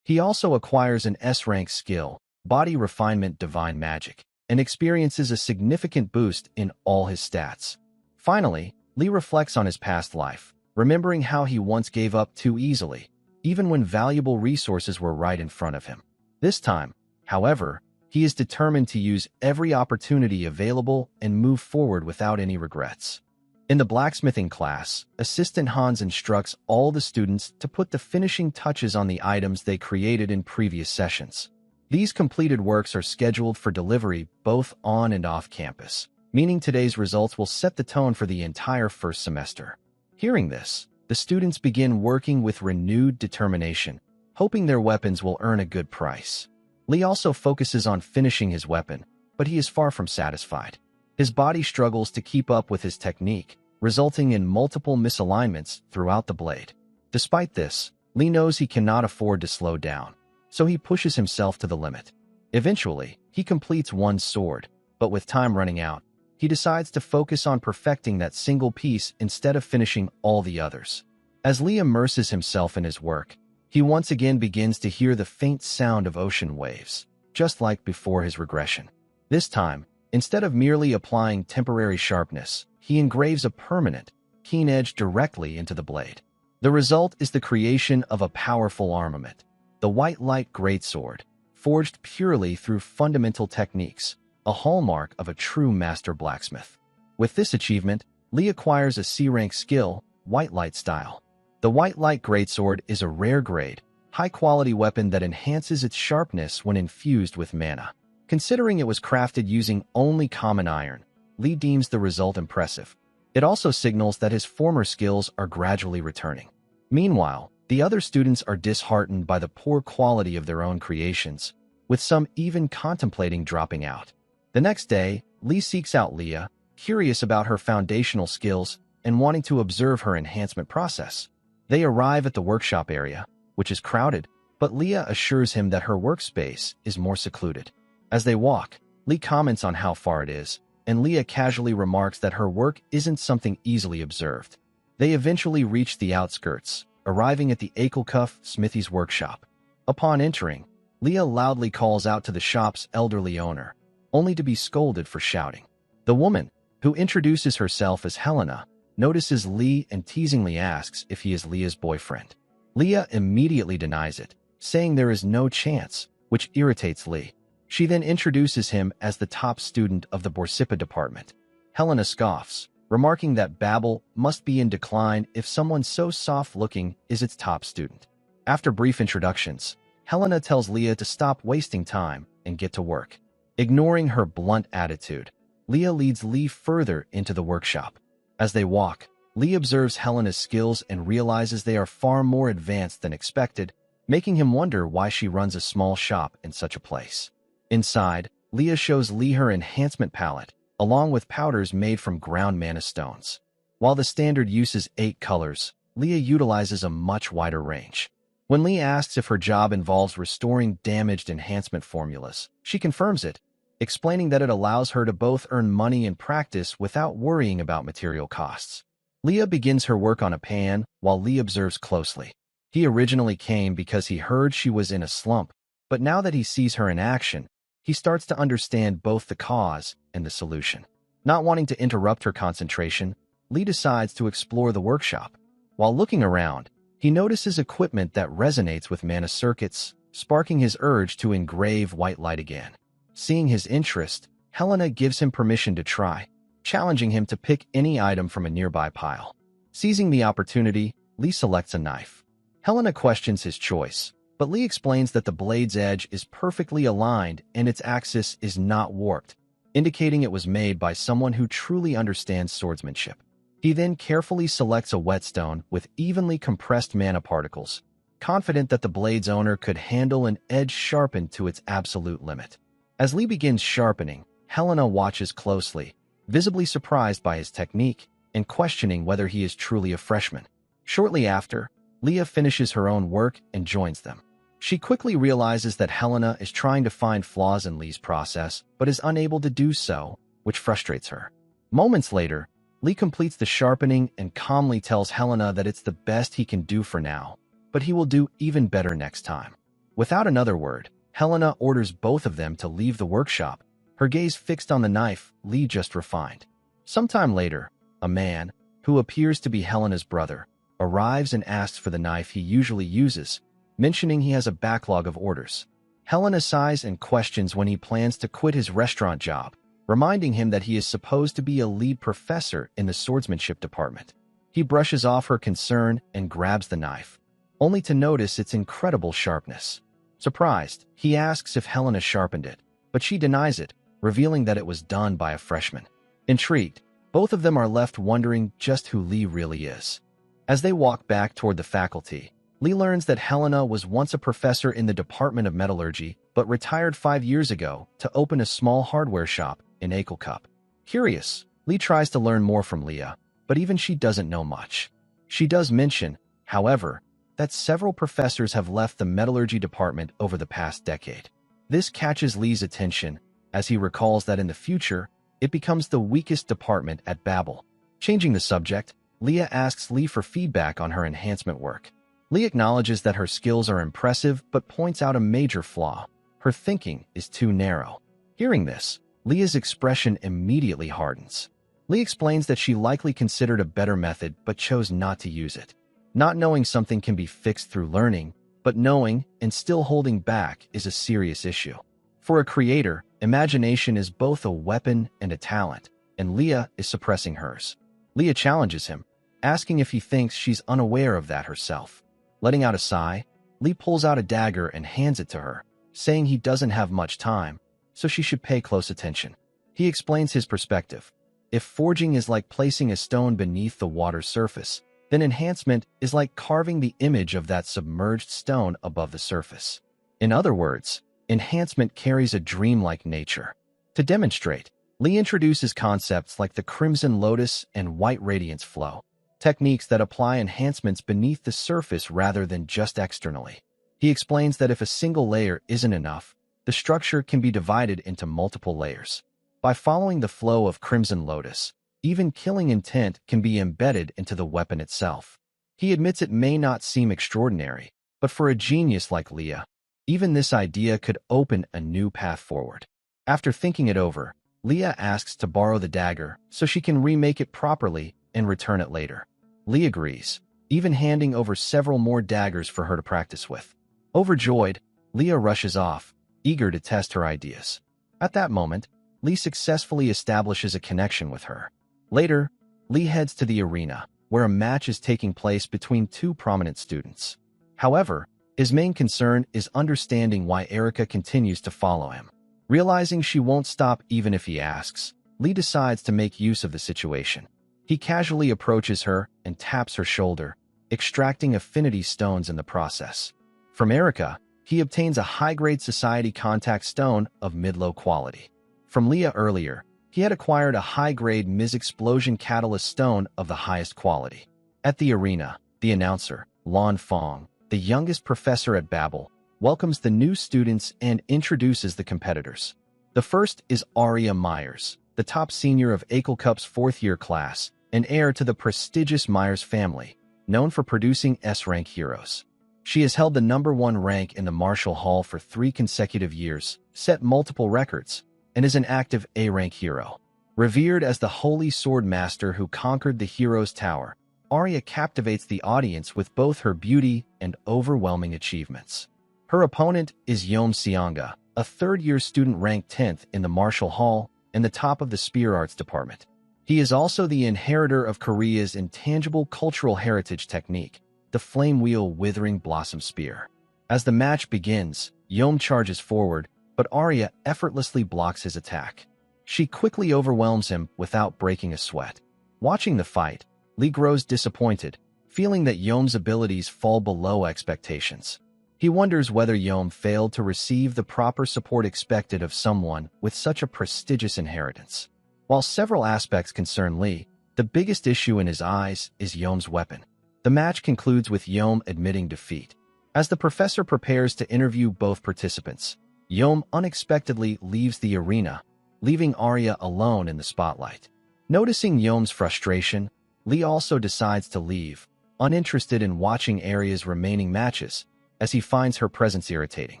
He also acquires an S rank skill, Body Refinement Divine Magic, and experiences a significant boost in all his stats. Finally, Lee reflects on his past life, remembering how he once gave up too easily, even when valuable resources were right in front of him. This time, however, he is determined to use every opportunity available and move forward without any regrets. In the blacksmithing class, Assistant Hans instructs all the students to put the finishing touches on the items they created in previous sessions. These completed works are scheduled for delivery both on and off campus, meaning today's results will set the tone for the entire first semester. Hearing this, the students begin working with renewed determination, hoping their weapons will earn a good price. Lee also focuses on finishing his weapon, but he is far from satisfied. His body struggles to keep up with his technique, resulting in multiple misalignments throughout the blade. Despite this, Lee knows he cannot afford to slow down, so he pushes himself to the limit. Eventually, he completes one sword, but with time running out, he decides to focus on perfecting that single piece instead of finishing all the others. As Lee immerses himself in his work, he once again begins to hear the faint sound of ocean waves, just like before his regression. This time, instead of merely applying temporary sharpness, he engraves a permanent, keen edge directly into the blade. The result is the creation of a powerful armament, the White Light Greatsword, forged purely through fundamental techniques, a hallmark of a true master blacksmith. With this achievement, Lee acquires a C-rank skill, White Light Style. The White Light Greatsword is a rare grade, high-quality weapon that enhances its sharpness when infused with mana. Considering it was crafted using only common iron, Lee deems the result impressive. It also signals that his former skills are gradually returning. Meanwhile, the other students are disheartened by the poor quality of their own creations, with some even contemplating dropping out. The next day, Lee seeks out Leah, curious about her foundational skills and wanting to observe her enhancement process. They arrive at the workshop area, which is crowded, but Leah assures him that her workspace is more secluded. As they walk, Lee comments on how far it is, and Leah casually remarks that her work isn't something easily observed. They eventually reach the outskirts, arriving at the Akelcuff Smithy's workshop. Upon entering, Leah loudly calls out to the shop's elderly owner, only to be scolded for shouting. The woman, who introduces herself as Helena, notices Lee and teasingly asks if he is Leah's boyfriend. Leah immediately denies it, saying there is no chance, which irritates Lee. She then introduces him as the top student of the Borsippa department. Helena scoffs, remarking that Babel must be in decline if someone so soft-looking is its top student. After brief introductions, Helena tells Leah to stop wasting time and get to work. Ignoring her blunt attitude, Leah leads Lee further into the workshop. As they walk, Lee observes Helena's skills and realizes they are far more advanced than expected, making him wonder why she runs a small shop in such a place. Inside, Leah shows Lee her enhancement palette, along with powders made from ground mana stones. While the standard uses 8 colors, Leah utilizes a much wider range. When Lee asks if her job involves restoring damaged enhancement formulas, she confirms it, explaining that it allows her to both earn money and practice without worrying about material costs. Leah begins her work on a pan while Lee observes closely. He originally came because he heard she was in a slump, but now that he sees her in action, he starts to understand both the cause and the solution. Not wanting to interrupt her concentration, Lee decides to explore the workshop. While looking around, he notices equipment that resonates with mana circuits, sparking his urge to engrave white light again. Seeing his interest, Helena gives him permission to try, challenging him to pick any item from a nearby pile. Seizing the opportunity, Lee selects a knife. Helena questions his choice, but Lee explains that the blade's edge is perfectly aligned and its axis is not warped, indicating it was made by someone who truly understands swordsmanship. He then carefully selects a whetstone with evenly compressed mana particles, confident that the blade's owner could handle an edge sharpened to its absolute limit. As Lee begins sharpening, Helena watches closely, visibly surprised by his technique and questioning whether he is truly a freshman. Shortly after, Leah finishes her own work and joins them. She quickly realizes that Helena is trying to find flaws in Lee's process, but is unable to do so, which frustrates her. Moments later, Lee completes the sharpening and calmly tells Helena that it's the best he can do for now, but he will do even better next time. Without another word, Helena orders both of them to leave the workshop, her gaze fixed on the knife Lee just refined. Sometime later, a man, who appears to be Helena's brother, arrives and asks for the knife he usually uses, mentioning he has a backlog of orders. Helena sighs and questions when he plans to quit his restaurant job, reminding him that he is supposed to be a lead professor in the swordsmanship department. He brushes off her concern and grabs the knife, only to notice its incredible sharpness. Surprised, he asks if Helena sharpened it, but she denies it, revealing that it was done by a freshman. Intrigued, both of them are left wondering just who Lee really is. As they walk back toward the faculty, Lee learns that Helena was once a professor in the Department of Metallurgy, but retired 5 years ago to open a small hardware shop in Anicaps. Curious, Lee tries to learn more from Leah, but even she doesn't know much. She does mention, however, that several professors have left the metallurgy department over the past decade. This catches Lee's attention, as he recalls that in the future, it becomes the weakest department at Babel. Changing the subject, Leah asks Lee for feedback on her enhancement work. Lee acknowledges that her skills are impressive but points out a major flaw. Her thinking is too narrow. Hearing this, Leah's expression immediately hardens. Lee explains that she likely considered a better method but chose not to use it. Not knowing something can be fixed through learning, but knowing and still holding back is a serious issue. For a creator, imagination is both a weapon and a talent, and Leah is suppressing hers. Leah challenges him, asking if he thinks she's unaware of that herself. Letting out a sigh, Lee pulls out a dagger and hands it to her, saying he doesn't have much time, so she should pay close attention. He explains his perspective. If forging is like placing a stone beneath the water's surface, then enhancement is like carving the image of that submerged stone above the surface. In other words, enhancement carries a dreamlike nature. To demonstrate, Lee introduces concepts like the Crimson Lotus and White Radiance flow, techniques that apply enhancements beneath the surface rather than just externally. He explains that if a single layer isn't enough, the structure can be divided into multiple layers. By following the flow of Crimson Lotus, even killing intent can be embedded into the weapon itself. He admits it may not seem extraordinary, but for a genius like Leah, even this idea could open a new path forward. After thinking it over, Leah asks to borrow the dagger so she can remake it properly and return it later. Lee agrees, even handing over several more daggers for her to practice with. Overjoyed, Leah rushes off, eager to test her ideas. At that moment, Lee successfully establishes a connection with her. Later, Lee heads to the arena, where a match is taking place between two prominent students. However, his main concern is understanding why Erica continues to follow him. Realizing she won't stop even if he asks, Lee decides to make use of the situation. He casually approaches her and taps her shoulder, extracting affinity stones in the process. From Erica, he obtains a high-grade society contact stone of mid-low quality. From Leah earlier, he had acquired a high-grade Ms-explosion catalyst stone of the highest quality. At the arena, the announcer, Lan Fong, the youngest professor at Babel, welcomes the new students and introduces the competitors. The first is Aria Myers, the top senior of ActionToon's fourth-year class, and heir to the prestigious Myers family, known for producing S-rank heroes. She has held the #1 rank in the Martial Hall for 3 consecutive years, set multiple records, and is an active A-rank hero. Revered as the Holy Sword Master who conquered the Hero's Tower, Aria captivates the audience with both her beauty and overwhelming achievements. Her opponent is Yom Seonga, a third-year student ranked 10th in the Martial Hall and the top of the Spear Arts department. He is also the inheritor of Korea's intangible cultural heritage technique, the Flame Wheel Withering Blossom Spear. As the match begins, Yom charges forward, but Aria effortlessly blocks his attack. She quickly overwhelms him without breaking a sweat. Watching the fight, Lee grows disappointed, feeling that Yom's abilities fall below expectations. He wonders whether Yom failed to receive the proper support expected of someone with such a prestigious inheritance. While several aspects concern Lee, the biggest issue in his eyes is Yom's weapon. The match concludes with Yom admitting defeat. As the professor prepares to interview both participants, Yom unexpectedly leaves the arena, leaving Aria alone in the spotlight. Noticing Yom's frustration, Lee also decides to leave, uninterested in watching Aria's remaining matches, as he finds her presence irritating.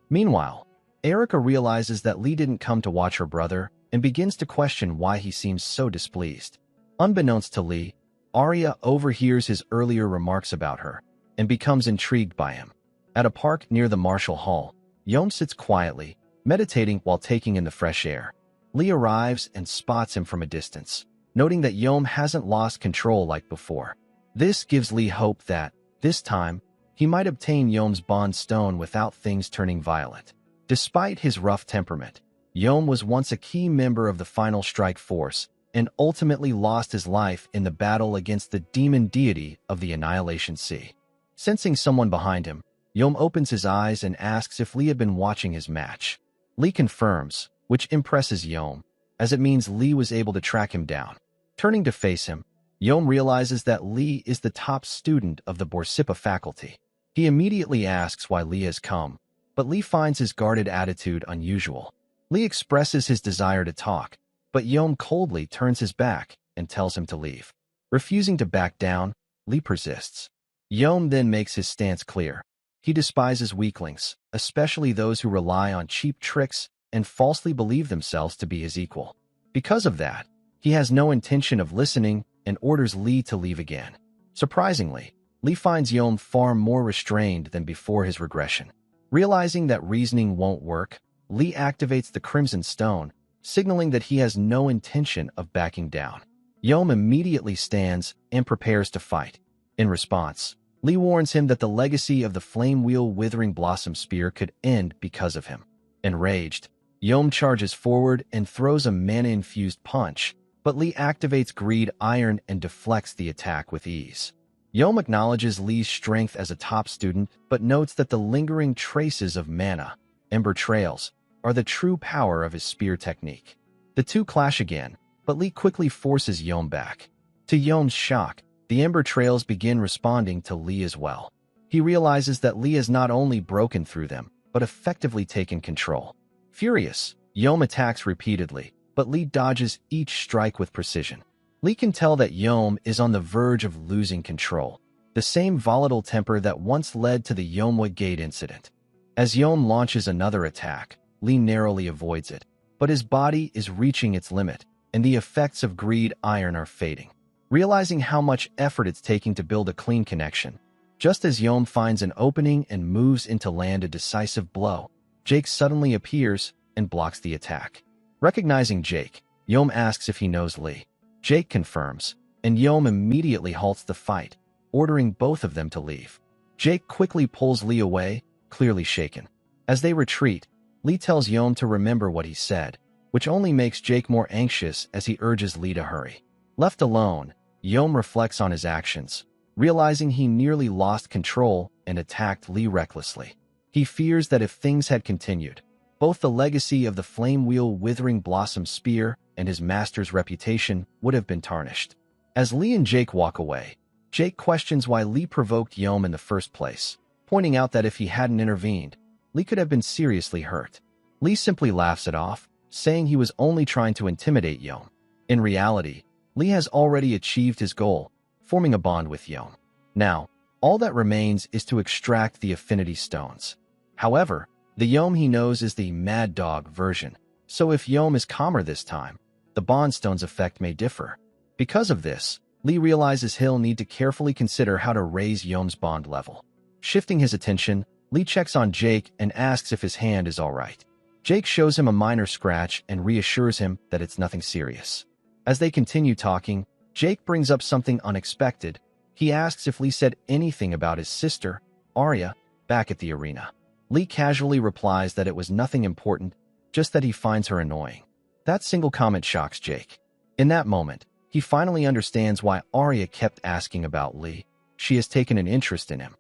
Meanwhile, Erica realizes that Lee didn't come to watch her brother and begins to question why he seems so displeased. Unbeknownst to Lee, Aria overhears his earlier remarks about her and becomes intrigued by him. At a park near the Martial Hall, Yom sits quietly, meditating while taking in the fresh air. Lee arrives and spots him from a distance, noting that Yom hasn't lost control like before. This gives Lee hope that, this time, he might obtain Yom's bond stone without things turning violent. Despite his rough temperament, Yom was once a key member of the Final Strike Force and ultimately lost his life in the battle against the demon deity of the Annihilation Sea. Sensing someone behind him, Yom opens his eyes and asks if Lee had been watching his match. Lee confirms, which impresses Yom, as it means Lee was able to track him down. Turning to face him, Yom realizes that Lee is the top student of the Borsippa faculty. He immediately asks why Lee has come, but Lee finds his guarded attitude unusual. Lee expresses his desire to talk, but Yom coldly turns his back and tells him to leave. Refusing to back down, Lee persists. Yom then makes his stance clear. He despises weaklings, especially those who rely on cheap tricks and falsely believe themselves to be his equal. Because of that, he has no intention of listening and orders Lee to leave again. Surprisingly, Lee finds Yom far more restrained than before his regression. Realizing that reasoning won't work, Lee activates the Crimson Stone, signaling that he has no intention of backing down. Yom immediately stands and prepares to fight. In response, Lee warns him that the legacy of the Flame Wheel Withering Blossom Spear could end because of him. Enraged, Yom charges forward and throws a mana-infused punch, but Lee activates Greed Iron and deflects the attack with ease. Yom acknowledges Lee's strength as a top student, but notes that the lingering traces of mana, Ember Trails, are the true power of his spear technique. The two clash again, but Lee quickly forces Yom back. To Yom's shock, the Ember Trails begin responding to Lee as well. He realizes that Lee has not only broken through them, but effectively taken control. Furious, Yom attacks repeatedly, but Lee dodges each strike with precision. Lee can tell that Yom is on the verge of losing control, the same volatile temper that once led to the Yomwa Gate incident. As Yom launches another attack, Lee narrowly avoids it, but his body is reaching its limit, and the effects of Greed Iron are fading. realizing how much effort it's taking to build a clean connection. Just as Yom finds an opening and moves in to land a decisive blow, Jake suddenly appears and blocks the attack. Recognizing Jake, Yom asks if he knows Lee. Jake confirms, and Yom immediately halts the fight, ordering both of them to leave. Jake quickly pulls Lee away, clearly shaken. As they retreat, Lee tells Yom to remember what he said, which only makes Jake more anxious as he urges Lee to hurry. Left alone, Yom reflects on his actions, realizing he nearly lost control and attacked Lee recklessly. He fears that if things had continued, both the legacy of the Flame Wheel Withering Blossom Spear and his master's reputation would have been tarnished. As Lee and Jake walk away, Jake questions why Lee provoked Yom in the first place, pointing out that if he hadn't intervened, Lee could have been seriously hurt. Lee simply laughs it off, saying he was only trying to intimidate Yom. In reality, Lee has already achieved his goal, forming a bond with Yom. Now, all that remains is to extract the affinity stones. However, the Yom he knows is the Mad Dog version, so if Yom is calmer this time, the bond stone's effect may differ. Because of this, Lee realizes he'll need to carefully consider how to raise Yom's bond level. Shifting his attention, Lee checks on Jake and asks if his hand is alright. Jake shows him a minor scratch and reassures him that it's nothing serious. As they continue talking, Jake brings up something unexpected. He asks if Lee said anything about his sister, Arya, back at the arena. Lee casually replies that it was nothing important, just that he finds her annoying. That single comment shocks Jake. In that moment, he finally understands why Arya kept asking about Lee. She has taken an interest in him.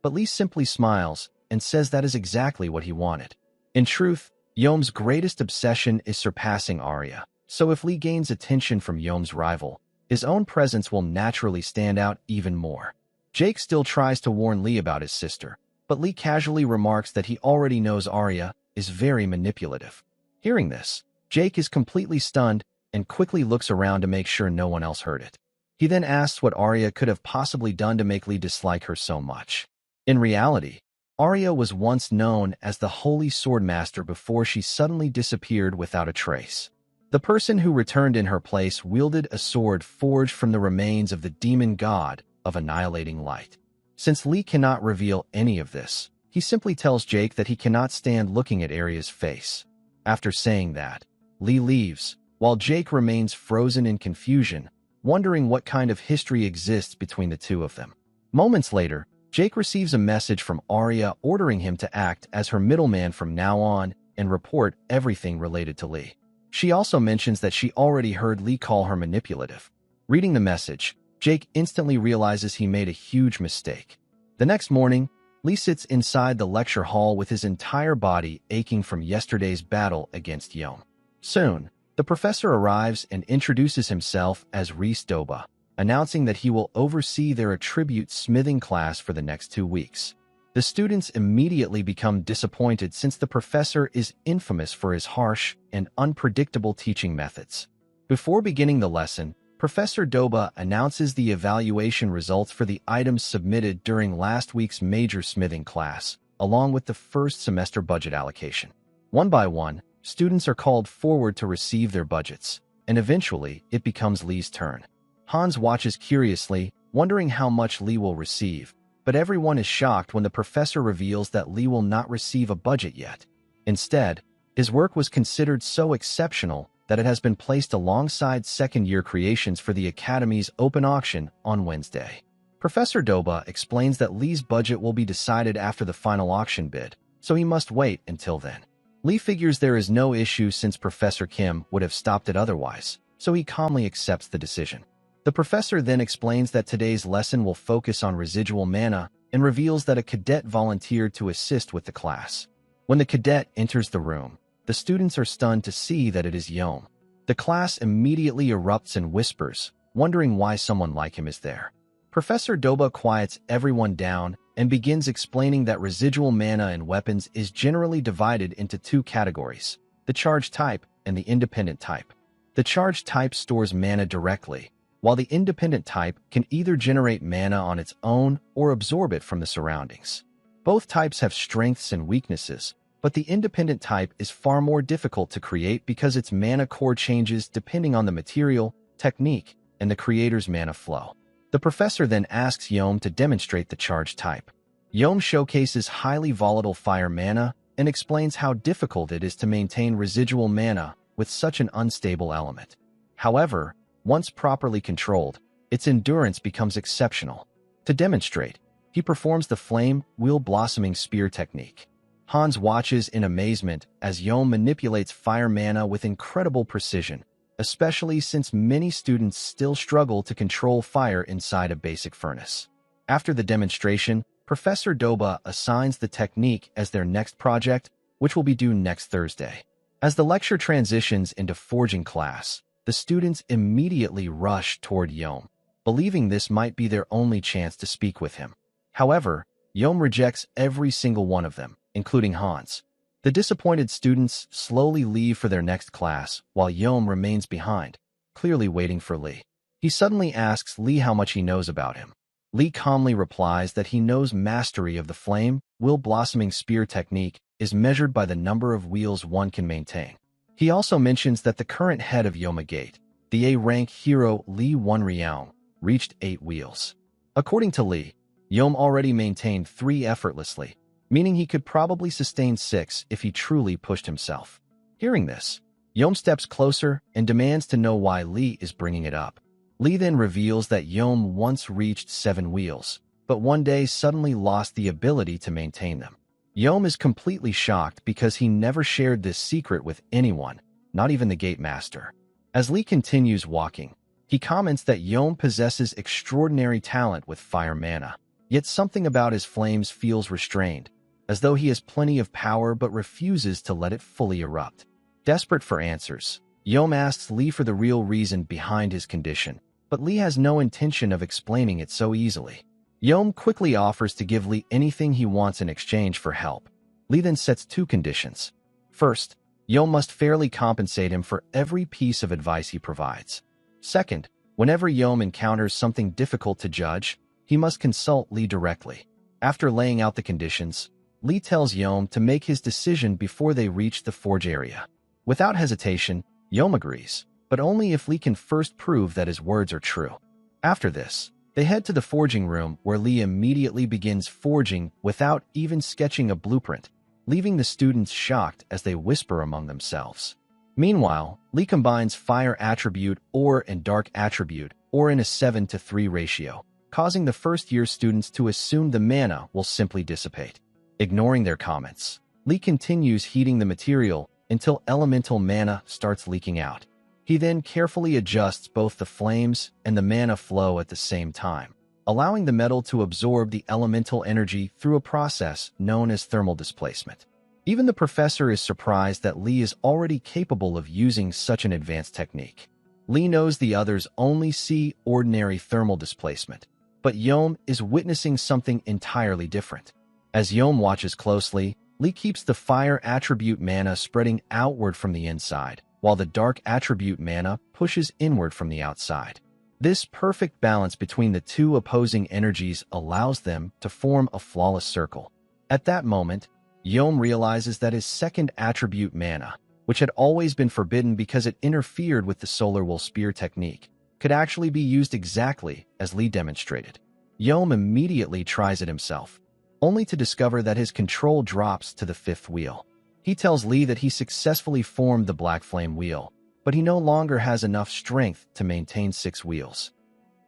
But Lee simply smiles and says that is exactly what he wanted. In truth, Yom's greatest obsession is surpassing Arya, so if Lee gains attention from Yom's rival, his own presence will naturally stand out even more. Jake still tries to warn Lee about his sister, but Lee casually remarks that he already knows Arya is very manipulative. Hearing this, Jake is completely stunned and quickly looks around to make sure no one else heard it. He then asks what Arya could have possibly done to make Lee dislike her so much. In reality, Arya was once known as the Holy Swordmaster before she suddenly disappeared without a trace. The person who returned in her place wielded a sword forged from the remains of the demon god of annihilating light. Since Lee cannot reveal any of this, he simply tells Jake that he cannot stand looking at Arya's face. After saying that, Lee leaves, while Jake remains frozen in confusion, wondering what kind of history exists between the two of them. Moments later, Jake receives a message from Arya ordering him to act as her middleman from now on and report everything related to Lee. She also mentions that she already heard Lee call her manipulative. Reading the message, Jake instantly realizes he made a huge mistake. The next morning, Lee sits inside the lecture hall with his entire body aching from yesterday's battle against Yom. Soon, the professor arrives and introduces himself as Reese Doba, announcing that he will oversee their attribute smithing class for the next 2 weeks. The students immediately become disappointed since the professor is infamous for his harsh and unpredictable teaching methods. Before beginning the lesson, Professor Doba announces the evaluation results for the items submitted during last week's major smithing class, along with the first semester budget allocation. One by one, students are called forward to receive their budgets, and eventually it becomes Lee's turn. Hans watches curiously, wondering how much Lee will receive, but everyone is shocked when the professor reveals that Lee will not receive a budget yet. Instead, his work was considered so exceptional that it has been placed alongside second-year creations for the Academy's open auction on Wednesday. Professor Doba explains that Lee's budget will be decided after the final auction bid, so he must wait until then. Lee figures there is no issue since Professor Kim would have stopped it otherwise, so he calmly accepts the decision. The professor then explains that today's lesson will focus on residual mana and reveals that a cadet volunteered to assist with the class. When the cadet enters the room, the students are stunned to see that it is Yom. The class immediately erupts in whispers, wondering why someone like him is there. Professor Doba quiets everyone down and begins explaining that residual mana in weapons is generally divided into 2 categories, the charge type and the independent type. The charge type stores mana directly, while the independent type can either generate mana on its own or absorb it from the surroundings. Both types have strengths and weaknesses, but the independent type is far more difficult to create because its mana core changes depending on the material, technique, and the creator's mana flow. The professor then asks Yom to demonstrate the charge type. Yom showcases highly volatile fire mana and explains how difficult it is to maintain residual mana with such an unstable element. However, once properly controlled, its endurance becomes exceptional. To demonstrate, he performs the flame wheel blossoming spear technique. Hans watches in amazement as Yom manipulates fire mana with incredible precision, especially since many students still struggle to control fire inside a basic furnace. After the demonstration, Professor Doba assigns the technique as their next project, which will be due next Thursday. As the lecture transitions into forging class, the students immediately rush toward Yom, believing this might be their only chance to speak with him. However, Yom rejects every single one of them, including Hans. The disappointed students slowly leave for their next class, while Yom remains behind, clearly waiting for Lee. He suddenly asks Lee how much he knows about him. Lee calmly replies that he knows mastery of the flame wheel blossoming spear technique is measured by the number of wheels one can maintain. He also mentions that the current head of Yoma Gate, the A-rank hero Lee Wonryang, reached 8 wheels. According to Lee, Yom already maintained 3 effortlessly, meaning he could probably sustain 6 if he truly pushed himself. Hearing this, Yom steps closer and demands to know why Lee is bringing it up. Lee then reveals that Yom once reached 7 wheels, but one day suddenly lost the ability to maintain them. Yom is completely shocked because he never shared this secret with anyone, not even the gate master. As Lee continues walking, he comments that Yom possesses extraordinary talent with fire mana, yet something about his flames feels restrained, as though he has plenty of power but refuses to let it fully erupt. Desperate for answers, Yom asks Lee for the real reason behind his condition, but Lee has no intention of explaining it so easily. Yom quickly offers to give Lee anything he wants in exchange for help. Lee then sets 2 conditions. First, Yom must fairly compensate him for every piece of advice he provides. Second, whenever Yom encounters something difficult to judge, he must consult Lee directly. After laying out the conditions, Lee tells Yom to make his decision before they reach the forge area. Without hesitation, Yom agrees, but only if Lee can first prove that his words are true. After this, they head to the forging room where Lee immediately begins forging without even sketching a blueprint, leaving the students shocked as they whisper among themselves. Meanwhile, Lee combines fire attribute Or and dark attribute Or in a 7:3 ratio, causing the first-year students to assume the mana will simply dissipate. Ignoring their comments, Lee continues heating the material until elemental mana starts leaking out. He then carefully adjusts both the flames and the mana flow at the same time, allowing the metal to absorb the elemental energy through a process known as thermal displacement. Even the professor is surprised that Lee is already capable of using such an advanced technique. Lee knows the others only see ordinary thermal displacement, but Yom is witnessing something entirely different. As Yom watches closely, Lee keeps the fire attribute mana spreading outward from the inside, while the dark attribute mana pushes inward from the outside. This perfect balance between the 2 opposing energies allows them to form a flawless circle. At that moment, Yom realizes that his second attribute mana, which had always been forbidden because it interfered with the solar wool spear technique, could actually be used exactly as Lee demonstrated. Yom immediately tries it himself, only to discover that his control drops to the 5th wheel. He tells Lee that he successfully formed the Black Flame wheel, but he no longer has enough strength to maintain 6 wheels.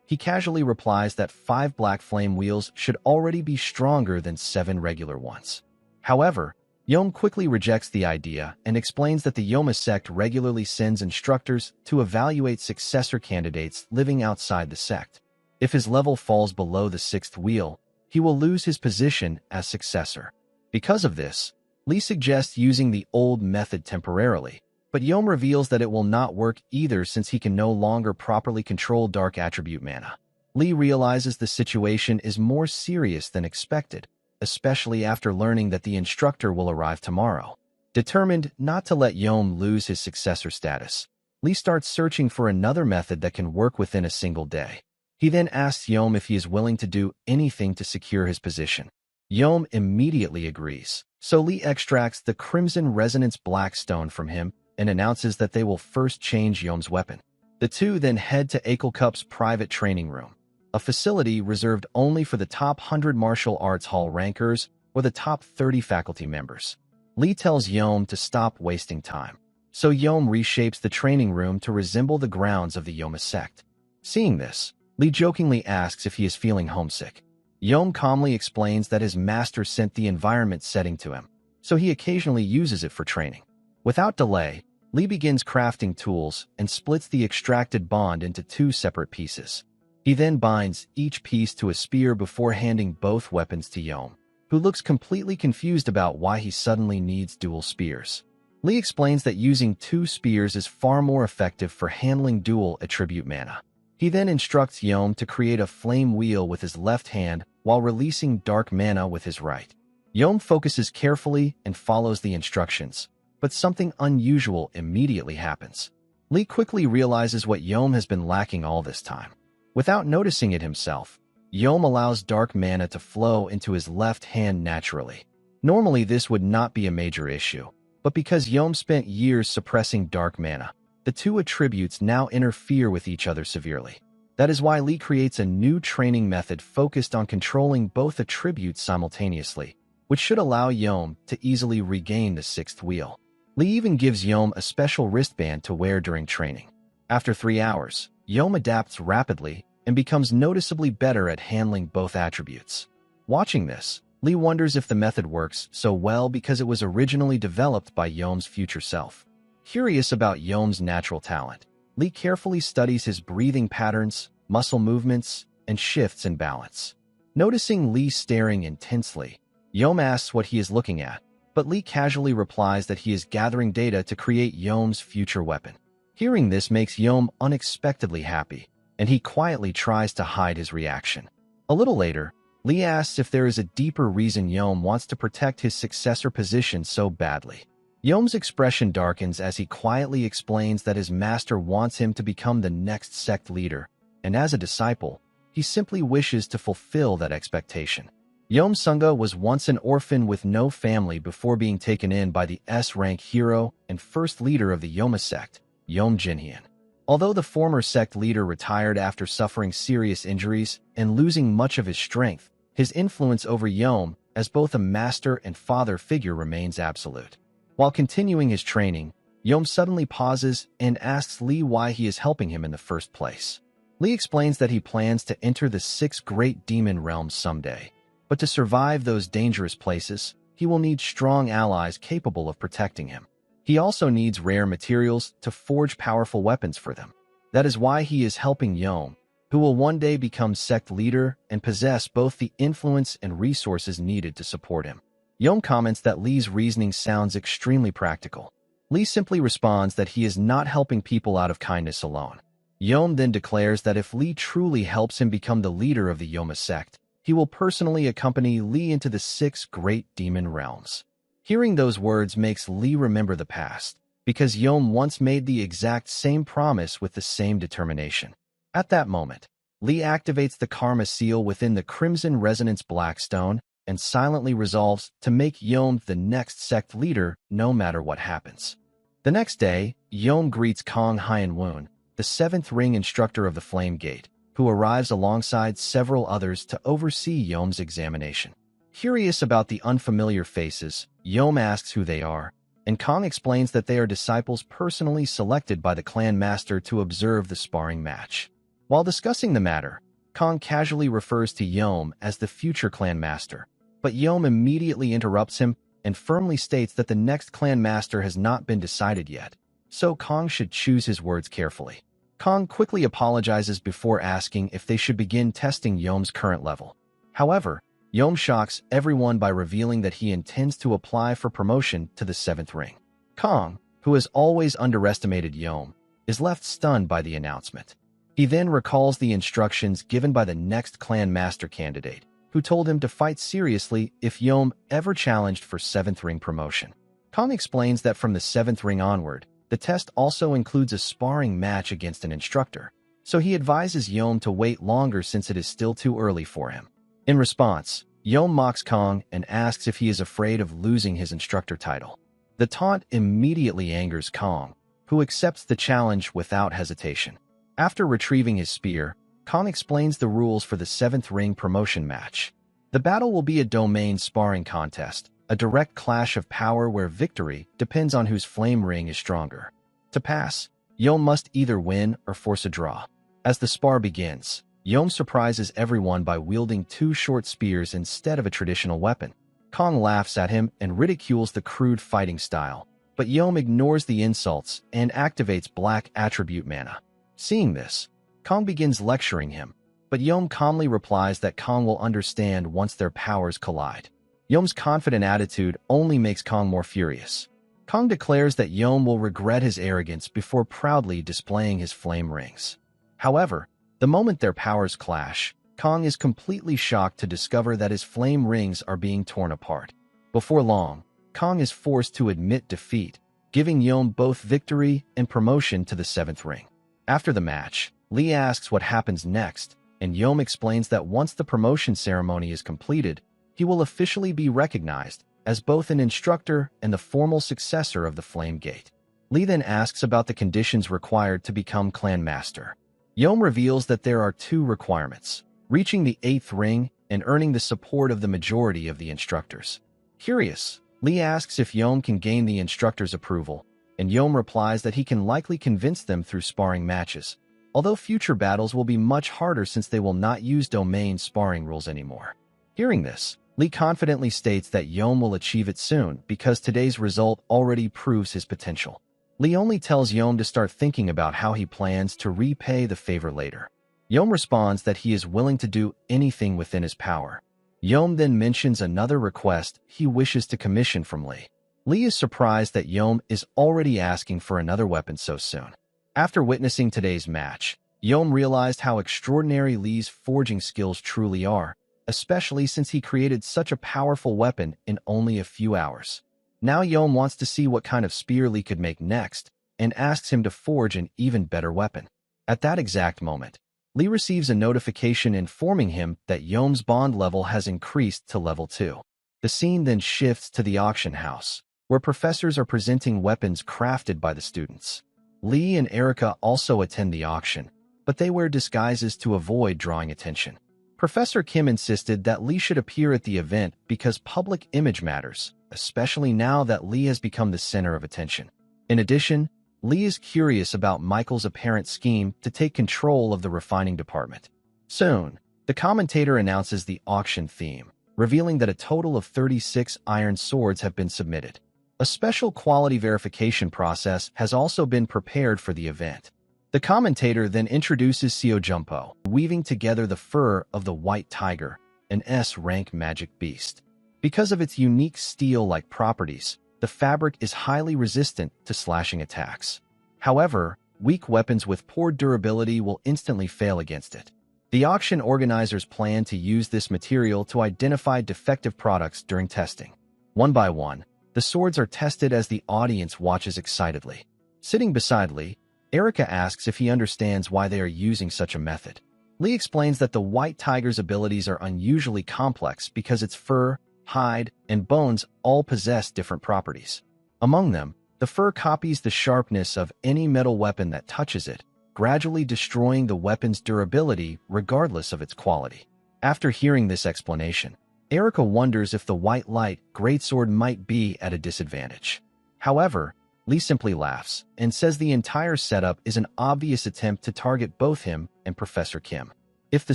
He casually replies that 5 Black Flame wheels should already be stronger than 7 regular ones. However, Yom quickly rejects the idea and explains that the Yoma sect regularly sends instructors to evaluate successor candidates living outside the sect. If his level falls below the 6th wheel, he will lose his position as successor. Because of this, Lee suggests using the old method temporarily, but Yom reveals that it will not work either since he can no longer properly control dark attribute mana. Lee realizes the situation is more serious than expected, especially after learning that the instructor will arrive tomorrow. Determined not to let Yom lose his successor status, Lee starts searching for another method that can work within a single day. He then asks Yom if he is willing to do anything to secure his position. Yom immediately agrees, so Lee extracts the Crimson Resonance Black Stone from him and announces that they will first change Yom's weapon. The two then head to anicaps' private training room, a facility reserved only for the top 100 martial arts hall rankers or the top 30 faculty members. Lee tells Yom to stop wasting time, so Yom reshapes the training room to resemble the grounds of the Yoma sect. Seeing this, Lee jokingly asks if he is feeling homesick. Yom calmly explains that his master sent the environment setting to him, so he occasionally uses it for training. Without delay, Lee begins crafting tools and splits the extracted bond into two separate pieces. He then binds each piece to a spear before handing both weapons to Yom, who looks completely confused about why he suddenly needs dual spears. Lee explains that using two spears is far more effective for handling dual attribute mana. He then instructs Yom to create a flame wheel with his left hand while releasing dark mana with his right. Yom focuses carefully and follows the instructions, but something unusual immediately happens. Lee quickly realizes what Yom has been lacking all this time. Without noticing it himself, Yom allows dark mana to flow into his left hand naturally. Normally this would not be a major issue, but because Yom spent years suppressing dark mana, the two attributes now interfere with each other severely. That is why Lee creates a new training method focused on controlling both attributes simultaneously, which should allow Yom to easily regain the sixth wheel. Lee even gives Yom a special wristband to wear during training. After 3 hours, Yom adapts rapidly and becomes noticeably better at handling both attributes. Watching this, Lee wonders if the method works so well because it was originally developed by Yom's future self. Curious about Yom's natural talent, Lee carefully studies his breathing patterns, muscle movements, and shifts in balance. Noticing Lee staring intensely, Yom asks what he is looking at, but Lee casually replies that he is gathering data to create Yom's future weapon. Hearing this makes Yom unexpectedly happy, and he quietly tries to hide his reaction. A little later, Lee asks if there is a deeper reason Yom wants to protect his successor position so badly. Yom's expression darkens as he quietly explains that his master wants him to become the next sect leader, and as a disciple, he simply wishes to fulfill that expectation. Yom Sunga was once an orphan with no family before being taken in by the S-rank hero and first leader of the Yoma sect, Yom Jinhyun. Although the former sect leader retired after suffering serious injuries and losing much of his strength, his influence over Yom as both a master and father figure remains absolute. While continuing his training, Yom suddenly pauses and asks Lee why he is helping him in the first place. Lee explains that he plans to enter the 6 great demon realms someday, but to survive those dangerous places, he will need strong allies capable of protecting him. He also needs rare materials to forge powerful weapons for them. That is why he is helping Yom, who will one day become sect leader and possess both the influence and resources needed to support him. Yom comments that Lee's reasoning sounds extremely practical. Lee simply responds that he is not helping people out of kindness alone. Yom then declares that if Lee truly helps him become the leader of the Yoma sect, he will personally accompany Lee into the 6 great demon realms. Hearing those words makes Lee remember the past, because Yom once made the exact same promise with the same determination. At that moment, Lee activates the Karma Seal within the Crimson Resonance Blackstone and silently resolves to make Yom the next sect leader no matter what happens. The next day, Yom greets Kong Hyun-woon, the 7th ring instructor of the Flame Gate, who arrives alongside several others to oversee Yom's examination. Curious about the unfamiliar faces, Yom asks who they are, and Kong explains that they are disciples personally selected by the clan master to observe the sparring match. While discussing the matter, Kong casually refers to Yom as the future clan master, but Yom immediately interrupts him and firmly states that the next clan master has not been decided yet, so Kong should choose his words carefully. Kong quickly apologizes before asking if they should begin testing Yom's current level. However, Yom shocks everyone by revealing that he intends to apply for promotion to the 7th ring. Kong, who has always underestimated Yom, is left stunned by the announcement. He then recalls the instructions given by the next clan master candidate, who told him to fight seriously if Yom ever challenged for 7th ring promotion. Kong explains that from the 7th ring onward, the test also includes a sparring match against an instructor, so he advises Yom to wait longer since it is still too early for him. In response, Yom mocks Kong and asks if he is afraid of losing his instructor title. The taunt immediately angers Kong, who accepts the challenge without hesitation. After retrieving his spear, Kong explains the rules for the 7th ring promotion match. The battle will be a domain sparring contest, a direct clash of power where victory depends on whose flame ring is stronger. To pass, Yom must either win or force a draw. As the spar begins, Yom surprises everyone by wielding 2 short spears instead of a traditional weapon. Kong laughs at him and ridicules the crude fighting style, but Yom ignores the insults and activates black attribute mana. Seeing this, Kong begins lecturing him, but Yom calmly replies that Kong will understand once their powers collide. Yom's confident attitude only makes Kong more furious. Kong declares that Yom will regret his arrogance before proudly displaying his flame rings. However, the moment their powers clash, Kong is completely shocked to discover that his flame rings are being torn apart. Before long, Kong is forced to admit defeat, giving Yom both victory and promotion to the 7th ring. After the match, Lee asks what happens next, and Yom explains that once the promotion ceremony is completed, he will officially be recognized as both an instructor and the formal successor of the Flame Gate. Lee then asks about the conditions required to become clan master. Yom reveals that there are 2 requirements: reaching the 8th ring and earning the support of the majority of the instructors. Curious, Lee asks if Yom can gain the instructor's approval, and Yom replies that he can likely convince them through sparring matches, although future battles will be much harder since they will not use domain sparring rules anymore. Hearing this, Lee confidently states that Yom will achieve it soon because today's result already proves his potential. Lee only tells Yom to start thinking about how he plans to repay the favor later. Yom responds that he is willing to do anything within his power. Yom then mentions another request he wishes to commission from Lee. Lee is surprised that Yom is already asking for another weapon so soon. After witnessing today's match, Yom realized how extraordinary Lee's forging skills truly are, especially since he created such a powerful weapon in only a few hours. Now Yom wants to see what kind of spear Lee could make next, and asks him to forge an even better weapon. At that exact moment, Lee receives a notification informing him that Yom's bond level has increased to level 2. The scene then shifts to the auction house, where professors are presenting weapons crafted by the students. Lee and Erica also attend the auction, but they wear disguises to avoid drawing attention. Professor Kim insisted that Lee should appear at the event because public image matters, especially now that Lee has become the center of attention. In addition, Lee is curious about Michael's apparent scheme to take control of the refining department. Soon, the commentator announces the auction theme, revealing that a total of 36 iron swords have been submitted. A special quality verification process has also been prepared for the event. The commentator then introduces Seojumpo, weaving together the fur of the white tiger, an S-rank magic beast. Because of its unique steel-like properties, the fabric is highly resistant to slashing attacks. However, weak weapons with poor durability will instantly fail against it. The auction organizers plan to use this material to identify defective products during testing. One by one, the swords are tested as the audience watches excitedly. Sitting beside Lee, Erica asks if he understands why they are using such a method. Lee explains that the white tiger's abilities are unusually complex because its fur, hide, and bones all possess different properties. Among them, the fur copies the sharpness of any metal weapon that touches it, gradually destroying the weapon's durability regardless of its quality. After hearing this explanation, Erica wonders if the white light greatsword might be at a disadvantage. However, Lee simply laughs and says the entire setup is an obvious attempt to target both him and Professor Kim. If the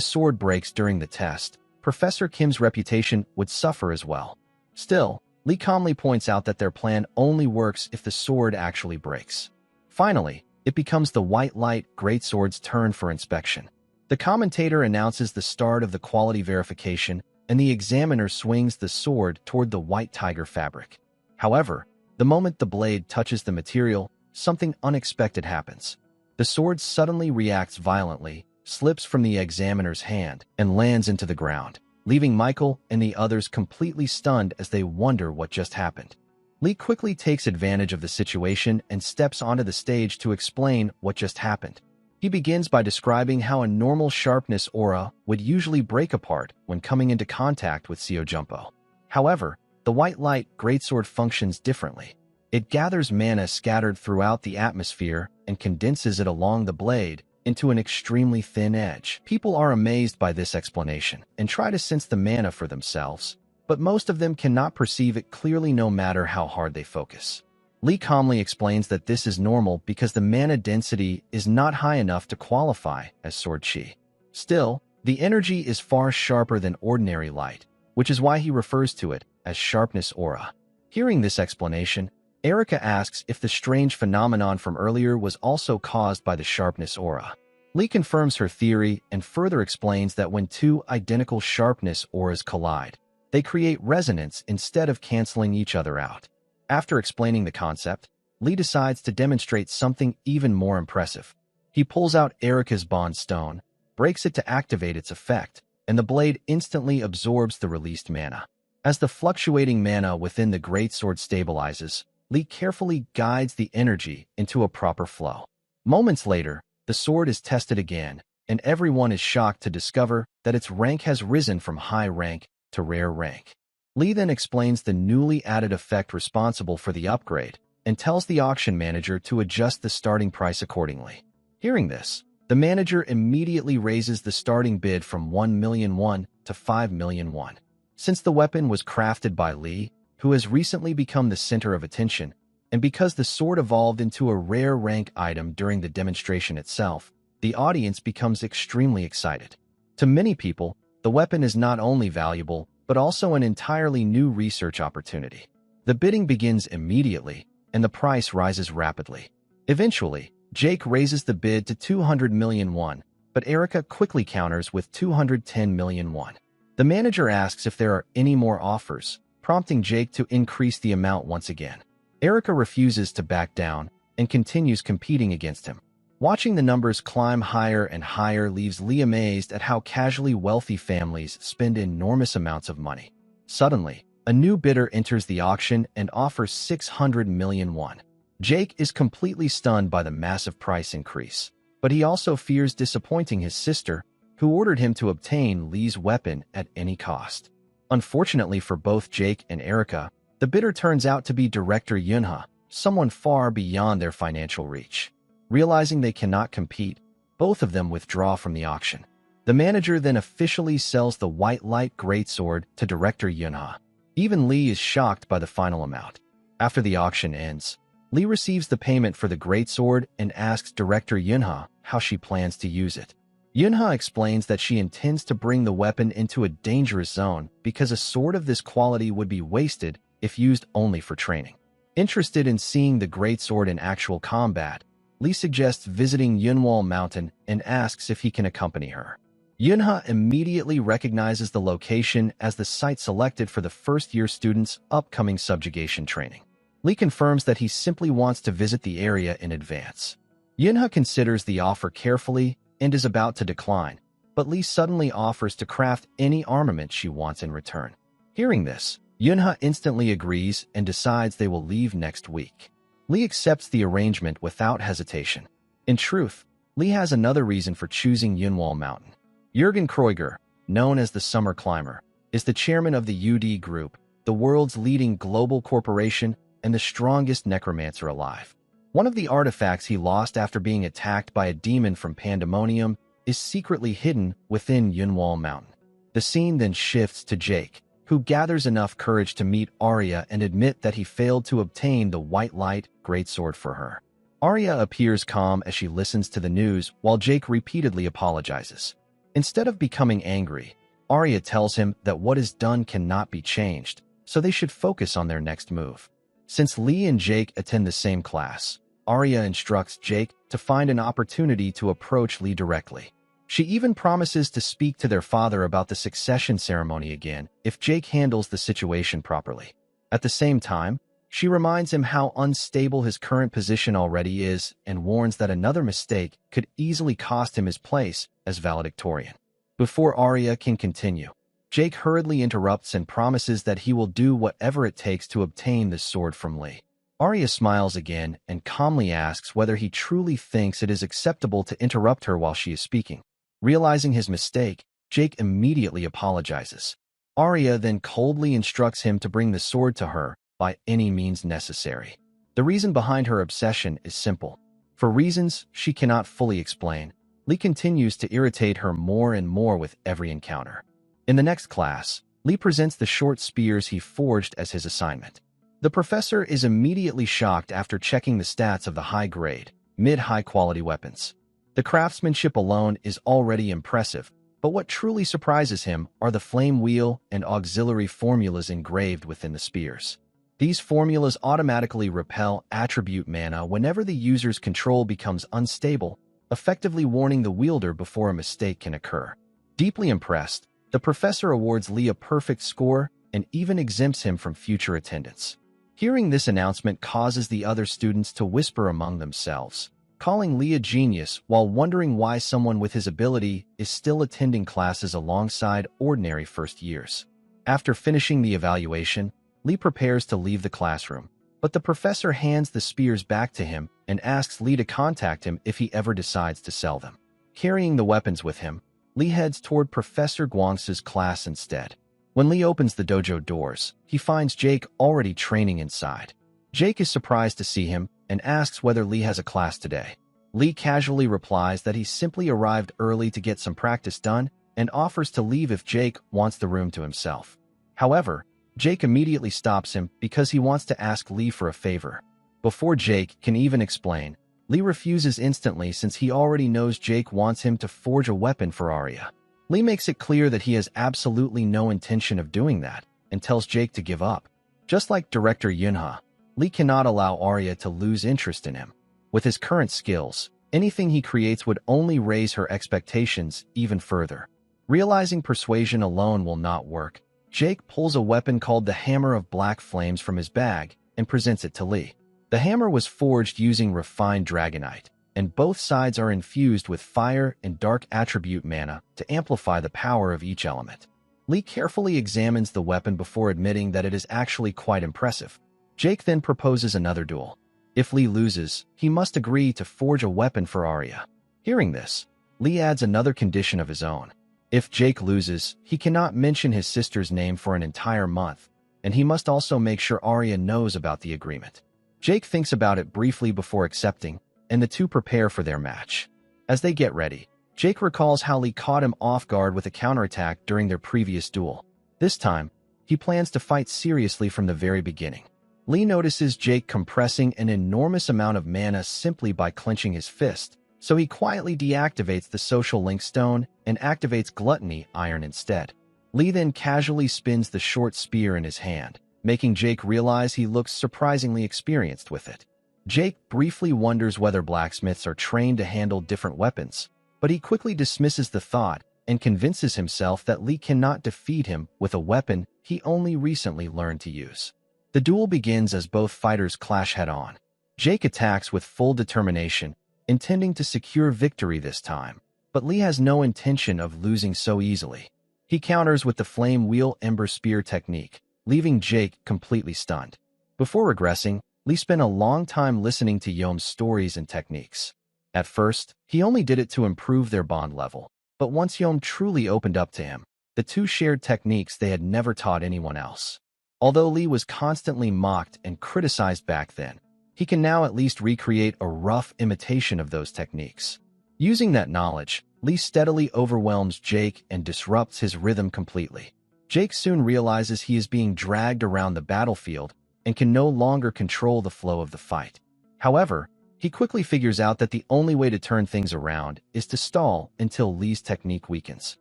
sword breaks during the test, Professor Kim's reputation would suffer as well. Still, Lee calmly points out that their plan only works if the sword actually breaks. Finally, it becomes the white light greatsword's turn for inspection. The commentator announces the start of the quality verification, and the examiner swings the sword toward the white tiger fabric. However, the moment the blade touches the material, something unexpected happens. The sword suddenly reacts violently, slips from the examiner's hand, and lands into the ground, leaving Michael and the others completely stunned as they wonder what just happened. Lee quickly takes advantage of the situation and steps onto the stage to explain what just happened. He begins by describing how a normal sharpness aura would usually break apart when coming into contact with Seojumpo. However, the white light greatsword functions differently. It gathers mana scattered throughout the atmosphere and condenses it along the blade, into an extremely thin edge. People are amazed by this explanation and try to sense the mana for themselves, but most of them cannot perceive it clearly no matter how hard they focus. Lee calmly explains that this is normal because the mana density is not high enough to qualify as sword chi. Still, the energy is far sharper than ordinary light, which is why he refers to it as sharpness aura. Hearing this explanation, Erica asks if the strange phenomenon from earlier was also caused by the sharpness aura. Lee confirms her theory and further explains that when two identical sharpness auras collide, they create resonance instead of canceling each other out. After explaining the concept, Lee decides to demonstrate something even more impressive. He pulls out Erica's bond stone, breaks it to activate its effect, and the blade instantly absorbs the released mana. As the fluctuating mana within the greatsword stabilizes, Lee carefully guides the energy into a proper flow. Moments later, the sword is tested again, and everyone is shocked to discover that its rank has risen from high rank to rare rank. Lee then explains the newly added effect responsible for the upgrade and tells the auction manager to adjust the starting price accordingly. Hearing this, the manager immediately raises the starting bid from 1 million won to 5 million won. Since the weapon was crafted by Lee, who has recently become the center of attention, and because the sword evolved into a rare rank item during the demonstration itself, the audience becomes extremely excited. To many people, the weapon is not only valuable, but also an entirely new research opportunity. The bidding begins immediately, and the price rises rapidly. Eventually, Jake raises the bid to 200 million won, but Erica quickly counters with 210 million won. The manager asks if there are any more offers, prompting Jake to increase the amount once again. Erica refuses to back down and continues competing against him. Watching the numbers climb higher and higher leaves Lee amazed at how casually wealthy families spend enormous amounts of money. Suddenly, a new bidder enters the auction and offers 600 million won. Jake is completely stunned by the massive price increase, but he also fears disappointing his sister, who ordered him to obtain Lee's weapon at any cost. Unfortunately for both Jake and Erica, the bidder turns out to be Director Yunha, someone far beyond their financial reach. Realizing they cannot compete, both of them withdraw from the auction. The manager then officially sells the white light greatsword to Director Yunha. Even Lee is shocked by the final amount. After the auction ends, Lee receives the payment for the greatsword and asks Director Yunha how she plans to use it. Yunha explains that she intends to bring the weapon into a dangerous zone because a sword of this quality would be wasted if used only for training. Interested in seeing the greatsword in actual combat, Lee suggests visiting Yunwal Mountain and asks if he can accompany her. Yunha immediately recognizes the location as the site selected for the first-year students' upcoming subjugation training. Lee confirms that he simply wants to visit the area in advance. Yunha considers the offer carefully and is about to decline, but Lee suddenly offers to craft any armament she wants in return. Hearing this, Yunha instantly agrees and decides they will leave next week. Lee accepts the arrangement without hesitation. In truth, Lee has another reason for choosing Yunwal Mountain. Jürgen Kreuger, known as the Summer Climber, is the chairman of the UD Group, the world's leading global corporation and the strongest necromancer alive. One of the artifacts he lost after being attacked by a demon from Pandemonium is secretly hidden within Yunwal Mountain. The scene then shifts to Jake, who gathers enough courage to meet Arya and admit that he failed to obtain the white light greatsword for her. Arya appears calm as she listens to the news while Jake repeatedly apologizes. Instead of becoming angry, Arya tells him that what is done cannot be changed, so they should focus on their next move. Since Lee and Jake attend the same class, Arya instructs Jake to find an opportunity to approach Lee directly. She even promises to speak to their father about the succession ceremony again if Jake handles the situation properly. At the same time, she reminds him how unstable his current position already is and warns that another mistake could easily cost him his place as valedictorian. Before Arya can continue, Jake hurriedly interrupts and promises that he will do whatever it takes to obtain the sword from Lee. Arya smiles again and calmly asks whether he truly thinks it is acceptable to interrupt her while she is speaking. Realizing his mistake, Jake immediately apologizes. Arya then coldly instructs him to bring the sword to her by any means necessary. The reason behind her obsession is simple. For reasons she cannot fully explain, Lee continues to irritate her more and more with every encounter. In the next class, Lee presents the short spears he forged as his assignment. The professor is immediately shocked after checking the stats of the high-grade, mid-high-quality weapons. The craftsmanship alone is already impressive, but what truly surprises him are the flame wheel and auxiliary formulas engraved within the spears. These formulas automatically repel attribute mana whenever the user's control becomes unstable, effectively warning the wielder before a mistake can occur. Deeply impressed, the professor awards Lee a perfect score and even exempts him from future attendance. Hearing this announcement causes the other students to whisper among themselves, calling Lee a genius while wondering why someone with his ability is still attending classes alongside ordinary first years. After finishing the evaluation, Lee prepares to leave the classroom, but the professor hands the spears back to him and asks Lee to contact him if he ever decides to sell them. Carrying the weapons with him, Lee heads toward Professor Guang's class instead. When Lee opens the dojo doors, he finds Jake already training inside. Jake is surprised to see him and asks whether Lee has a class today. Lee casually replies that he simply arrived early to get some practice done and offers to leave if Jake wants the room to himself. However, Jake immediately stops him because he wants to ask Lee for a favor. Before Jake can even explain, Lee refuses instantly since he already knows Jake wants him to forge a weapon for Arya. Lee makes it clear that he has absolutely no intention of doing that and tells Jake to give up. Just like director Yunha, Lee cannot allow Arya to lose interest in him. With his current skills, anything he creates would only raise her expectations even further. Realizing persuasion alone will not work, Jake pulls a weapon called the Hammer of Black Flames from his bag and presents it to Lee. The hammer was forged using refined dragonite, and both sides are infused with fire and dark attribute mana to amplify the power of each element. Lee carefully examines the weapon before admitting that it is actually quite impressive. Jake then proposes another duel. If Lee loses, he must agree to forge a weapon for Arya. Hearing this, Lee adds another condition of his own. If Jake loses, he cannot mention his sister's name for an entire month, and he must also make sure Arya knows about the agreement. Jake thinks about it briefly before accepting, and the two prepare for their match. As they get ready, Jake recalls how Lee caught him off guard with a counterattack during their previous duel. This time, he plans to fight seriously from the very beginning. Lee notices Jake compressing an enormous amount of mana simply by clenching his fist, so he quietly deactivates the social link stone and activates Gluttony Iron instead. Lee then casually spins the short spear in his hand, making Jake realize he looks surprisingly experienced with it. Jake briefly wonders whether blacksmiths are trained to handle different weapons, but he quickly dismisses the thought and convinces himself that Lee cannot defeat him with a weapon he only recently learned to use. The duel begins as both fighters clash head-on. Jake attacks with full determination, intending to secure victory this time, but Lee has no intention of losing so easily. He counters with the Flame Wheel Ember Spear technique, leaving Jake completely stunned. Before regressing, Lee spent a long time listening to Yom's stories and techniques. At first, he only did it to improve their bond level, but once Yom truly opened up to him, the two shared techniques they had never taught anyone else. Although Lee was constantly mocked and criticized back then, he can now at least recreate a rough imitation of those techniques. Using that knowledge, Lee steadily overwhelms Jake and disrupts his rhythm completely. Jake soon realizes he is being dragged around the battlefield and can no longer control the flow of the fight. However, he quickly figures out that the only way to turn things around is to stall until Lee's technique weakens.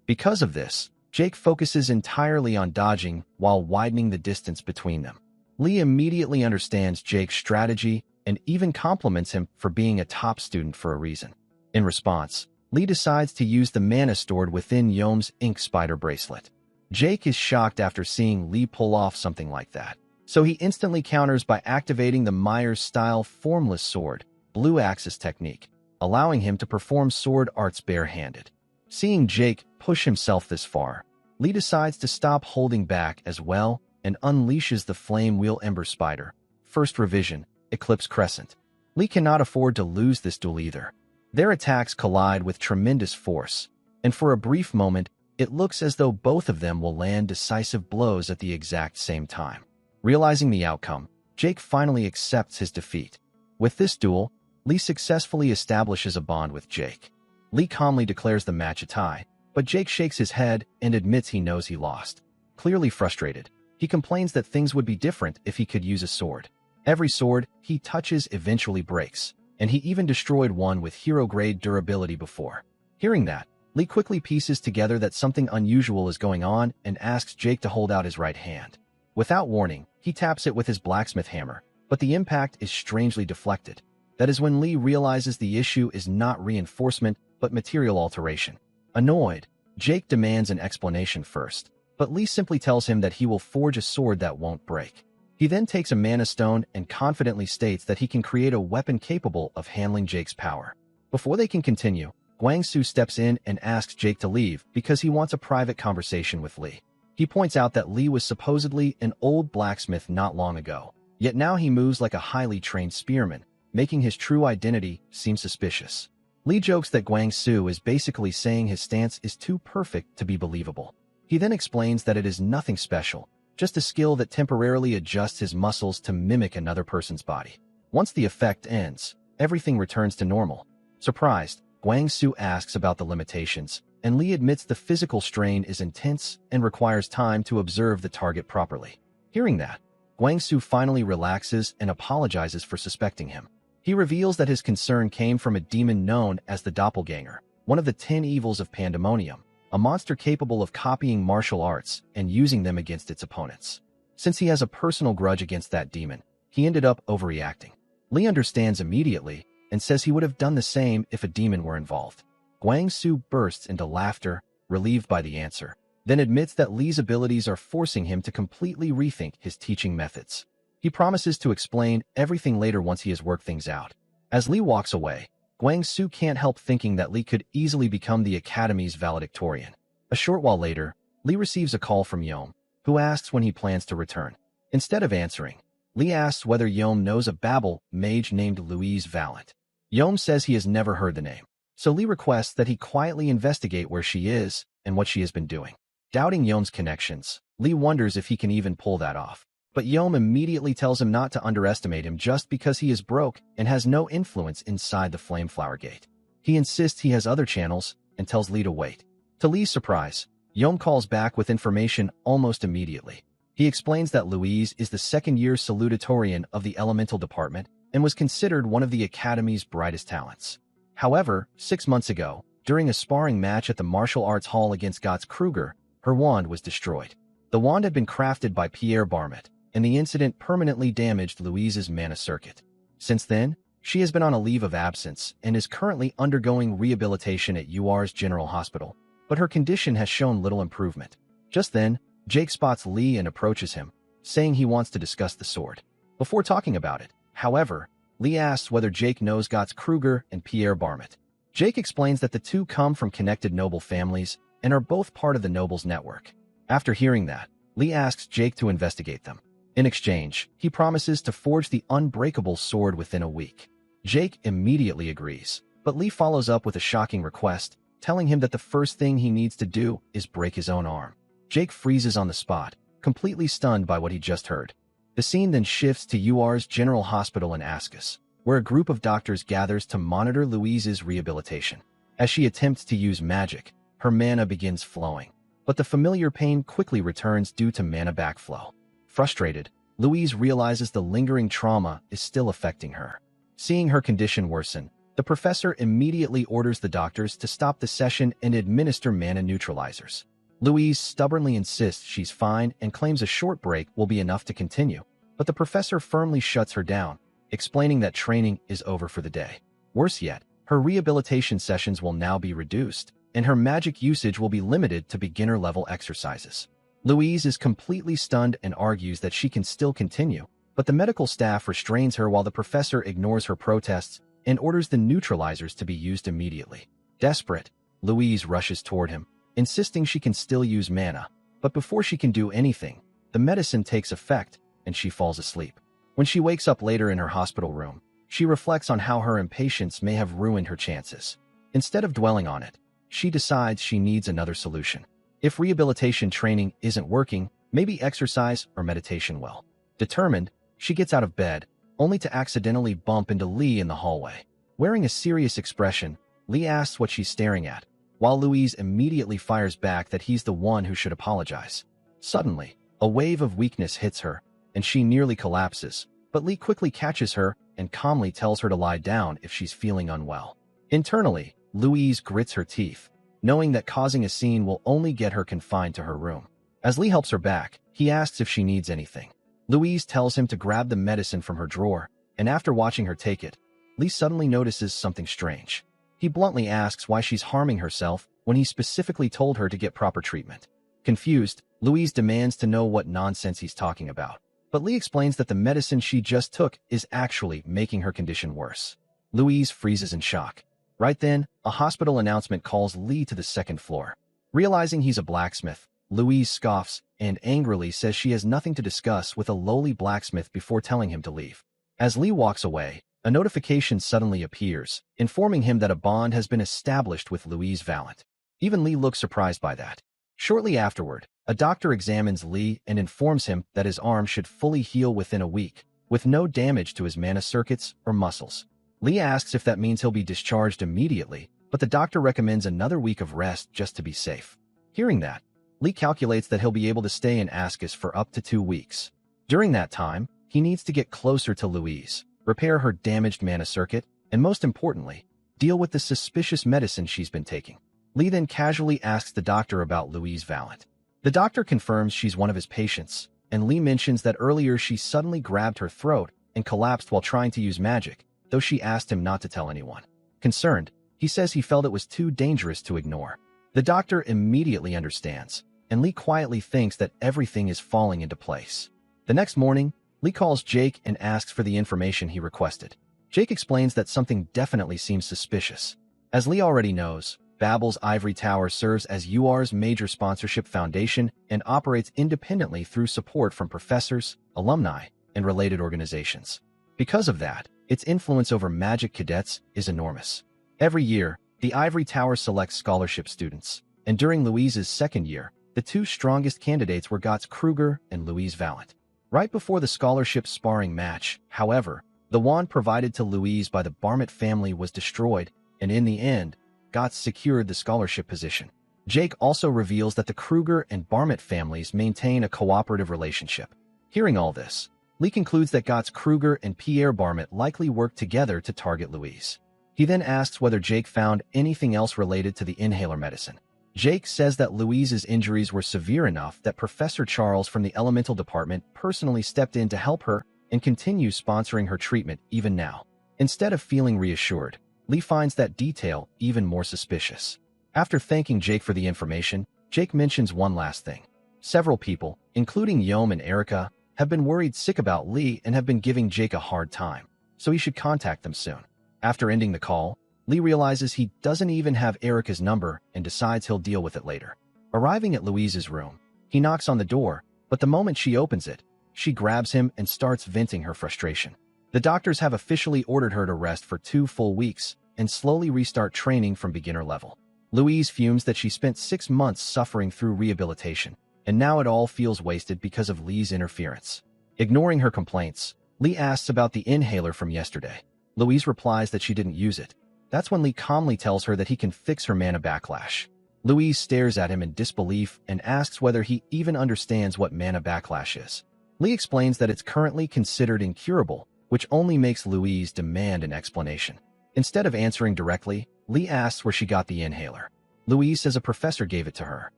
Because of this, Jake focuses entirely on dodging while widening the distance between them. Lee immediately understands Jake's strategy and even compliments him for being a top student for a reason. In response, Lee decides to use the mana stored within Yom's Ink Spider bracelet. Jake is shocked after seeing Lee pull off something like that, so he instantly counters by activating the Myers-style Formless Sword, Blue Axis technique, allowing him to perform sword arts barehanded. Seeing Jake push himself this far, Lee decides to stop holding back as well and unleashes the Flame Wheel Ember Spider, First Revision, Eclipse Crescent. Lee cannot afford to lose this duel either. Their attacks collide with tremendous force, and for a brief moment, it looks as though both of them will land decisive blows at the exact same time. Realizing the outcome, Jake finally accepts his defeat. With this duel, Lee successfully establishes a bond with Jake. Lee calmly declares the match a tie, but Jake shakes his head and admits he knows he lost. Clearly frustrated, he complains that things would be different if he could use a sword. Every sword he touches eventually breaks, and he even destroyed one with hero-grade durability before. Hearing that, Lee quickly pieces together that something unusual is going on and asks Jake to hold out his right hand. Without warning, he taps it with his blacksmith hammer, but the impact is strangely deflected. That is when Lee realizes the issue is not reinforcement, but material alteration. Annoyed, Jake demands an explanation first, but Lee simply tells him that he will forge a sword that won't break. He then takes a mana stone and confidently states that he can create a weapon capable of handling Jake's power. Before they can continue, Guangsu steps in and asks Jake to leave because he wants a private conversation with Lee. He points out that Lee was supposedly an old blacksmith not long ago, yet now he moves like a highly trained spearman, making his true identity seem suspicious. Lee jokes that Guangsu is basically saying his stance is too perfect to be believable. He then explains that it is nothing special, just a skill that temporarily adjusts his muscles to mimic another person's body. Once the effect ends, everything returns to normal. Surprised, Guangsu asks about the limitations, and Lee admits the physical strain is intense and requires time to observe the target properly. Hearing that, Guangsu finally relaxes and apologizes for suspecting him. He reveals that his concern came from a demon known as the Doppelganger, one of the 10 evils of Pandemonium, a monster capable of copying martial arts and using them against its opponents. Since he has a personal grudge against that demon, he ended up overreacting. Lee understands immediately and says he would have done the same if a demon were involved. Guangsu bursts into laughter, relieved by the answer, then admits that Lee's abilities are forcing him to completely rethink his teaching methods. He promises to explain everything later once he has worked things out. As Lee walks away, Guangsu can't help thinking that Lee could easily become the Academy's valedictorian. A short while later, Lee receives a call from Yom, who asks when he plans to return. Instead of answering, Lee asks whether Yom knows a Babel mage named Louise Valent. Yom says he has never heard the name, so Lee requests that he quietly investigate where she is and what she has been doing. Doubting Yom's connections, Lee wonders if he can even pull that off. But Yom immediately tells him not to underestimate him just because he is broke and has no influence inside the Flameflower Gate. He insists he has other channels and tells Lee to wait. To Lee's surprise, Yom calls back with information almost immediately. He explains that Louise is the second-year salutatorian of the Elemental Department and was considered one of the Academy's brightest talents. However, 6 months ago, during a sparring match at the Martial Arts Hall against Gotts Kruger, her wand was destroyed. The wand had been crafted by Pierre Barmet, and the incident permanently damaged Louise's mana circuit. Since then, she has been on a leave of absence and is currently undergoing rehabilitation at UR's General Hospital, but her condition has shown little improvement. Just then, Jake spots Lee and approaches him, saying he wants to discuss the sword. Before talking about it, however, Lee asks whether Jake knows Gotts Kruger and Pierre Barmet. Jake explains that the two come from connected noble families and are both part of the nobles network. After hearing that, Lee asks Jake to investigate them. In exchange, he promises to forge the unbreakable sword within a week. Jake immediately agrees, but Lee follows up with a shocking request, telling him that the first thing he needs to do is break his own arm. Jake freezes on the spot, completely stunned by what he just heard. The scene then shifts to UR's General Hospital in Ascus, where a group of doctors gathers to monitor Louise's rehabilitation. As she attempts to use magic, her mana begins flowing, but the familiar pain quickly returns due to mana backflow. Frustrated, Louise realizes the lingering trauma is still affecting her. Seeing her condition worsen, the professor immediately orders the doctors to stop the session and administer mana neutralizers. Louise stubbornly insists she's fine and claims a short break will be enough to continue, but the professor firmly shuts her down, explaining that training is over for the day. Worse yet, her rehabilitation sessions will now be reduced, and her magic usage will be limited to beginner-level exercises. Louise is completely stunned and argues that she can still continue, but the medical staff restrains her while the professor ignores her protests and orders the neutralizers to be used immediately. Desperate, Louise rushes toward him, insisting she can still use mana, but before she can do anything, the medicine takes effect and she falls asleep. When she wakes up later in her hospital room, she reflects on how her impatience may have ruined her chances. Instead of dwelling on it, she decides she needs another solution. If rehabilitation training isn't working, maybe exercise or meditation will. Determined, she gets out of bed, only to accidentally bump into Lee in the hallway. Wearing a serious expression, Lee asks what she's staring at, while Louise immediately fires back that he's the one who should apologize. Suddenly, a wave of weakness hits her, and she nearly collapses, but Lee quickly catches her and calmly tells her to lie down if she's feeling unwell. Internally, Louise grits her teeth, knowing that causing a scene will only get her confined to her room. As Lee helps her back, he asks if she needs anything. Louise tells him to grab the medicine from her drawer, and after watching her take it, Lee suddenly notices something strange. He bluntly asks why she's harming herself when he specifically told her to get proper treatment. Confused, Louise demands to know what nonsense he's talking about, but Lee explains that the medicine she just took is actually making her condition worse. Louise freezes in shock. Right then, a hospital announcement calls Lee to the second floor. Realizing he's a blacksmith, Louise scoffs and angrily says she has nothing to discuss with a lowly blacksmith before telling him to leave. As Lee walks away, a notification suddenly appears, informing him that a bond has been established with Louise Valent. Even Lee looks surprised by that. Shortly afterward, a doctor examines Lee and informs him that his arm should fully heal within a week, with no damage to his mana circuits or muscles. Lee asks if that means he'll be discharged immediately, but the doctor recommends another week of rest just to be safe. Hearing that, Lee calculates that he'll be able to stay in Ascus for up to 2 weeks. During that time, he needs to get closer to Louise, repair her damaged mana circuit, and most importantly, deal with the suspicious medicine she's been taking. Lee then casually asks the doctor about Louise Valent. The doctor confirms she's one of his patients, and Lee mentions that earlier she suddenly grabbed her throat and collapsed while trying to use magic, though she asked him not to tell anyone. Concerned, he says he felt it was too dangerous to ignore. The doctor immediately understands, and Lee quietly thinks that everything is falling into place. The next morning, Lee calls Jake and asks for the information he requested. Jake explains that something definitely seems suspicious. As Lee already knows, Babel's Ivory Tower serves as UR's major sponsorship foundation and operates independently through support from professors, alumni, and related organizations. Because of that, its influence over magic cadets is enormous. Every year, the Ivory Tower selects scholarship students, and during Louise's second year, the 2 strongest candidates were Gotts Kruger and Louise Valent. Right before the scholarship sparring match, however, the wand provided to Louise by the Barmett family was destroyed, and in the end, Gotts secured the scholarship position. Jake also reveals that the Kruger and Barmett families maintain a cooperative relationship. Hearing all this, Lee concludes that Gotts Kruger and Pierre Barmett likely worked together to target Louise. He then asks whether Jake found anything else related to the inhaler medicine. Jake says that Louise's injuries were severe enough that Professor Charles from the Elemental Department personally stepped in to help her and continues sponsoring her treatment even now. Instead of feeling reassured, Lee finds that detail even more suspicious. After thanking Jake for the information, Jake mentions one last thing. Several people, including Yom and Erica, have been worried sick about Lee and have been giving Jake a hard time, so he should contact them soon. After ending the call, Lee realizes he doesn't even have Erica's number and decides he'll deal with it later. Arriving at Louise's room, he knocks on the door, but the moment she opens it, she grabs him and starts venting her frustration. The doctors have officially ordered her to rest for 2 full weeks and slowly restart training from beginner level. Louise fumes that she spent 6 months suffering through rehabilitation, and now it all feels wasted because of Lee's interference. Ignoring her complaints, Lee asks about the inhaler from yesterday. Louise replies that she didn't use it. That's when Lee calmly tells her that he can fix her mana backlash. Louise stares at him in disbelief and asks whether he even understands what mana backlash is. Lee explains that it's currently considered incurable, which only makes Louise demand an explanation. Instead of answering directly, Lee asks where she got the inhaler. Louise says a professor gave it to her.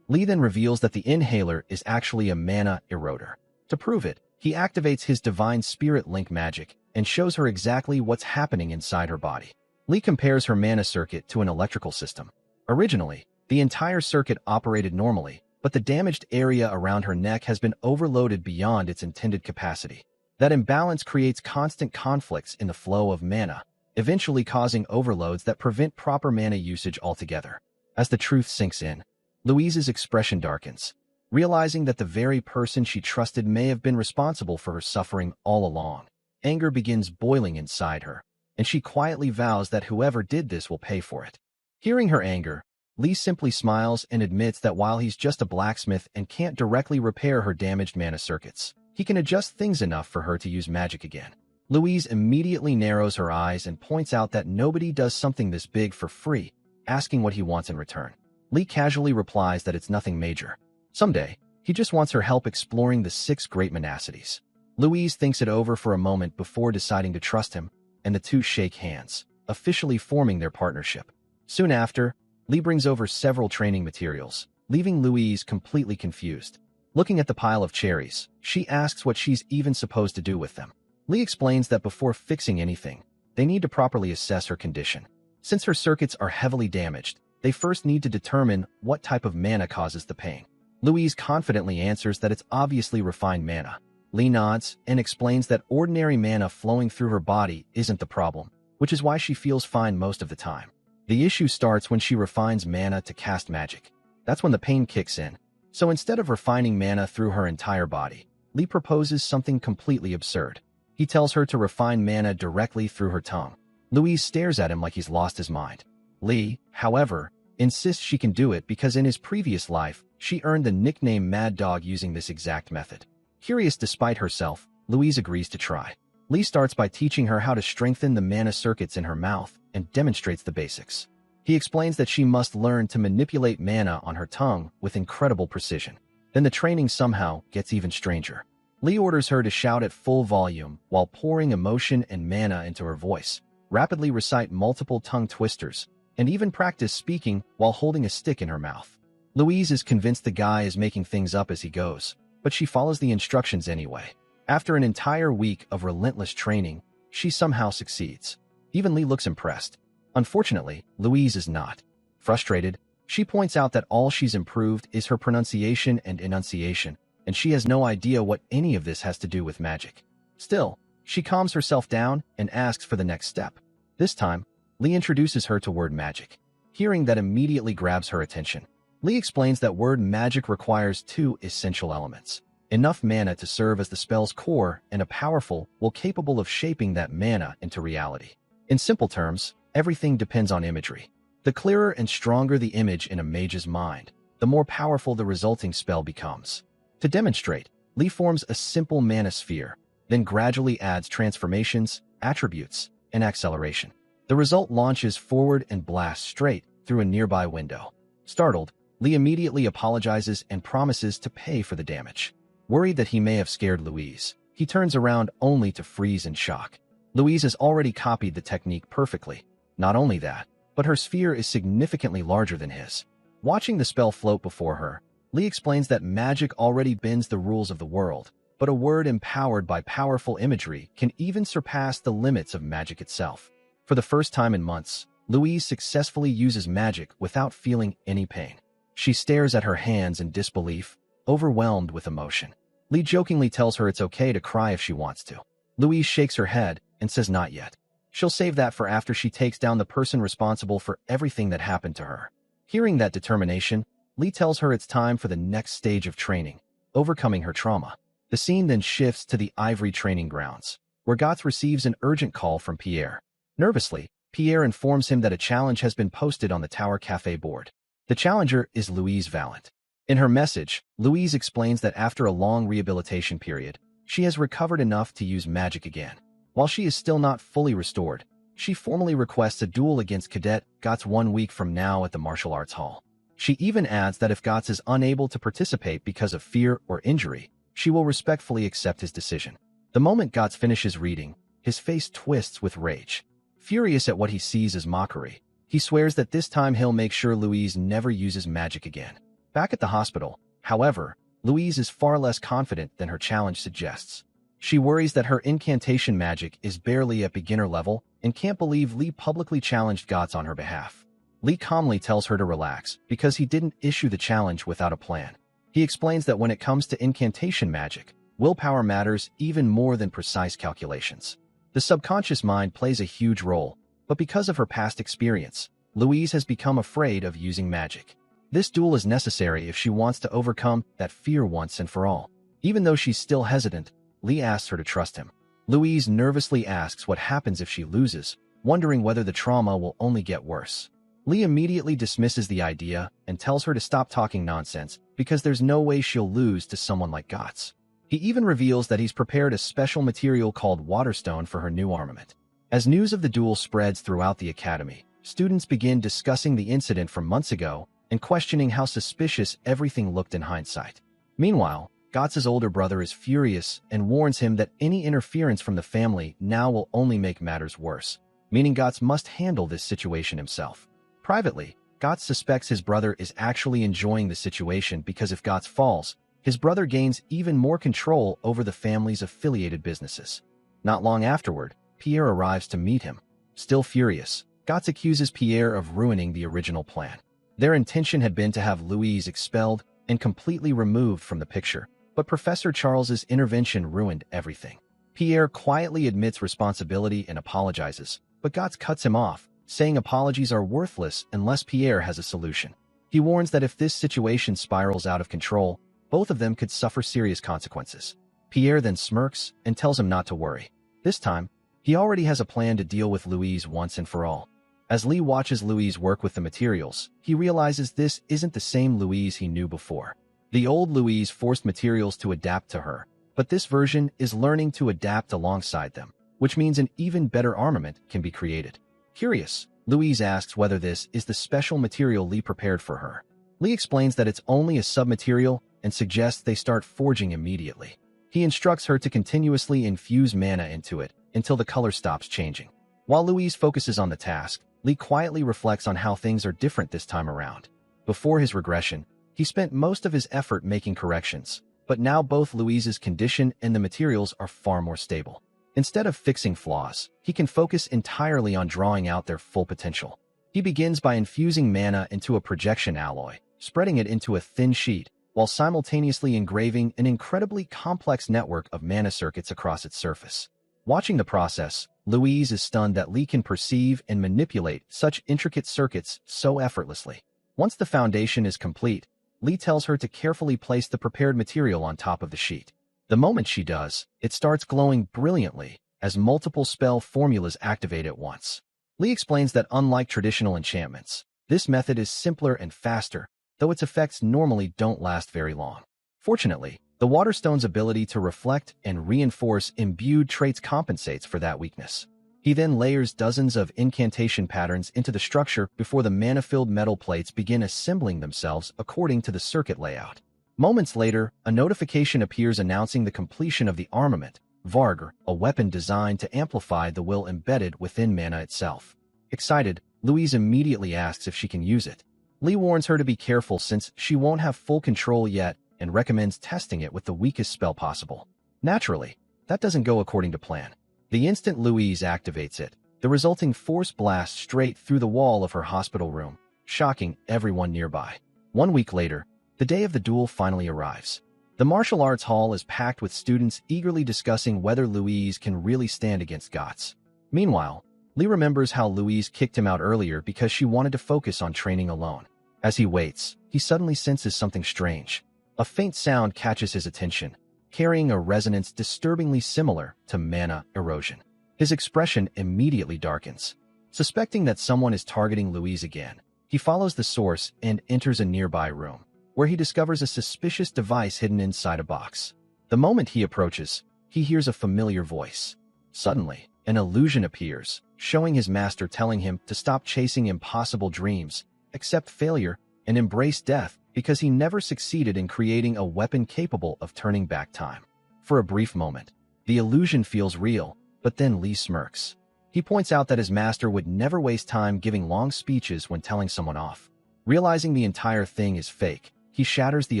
Lee then reveals that the inhaler is actually a mana eroder. To prove it, he activates his divine spirit link magic and shows her exactly what's happening inside her body. Lee compares her mana circuit to an electrical system. Originally, the entire circuit operated normally, but the damaged area around her neck has been overloaded beyond its intended capacity. That imbalance creates constant conflicts in the flow of mana, eventually causing overloads that prevent proper mana usage altogether. As the truth sinks in, Louise's expression darkens, realizing that the very person she trusted may have been responsible for her suffering all along. Anger begins boiling inside her, and she quietly vows that whoever did this will pay for it. Hearing her anger, Lee simply smiles and admits that while he's just a blacksmith and can't directly repair her damaged mana circuits, he can adjust things enough for her to use magic again. Louise immediately narrows her eyes and points out that nobody does something this big for free, asking what he wants in return. Lee casually replies that it's nothing major. Someday, he just wants her help exploring the 6 great monastics. Louise thinks it over for a moment before deciding to trust him, and the two shake hands, officially forming their partnership. Soon after, Lee brings over several training materials, leaving Louise completely confused. Looking at the pile of cherries, she asks what she's even supposed to do with them. Lee explains that before fixing anything, they need to properly assess her condition. Since her circuits are heavily damaged, they first need to determine what type of mana causes the pain. Louise confidently answers that it's obviously refined mana. Lee nods and explains that ordinary mana flowing through her body isn't the problem, which is why she feels fine most of the time. The issue starts when she refines mana to cast magic. That's when the pain kicks in. So instead of refining mana through her entire body, Lee proposes something completely absurd. He tells her to refine mana directly through her tongue. Louise stares at him like he's lost his mind. Lee, however, insists she can do it because in his previous life, she earned the nickname Mad Dog using this exact method. Curious despite herself, Louise agrees to try. Lee starts by teaching her how to strengthen the mana circuits in her mouth and demonstrates the basics. He explains that she must learn to manipulate mana on her tongue with incredible precision. Then the training somehow gets even stranger. Lee orders her to shout at full volume while pouring emotion and mana into her voice, rapidly recite multiple tongue twisters, and even practice speaking while holding a stick in her mouth. Louise is convinced the guy is making things up as he goes, but she follows the instructions anyway. After an entire week of relentless training, she somehow succeeds. Even Lee looks impressed. Unfortunately, Louise is not. Frustrated, she points out that all she's improved is her pronunciation and enunciation, and she has no idea what any of this has to do with magic. Still, she calms herself down and asks for the next step. This time, Lee introduces her to word magic. Hearing that immediately grabs her attention. Lee explains that word magic requires 2 essential elements: enough mana to serve as the spell's core and a powerful will capable of shaping that mana into reality. In simple terms, everything depends on imagery. The clearer and stronger the image in a mage's mind, the more powerful the resulting spell becomes. To demonstrate, Lee forms a simple mana sphere, then gradually adds transformations, attributes, and acceleration. The result launches forward and blasts straight through a nearby window. Startled, Lee immediately apologizes and promises to pay for the damage. Worried that he may have scared Louise, he turns around only to freeze in shock. Louise has already copied the technique perfectly. Not only that, but her sphere is significantly larger than his. Watching the spell float before her, Lee explains that magic already bends the rules of the world, but a word empowered by powerful imagery can even surpass the limits of magic itself. For the first time in months, Louise successfully uses magic without feeling any pain. She stares at her hands in disbelief, overwhelmed with emotion. Lee jokingly tells her it's okay to cry if she wants to. Louise shakes her head and says not yet. She'll save that for after she takes down the person responsible for everything that happened to her. Hearing that determination, Lee tells her it's time for the next stage of training, overcoming her trauma. The scene then shifts to the Ivory training grounds, where Gotz receives an urgent call from Pierre. Nervously, Pierre informs him that a challenge has been posted on the Tower Cafe board. The challenger is Louise Vallant. In her message, Louise explains that after a long rehabilitation period, she has recovered enough to use magic again. While she is still not fully restored, she formally requests a duel against Cadet Gotz 1 week from now at the Martial Arts Hall. She even adds that if Gotz is unable to participate because of fear or injury, she will respectfully accept his decision. The moment Gotz finishes reading, his face twists with rage. Furious at what he sees as mockery, he swears that this time he'll make sure Louise never uses magic again. Back at the hospital, however, Louise is far less confident than her challenge suggests. She worries that her incantation magic is barely at beginner level and can't believe Lee publicly challenged Gotz on her behalf. Lee calmly tells her to relax because he didn't issue the challenge without a plan. He explains that when it comes to incantation magic, willpower matters even more than precise calculations. The subconscious mind plays a huge role, but because of her past experience, Louise has become afraid of using magic. This duel is necessary if she wants to overcome that fear once and for all. Even though she's still hesitant, Lee asks her to trust him. Louise nervously asks what happens if she loses, wondering whether the trauma will only get worse. Lee immediately dismisses the idea and tells her to stop talking nonsense because there's no way she'll lose to someone like Gotz. He even reveals that he's prepared a special material called Waterstone for her new armament. As news of the duel spreads throughout the academy, students begin discussing the incident from months ago and questioning how suspicious everything looked in hindsight. Meanwhile, Gotz's older brother is furious and warns him that any interference from the family now will only make matters worse, meaning Gotz must handle this situation himself. Privately, Gotz suspects his brother is actually enjoying the situation because if Gotz falls, his brother gains even more control over the family's affiliated businesses. Not long afterward, Pierre arrives to meet him. Still furious, Gotz accuses Pierre of ruining the original plan. Their intention had been to have Louise expelled and completely removed from the picture, but Professor Charles's intervention ruined everything. Pierre quietly admits responsibility and apologizes, but Gotz cuts him off, saying apologies are worthless unless Pierre has a solution. He warns that if this situation spirals out of control, both of them could suffer serious consequences. Pierre then smirks and tells him not to worry. This time, he already has a plan to deal with Louise once and for all. As Lee watches Louise work with the materials, he realizes this isn't the same Louise he knew before. The old Louise forced materials to adapt to her, but this version is learning to adapt alongside them, which means an even better armament can be created. Curious, Louise asks whether this is the special material Lee prepared for her. Lee explains that it's only a submaterial and suggests they start forging immediately. He instructs her to continuously infuse mana into it until the color stops changing. While Louise focuses on the task, Lee quietly reflects on how things are different this time around. Before his regression, he spent most of his effort making corrections, but now both Louise's condition and the materials are far more stable. Instead of fixing flaws, he can focus entirely on drawing out their full potential. He begins by infusing mana into a projection alloy, spreading it into a thin sheet, while simultaneously engraving an incredibly complex network of mana circuits across its surface. Watching the process, Louise is stunned that Lee can perceive and manipulate such intricate circuits so effortlessly. Once the foundation is complete, Lee tells her to carefully place the prepared material on top of the sheet. The moment she does, it starts glowing brilliantly as multiple spell formulas activate at once. Lee explains that unlike traditional enchantments, this method is simpler and faster, though its effects normally don't last very long. Fortunately, the Waterstone's ability to reflect and reinforce imbued traits compensates for that weakness. He then layers dozens of incantation patterns into the structure before the mana-filled metal plates begin assembling themselves according to the circuit layout. Moments later, a notification appears announcing the completion of the armament, Varg, a weapon designed to amplify the will embedded within mana itself. Excited, Louise immediately asks if she can use it. Lee warns her to be careful since she won't have full control yet and recommends testing it with the weakest spell possible. Naturally, that doesn't go according to plan. The instant Louise activates it, the resulting force blasts straight through the wall of her hospital room, shocking everyone nearby. 1 week later, the day of the duel finally arrives. The martial arts hall is packed with students eagerly discussing whether Louise can really stand against Gotz. Meanwhile, Lee remembers how Louise kicked him out earlier because she wanted to focus on training alone. As he waits, he suddenly senses something strange. A faint sound catches his attention, carrying a resonance disturbingly similar to mana erosion. His expression immediately darkens. Suspecting that someone is targeting Louise again, he follows the source and enters a nearby room, where he discovers a suspicious device hidden inside a box. The moment he approaches, he hears a familiar voice. Suddenly, an illusion appears, showing his master telling him to stop chasing impossible dreams, accept failure, and embrace death because he never succeeded in creating a weapon capable of turning back time. For a brief moment, the illusion feels real, but then Lee smirks. He points out that his master would never waste time giving long speeches when telling someone off. Realizing the entire thing is fake, he shatters the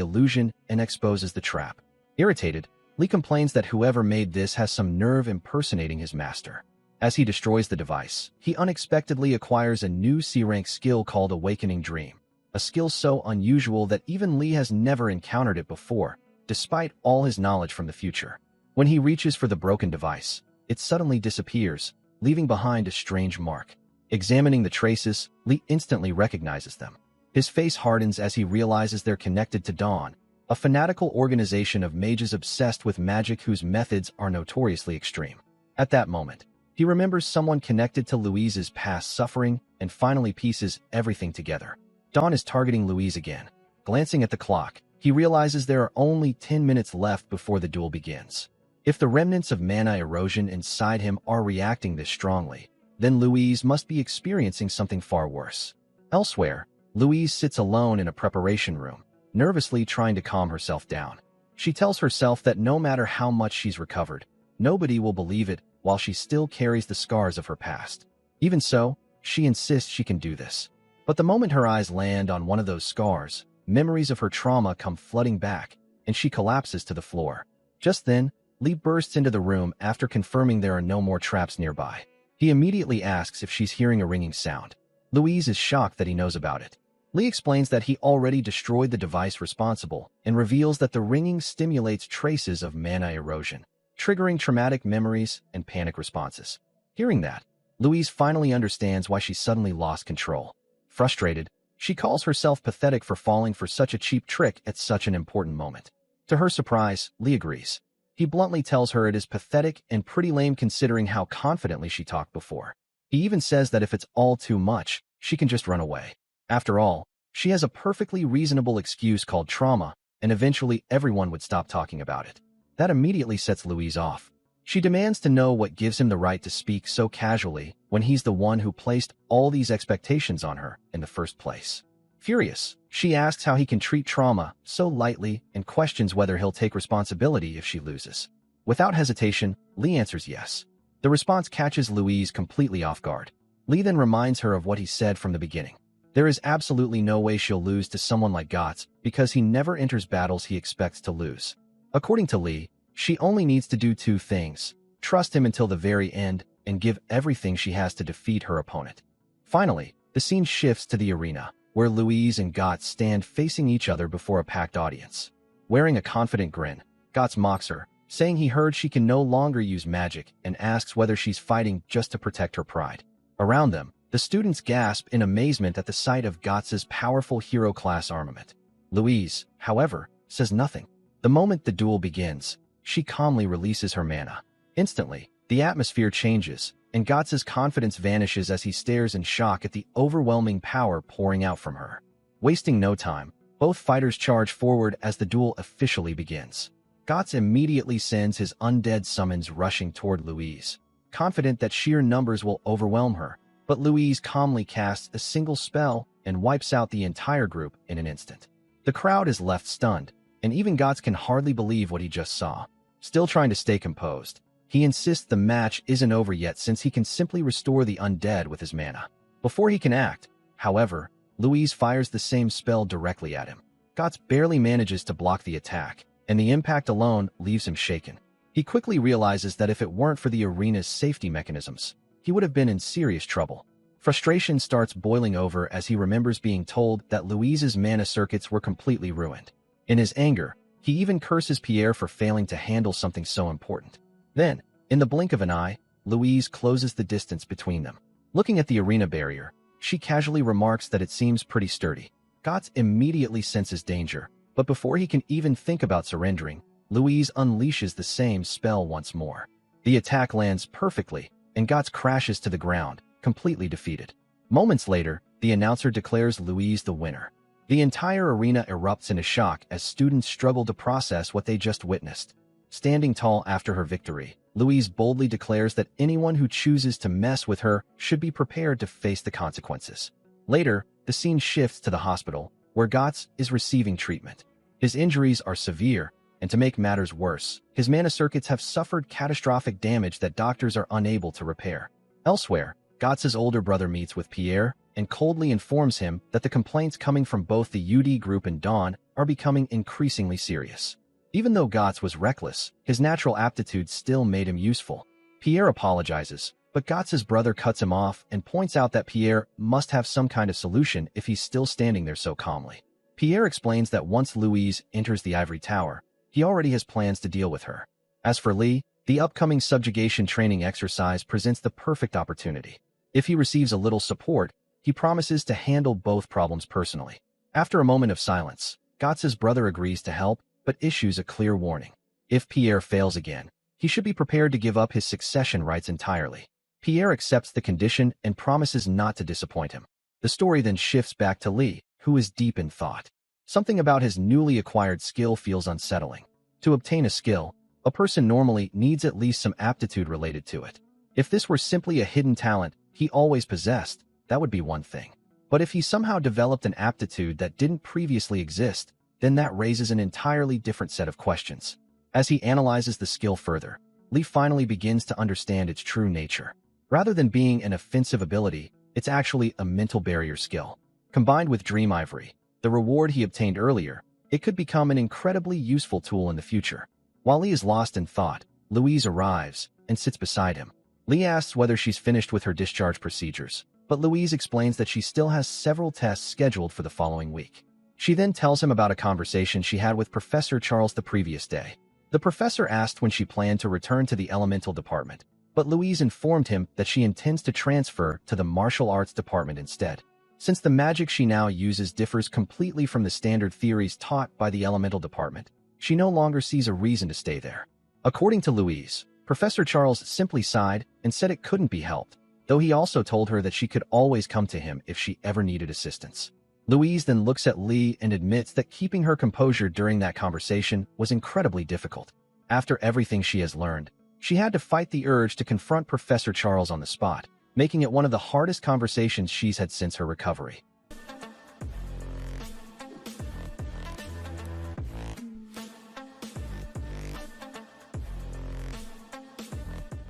illusion and exposes the trap. Irritated, Lee complains that whoever made this has some nerve impersonating his master. As he destroys the device, he unexpectedly acquires a new C-rank skill called Awakening Dream. A skill so unusual that even Lee has never encountered it before, despite all his knowledge from the future. When he reaches for the broken device, it suddenly disappears, leaving behind a strange mark. Examining the traces, Lee instantly recognizes them. His face hardens as he realizes they're connected to Dawn, a fanatical organization of mages obsessed with magic whose methods are notoriously extreme. At that moment, he remembers someone connected to Louise's past suffering and finally pieces everything together. Dawn is targeting Louise again. Glancing at the clock, He realizes there are only 10 minutes left before the duel begins. If the remnants of mana erosion inside him are reacting this strongly, then Louise must be experiencing something far worse. Elsewhere, Louise sits alone in a preparation room, nervously trying to calm herself down. She tells herself that no matter how much she's recovered, nobody will believe it while she still carries the scars of her past. Even so, she insists she can do this. But the moment her eyes land on one of those scars, memories of her trauma come flooding back, and she collapses to the floor. Just then, Lee bursts into the room after confirming there are no more traps nearby. He immediately asks if she's hearing a ringing sound. Louise is shocked that he knows about it. Lee explains that he already destroyed the device responsible and reveals that the ringing stimulates traces of mana erosion, triggering traumatic memories and panic responses. Hearing that, Louise finally understands why she suddenly lost control. Frustrated, she calls herself pathetic for falling for such a cheap trick at such an important moment. To her surprise, Lee agrees. He bluntly tells her it is pathetic and pretty lame considering how confidently she talked before. He even says that if it's all too much, she can just run away. After all, she has a perfectly reasonable excuse called trauma, and eventually everyone would stop talking about it. That immediately sets Louise off. She demands to know what gives him the right to speak so casually when he's the one who placed all these expectations on her in the first place. Furious, she asks how he can treat trauma so lightly and questions whether he'll take responsibility if she loses. Without hesitation, Lee answers yes. The response catches Louise completely off guard. Lee then reminds her of what he said from the beginning. There is absolutely no way she'll lose to someone like Gotts because he never enters battles he expects to lose. According to Lee, she only needs to do two things: trust him until the very end and give everything she has to defeat her opponent. Finally, the scene shifts to the arena, where Louise and Gotts stand facing each other before a packed audience. Wearing a confident grin, Gotts mocks her, saying he heard she can no longer use magic and asks whether she's fighting just to protect her pride. Around them, the students gasp in amazement at the sight of Gotts's powerful hero-class armament. Louise, however, says nothing. The moment the duel begins, she calmly releases her mana. Instantly, the atmosphere changes, and Gotts's confidence vanishes as he stares in shock at the overwhelming power pouring out from her. Wasting no time, both fighters charge forward as the duel officially begins. Gotts immediately sends his undead summons rushing toward Louise, confident that sheer numbers will overwhelm her, but Louise calmly casts a single spell and wipes out the entire group in an instant. The crowd is left stunned, and even Gotts can hardly believe what he just saw. Still trying to stay composed, he insists the match isn't over yet since he can simply restore the undead with his mana. Before he can act, however, Louise fires the same spell directly at him. Gotts barely manages to block the attack, and the impact alone leaves him shaken. He quickly realizes that if it weren't for the arena's safety mechanisms, he would have been in serious trouble. Frustration starts boiling over as he remembers being told that Louise's mana circuits were completely ruined. In his anger, he even curses Pierre for failing to handle something so important. Then, in the blink of an eye, Louise closes the distance between them. Looking at the arena barrier, she casually remarks that it seems pretty sturdy. Gotts immediately senses danger, but before he can even think about surrendering, Louise unleashes the same spell once more. The attack lands perfectly, and Gotts crashes to the ground, completely defeated. Moments later, the announcer declares Louise the winner. The entire arena erupts in a shock as students struggle to process what they just witnessed. Standing tall after her victory, Louise boldly declares that anyone who chooses to mess with her should be prepared to face the consequences. Later, the scene shifts to the hospital, where Gotts is receiving treatment. His injuries are severe, and to make matters worse, his mana circuits have suffered catastrophic damage that doctors are unable to repair. Elsewhere, Gotts's older brother meets with Pierre and coldly informs him that the complaints coming from both the UD group and Dawn are becoming increasingly serious. Even though Gotts was reckless, his natural aptitude still made him useful. Pierre apologizes, but Gotts's brother cuts him off and points out that Pierre must have some kind of solution if he's still standing there so calmly. Pierre explains that once Louise enters the ivory tower, he already has plans to deal with her. As for Lee, the upcoming subjugation training exercise presents the perfect opportunity. If he receives a little support, he promises to handle both problems personally. After a moment of silence, Gotts's brother agrees to help, but issues a clear warning. If Pierre fails again, he should be prepared to give up his succession rights entirely. Pierre accepts the condition and promises not to disappoint him. The story then shifts back to Lee, who is deep in thought. Something about his newly acquired skill feels unsettling. To obtain a skill, a person normally needs at least some aptitude related to it. If this were simply a hidden talent he always possessed, that would be one thing. But if he somehow developed an aptitude that didn't previously exist, then that raises an entirely different set of questions. As he analyzes the skill further, Lee finally begins to understand its true nature. Rather than being an offensive ability, it's actually a mental barrier skill. Combined with Dream Ivory, the reward he obtained earlier, it could become an incredibly useful tool in the future. While Lee is lost in thought, Louise arrives and sits beside him. Lee asks whether she's finished with her discharge procedures, but Louise explains that she still has several tests scheduled for the following week. She then tells him about a conversation she had with Professor Charles the previous day. The professor asked when she planned to return to the elemental department, but Louise informed him that she intends to transfer to the martial arts department instead. Since the magic she now uses differs completely from the standard theories taught by the elemental department, she no longer sees a reason to stay there. According to Louise, Professor Charles simply sighed and said it couldn't be helped, though he also told her that she could always come to him if she ever needed assistance. Louise then looks at Lee and admits that keeping her composure during that conversation was incredibly difficult. After everything she has learned, she had to fight the urge to confront Professor Charles on the spot, making it one of the hardest conversations she's had since her recovery.